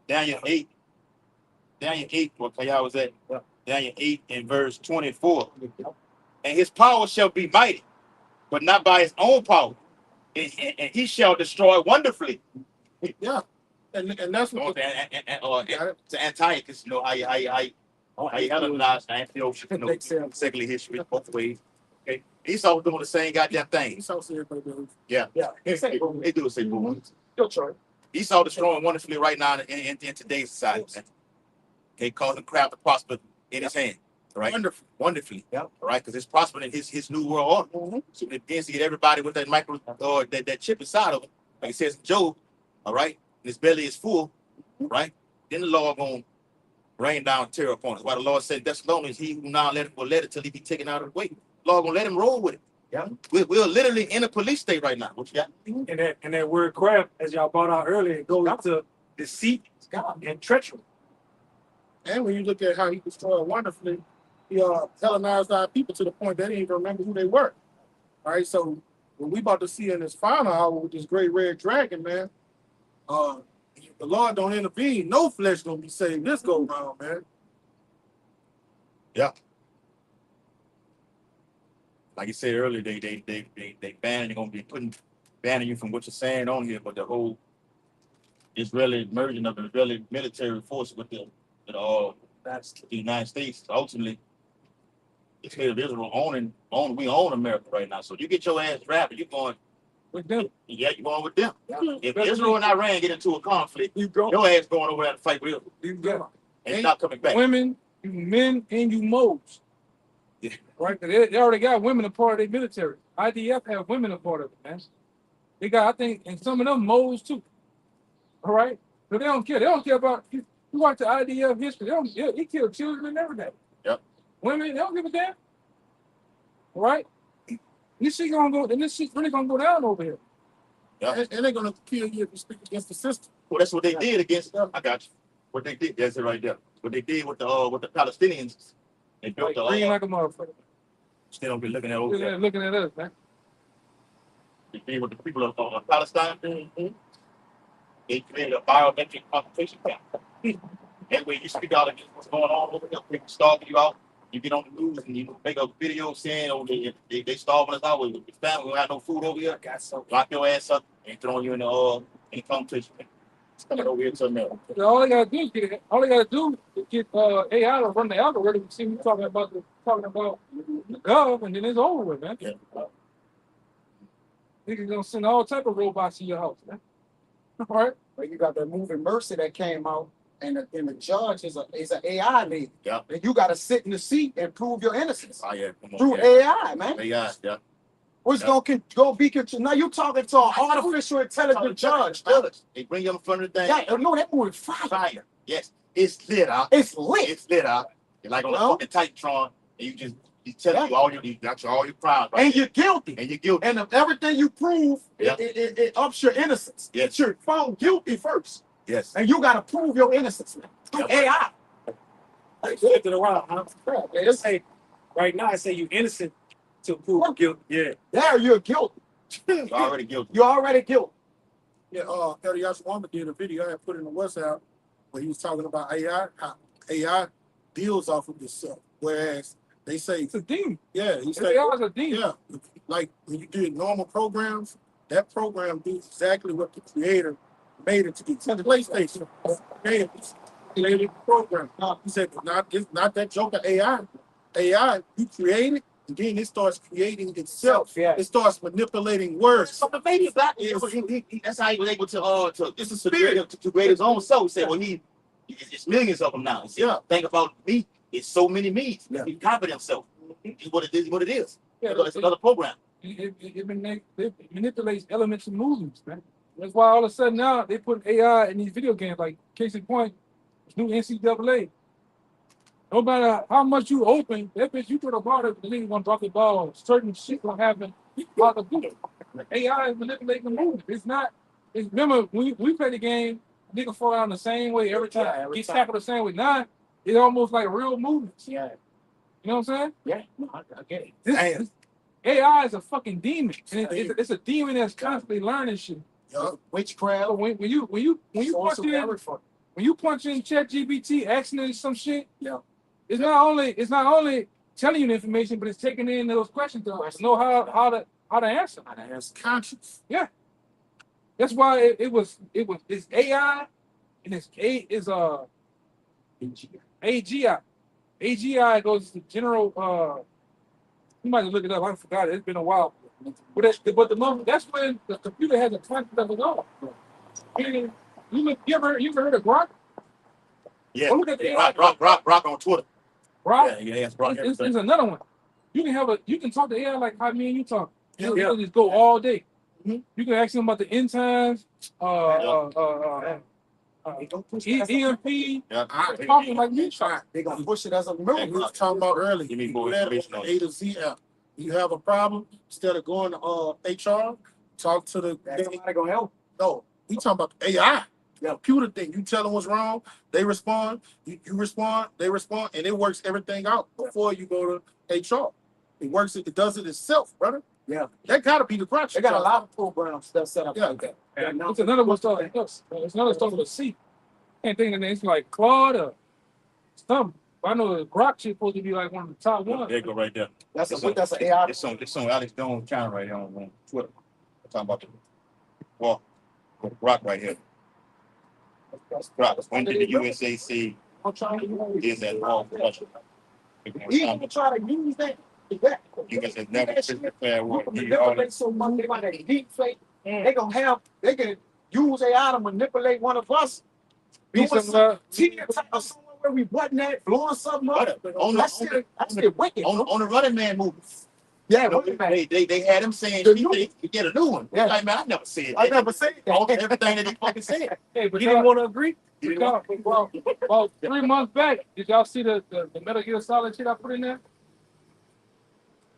S1: Daniel 8, what y'all was at? Daniel 8 in verse 24. And his power shall be mighty, but not by his own power. And he shall destroy wonderfully.
S2: Yeah. And that's what
S1: to Antiochus, you know, how you Hellenized Antiochus, you know, secular history, both ways. Okay. Esau was doing the same goddamn thing.
S2: Esau said everybody do.
S1: Yeah.
S4: They
S1: do the same movement.
S4: Your choice.
S1: Esau destroying wonderfully right now in today's society. Man. Okay, causing crowd to prosper in his hand. Right? Wonderfully. Yeah. All right, because it's prospering in his new world order. So it begins to get everybody with that micro or that chip inside of it. Like it says in Job, all right, and his belly is full, right? Then the Lord gonna rain down terror upon us. Why the Lord said Thessalonians, he who now will let it till he be taken out of the way. Lord gonna let him roll with it. Yeah. We're literally in a police state right now. What you got?
S7: And that word craft, as y'all brought out earlier, it goes to deceit and treachery.
S2: And when you look at how he destroyed wonderfully, he Hellenized our people to the point they didn't even remember who they were. All right, so what we about to see in this final hour with this great red dragon, man, the Lord don't intervene. No flesh gonna be saved this go round, man.
S1: Yeah. Like you said earlier, they banning gonna be banning you from what you're saying on here, but the whole Israeli merging of the Israeli military force with the United States ultimately. The state of Israel we own America right now. So you get your ass drafted, you're going
S5: with them.
S1: Yeah, you're going with them. Yeah. If Israel and Iran get into a conflict, your ass going over there to fight with them. And not coming back.
S5: Women, you men, and you modes.
S1: Yeah.
S5: Right? They already got women a part of their military. IDF have women a part of it, man. They got, I think, and some of them modes too. All right? But they don't care. They don't care about, you watch the IDF history, he killed children and everything.
S1: Yep.
S5: Women, they don't give a damn. All right? This shit gonna go, and this shit's really gonna go down over here.
S2: Yeah. And they're gonna kill you if you speak against the system.
S1: Well, that's what they did against them. I got you. What they did, that's it right there. What they did with the Palestinians, they built the
S5: green like a motherfucker.
S1: Still don't be looking at over there.
S5: Looking at us, man.
S1: They did with the people of Palestine. Mm-hmm. They created a biometric concentration camp. That way you speak out against what's going on over there, people stalking you out.
S6: You get on the news and you make a video saying, "Oh, they starving us out with your family. We don't have no food over here.
S7: Got some.
S6: Lock your ass up and throwing you in the competition." It's coming over here to America.
S5: All they gotta do is get AI to run the algorithm and see who's talking about the gov, and then it's over with, man.
S6: Yeah.
S5: Niggas gonna send all type of robots to your house, man. All right.
S4: But you got the movie Mercy that came out, and the judge is an AI lady.
S6: Yeah.
S4: And you got to sit in the seat and prove your innocence
S6: Oh yeah. Come on,
S4: through
S6: yeah.
S4: AI, man.
S6: AI. Yeah.
S4: What's gonna be control? Now you talking to an artificial intelligent judge.
S6: They bring you in front of the thing.
S4: Yeah, no, that movie fire.
S6: Fire. Yes. It's lit out.
S4: It's lit.
S6: It's lit out. You're like on a
S4: No.
S6: fucking Titantron, and you tell you all you got all your crimes. Right
S4: And
S6: there.
S4: you're guilty.
S6: And you're guilty.
S4: And if everything you prove,
S6: Yeah.
S4: it ups your innocence.
S6: Yes.
S4: You're found guilty first.
S6: Yes.
S4: And you got to prove your innocence, man. Through
S6: Yeah.
S4: AI.
S7: They flipped it around. Huh? They say right now, I say you innocent to prove guilt. Yeah.
S4: There, you're guilty.
S6: You're already guilty.
S4: You're already guilty.
S2: Yeah, Elias Wamba did a video I had put in the WhatsApp where he was talking about AI, how AI deals off of itself. Whereas they say,
S5: It's a demon.
S2: yeah, he said,
S5: AI is a demon.
S2: yeah, like when you do normal programs, that program do exactly what the creator made it to do. So the PlayStation created the program. He said, it's not that joke of AI. AI, you create it, and then it starts creating itself.
S4: Yeah.
S2: It starts manipulating words.
S6: So the baby got that's how he was able to
S2: It's a spirit.
S6: to create his own self. He said, well, it's millions of them now. He said,
S2: Yeah.
S6: think about me. It's so many me's.
S2: Yeah.
S6: He copied himself. It's what it is. What it is.
S5: Yeah,
S6: It's another program.
S5: it manipulates elements and movements, man. That's why all of a sudden now they put AI in these video games. Like case in point, new NCAA. No matter how much you open, that bitch you throw the ball, the nigga gonna drop the ball. Certain shit gonna happen. Out the blue. AI is manipulating the movement. It's not. Remember when we play the game, nigga fall down the same way every time.
S4: Yeah, every
S5: Get
S4: time.
S5: tackled the same way. Now it's almost like real movements.
S4: Yeah.
S5: You know what I'm saying?
S4: Yeah. No, I get it.
S5: This AI is a fucking demon. And it's a demon that's constantly learning shit.
S2: Yeah.
S4: Witchcraft.
S5: So when you punch in ChatGPT asking it some shit,
S4: Yeah.
S5: it's not only telling you the information, but it's taking in those questions to know how to answer.
S2: It's conscious.
S5: That's why it's AI and it's AGI. AGI goes to general. You might look it up. I forgot it. It's been a while. But the moment that's when the computer has a concept of its own. Meaning, you ever heard of Grok?
S6: Yeah.
S5: Well, look at the
S6: Rock on Twitter.
S5: Grok.
S6: Yeah, it's Rock.
S5: It's another one. You can talk to AI like how me and you talk.
S2: Yeah.
S5: It'll just go all day.
S2: Mhm.
S5: You can ask them about the end times, EMP,
S6: Yeah.
S5: talking like you talk.
S4: They're going to push it as a
S2: We
S4: miracle.
S2: was talking about earlier.
S6: Give me
S2: You
S6: more
S2: do that on
S6: information on
S2: the A to Z app. You have a problem, instead of going to HR, talk to the
S4: Somebody going to help.
S2: no. We talking about the AI. The
S4: Yeah.
S2: computer thing. You tell them what's wrong, they respond, you respond, they respond, and it works everything out before you go to HR. It does it itself, brother.
S4: Yeah.
S2: That gotta be the crutch.
S4: They got a lot of programs that set up
S2: Yeah.
S4: like that.
S5: It's another one starting. It's another starting with a C. Can't think of the name. It's like Claude or something. I know the Grok shit supposed to be like one of the top ones.
S6: There you go right there.
S4: That's an AI.
S6: It's on Alex Jones' channel right here on Twitter. I'm talking about the Rock right here. Rock. When did the USAC
S4: I'm trying to use
S6: is at all production?
S4: Even try to use that. Exactly.
S6: You guys have never declared war.
S4: Manipulate so much, they like a deep fake. They can use AI to manipulate one of us.
S5: Be
S4: Doing
S5: some,
S4: somewhere where we wasn't at, blowing something up. That's wicked.
S6: On the Running Man movie.
S4: Yeah,
S6: You know,
S4: Running Man.
S6: they had him saying
S4: The
S6: you get a new one.
S4: Yeah.
S6: Like, man, I never said
S4: I
S6: that.
S4: never said
S6: All-
S4: that.
S6: everything that he fucking said.
S5: hey, but
S7: You didn't want to agree?
S6: You know?
S5: about 3 months back, did y'all see the Metal Gear Solid shit I put in there?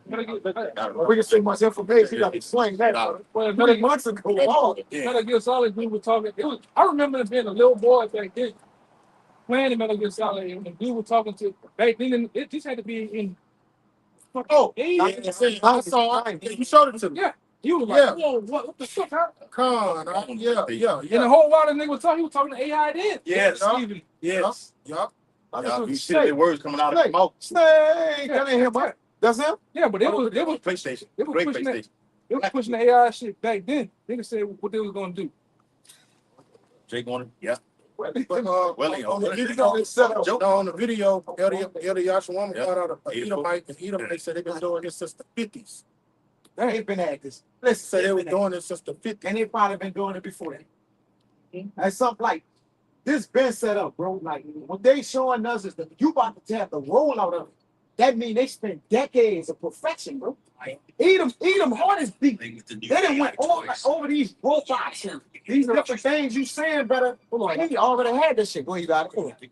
S5: Metal Gear,
S4: We can see much information. You got to explain that.
S5: well,
S4: 3 months ago. Oh,
S5: Metal Gear Solid, we were talking. I remember being a little boy back then, playing the Metal Gear Solid, and the dude was talking to back then. It just had to be in.
S2: Oh,
S5: Yeah,
S2: I saw it. You showed it to me.
S5: yeah. You was
S2: Yeah.
S5: like, whoa, what the fuck? Huh?
S2: Come on, yeah.
S5: And the whole while the nigga was talking, he was talking to AI then.
S7: Yes.
S2: Yeah.
S7: Steven. Yes.
S2: Yup.
S1: You see the words coming out of his
S2: Snake.
S1: mouth.
S2: Snake. That ain't him, right? That's him?
S5: Yeah, but
S1: PlayStation.
S5: they was
S1: Great
S5: pushing that.
S1: PlayStation.
S5: They was pushing the AI shit back then. Niggas said what they was gonna do.
S1: Jake wanted, yeah.
S2: But,
S1: on
S2: the video, it's set up. On the video, Elder Yashawama got out a Edomite, and Edomite said they've been doing this since the 50s.
S4: They ain't been at this.
S2: Let's say they were doing this since the 50s.
S4: And they probably been doing it before that. And something like this been set up, bro. Like what they showing us is that you about to have the rollout of it. That mean they spent decades of perfection, bro. Edom heart is deep. They done went over these robots and these different things you saying better. Hold on, he already had this shit. Go ahead, you got it.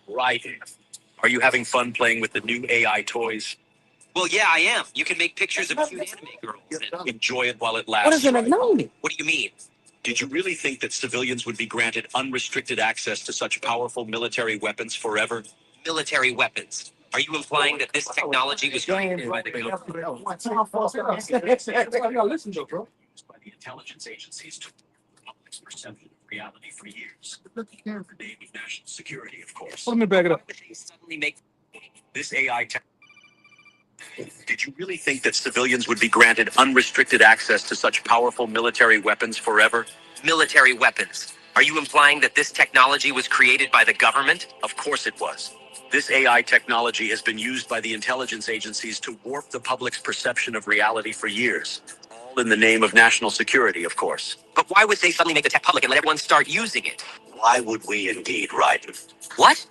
S8: Right. Are you having fun playing with the new AI toys? Well, yeah, I am. You can make pictures of cute anime girls and enjoy it while it lasts.
S4: What is it?
S8: Right?
S4: No.
S8: What do you mean? Did you really think that civilians would be granted unrestricted access to such powerful military weapons forever? Military weapons? Are you implying that this technology was created by the government?
S5: I gotta listen to it, bro.
S8: Used by the intelligence agencies to public's perception of reality for years. In the name of national security, of course.
S5: Let me back it up.
S8: Why would they suddenly make this AI tech? Did you really think that civilians would be granted unrestricted access to such powerful military weapons forever? Military weapons? Are you implying that this technology was created by the government? Of course it was. This AI technology has been used by the intelligence agencies to warp the public's perception of reality for years. All in the name of national security, of course. But why would they suddenly make the tech public and let everyone start using it? Why would we indeed, Ryden? What?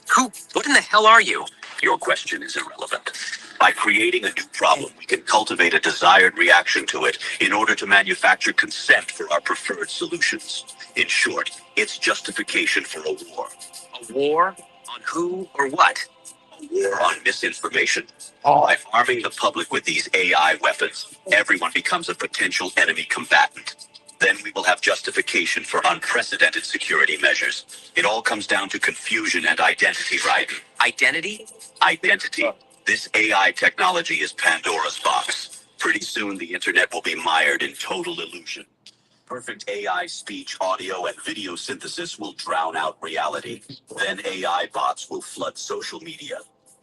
S8: What in the hell are you? Your question is irrelevant. By creating a new problem, we can cultivate a desired reaction to it in order to manufacture consent for our preferred solutions. In short, it's justification for a war. A war? On who or what? A war on misinformation. By arming the public with these AI weapons, everyone becomes a potential enemy combatant. Then we will have justification for unprecedented security measures. It all comes down to confusion and identity, right? Identity? Identity. This AI technology is Pandora's box. Pretty soon the internet will be mired in total illusion. Perfect AI speech, audio, and video synthesis will drown out reality. Then AI bots will flood social media.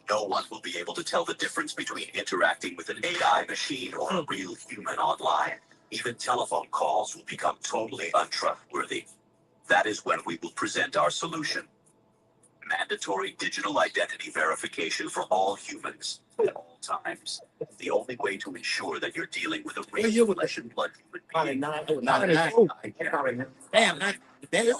S8: No one will be able to tell the difference between interacting with an AI machine or a real human online. Even telephone calls will become totally untrustworthy. That is when we will present our solution. Mandatory digital identity verification for all humans at all times. The only way to ensure that you're dealing with a real flesh and blood human being.
S6: Damn,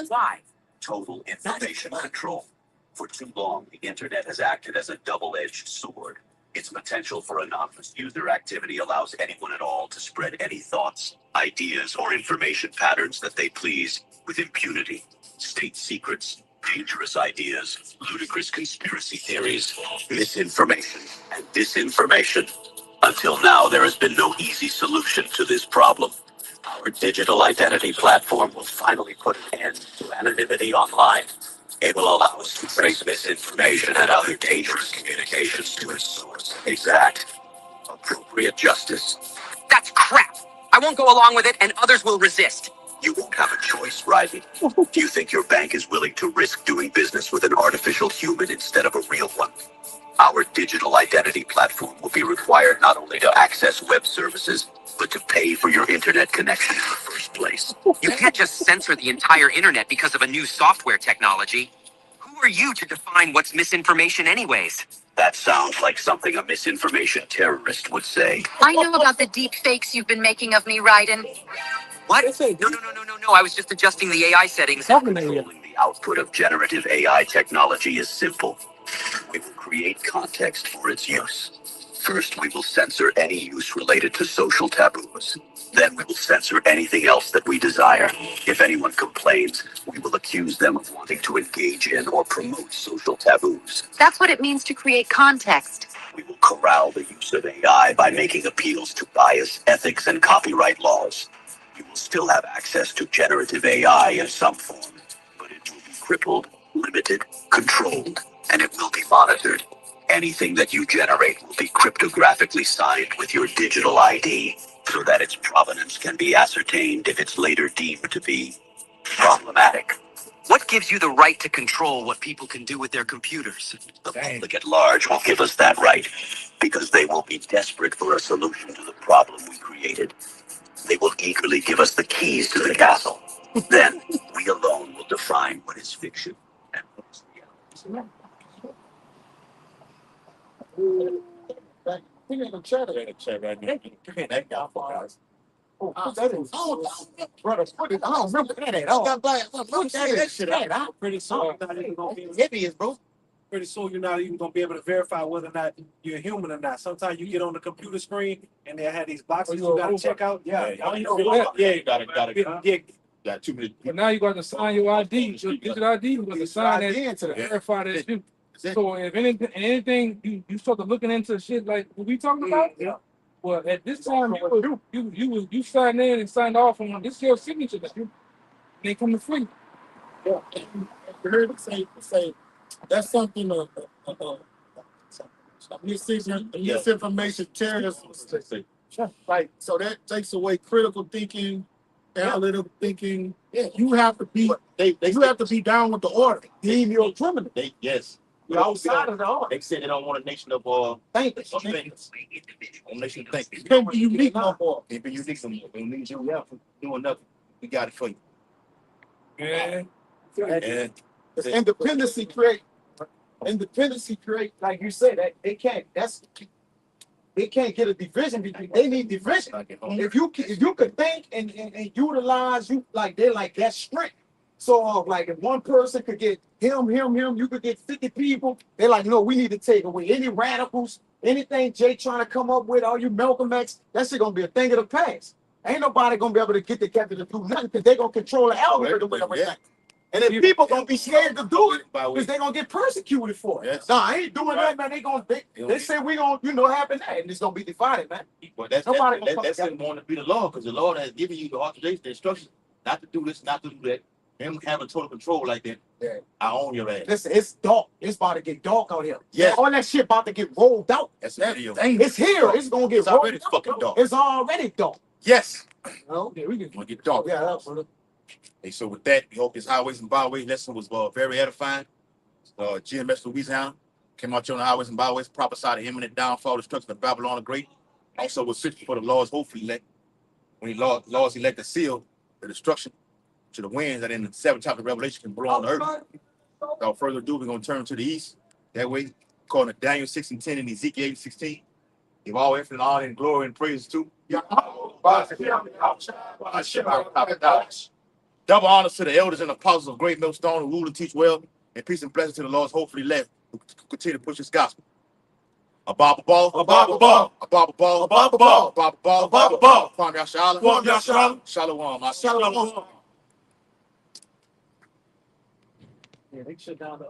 S8: Why? Total information control. For too long, the internet has acted as a double-edged sword. Its potential for anonymous user activity allows anyone at all to spread any thoughts, ideas, or information patterns that they please with impunity. State secrets, dangerous ideas, ludicrous conspiracy theories, misinformation, and disinformation. Until now, there has been no easy solution to this problem. Our digital identity platform will finally put an end to anonymity online. It will allow us to trace misinformation and other dangerous communications to its source. Exact, appropriate justice. That's crap! I won't go along with it, and others will resist. You won't have a choice, Riley. Do you think your bank is willing to risk doing business with an artificial human instead of a real one? Our digital identity platform will be required not only to access web services, but to pay for your internet connection in the first place. You can't just censor the entire internet because of a new software technology. Who are you to define what's misinformation anyways? That sounds like something a misinformation terrorist would say.
S9: I know about the deep fakes you've been making of me, Raiden.
S8: What? No. I was just adjusting the AI settings. Controlling the output of generative AI technology is simple. We will create context for its use. First, we will censor any use related to social taboos. Then we will censor anything else that we desire. If anyone complains, we will accuse them of wanting to engage in or promote social taboos.
S9: That's what it means to create context.
S8: We will corral the use of AI by making appeals to bias, ethics, and copyright laws. You will still have access to generative AI in some form, but it will be crippled, limited, controlled, and it will be monitored. Anything that you generate will be cryptographically signed with your digital ID, so that its provenance can be ascertained if it's later deemed to be problematic. What gives you the right to control what people can do with their computers? The public at large will give us that right because they will be desperate for a solution to the problem we created. They will eagerly give us the keys to the castle. Then we alone will define what is fiction and what is reality.
S2: He ain't gonna chat it.
S6: That guy for us.
S2: Brother, put it. I don't remember that at all.
S6: Look that shit out.
S7: Pretty soon, you're not even gonna be
S6: Heavy is, bro.
S7: pretty soon you're not even gonna be able to verify whether or not you're human or not. Sometimes you get on the computer screen and they have these boxes you gotta check out.
S2: Yeah.
S6: You gotta.
S7: Yeah,
S6: Got too many.
S5: But now you got to sign your ID, your digital ID. You got to sign that
S2: into
S5: to
S2: that.
S5: verify that you.
S6: it.
S5: So if anything you start to looking into shit like what we talking about,
S7: yeah.
S5: well at this time you signed in and signed off on this your signature that you they come to free.
S2: Yeah. I heard him say that's something misinformation terrorism. Like, so that takes away critical thinking, analytical thinking.
S6: Yeah.
S2: You have to be you have to be down with the order.
S6: Deem your criminal. Yes.
S2: You're outside of the order.
S6: They said they don't want a nation of
S2: Thinkers.
S6: thinkers. A nation of thinkers.
S2: Can't be unique no more.
S6: Can't be unique no more. We don't need you out for doing nothing. We got it for you.
S5: And
S6: And
S2: Because independency create, like you said, that they can't get a division between. They need division. If you could think and utilize you like they're like that strength. So like if one person could get him, you could get 50 people. They're like, no, we need to take away any radicals, anything Jay trying to come up with, all you Malcolm X, that shit gonna be a thing of the past. Ain't nobody gonna be able to get together to do nothing because they're gonna control the algorithm with everything. And then people gonna be scared to do it because they're gonna get persecuted for it.
S6: Yes.
S2: Nah, I ain't doing that, man. They say we gonna happen that, and it's gonna be divided, man.
S6: But that's them wanting to be the law because the Lord has given you the authorization, the instructions not to do this, not to do that. Him having total control like that.
S2: Yeah.
S6: I own your ass.
S2: Listen, it's dark. It's about to get dark out here.
S6: Yes.
S2: All that shit about to get rolled out.
S6: That's a video.
S2: It's here. It's gonna get
S6: It's already
S2: rolled out.
S6: fucking dark.
S2: It's already dark.
S6: Yes.
S2: No?
S5: yeah, we can
S6: It's gonna get dark.
S2: Yeah, absolutely.
S6: Hey, so with that, we hope this highways and byways lesson was very edifying. GMS Louisiana came out here on the highways and byways, prophesied the imminent downfall, destruction of Babylon the Great. Also was fitting for the Lord's hopefully elect. When he laws elect the seal, the destruction to the winds that in the 7th chapter of Revelation can blow on the earth. Without further ado, we're going to turn to the east. That way, according to Daniel 6:10 and Ezekiel 8:16, give all infinite honor and glory and praise to double honors to the elders and apostles of Great Millstone who rule and teach well, and peace and blessing to the Lord's hopefully elect who continue to push his gospel. A Bible ball, a Bible ball, a Bible ball, a Bible ball, a Bible ball, a Bible ball. Kwame Yashala, Kwame Yashala, Shalom, Shalom.
S7: Yeah, they shut down the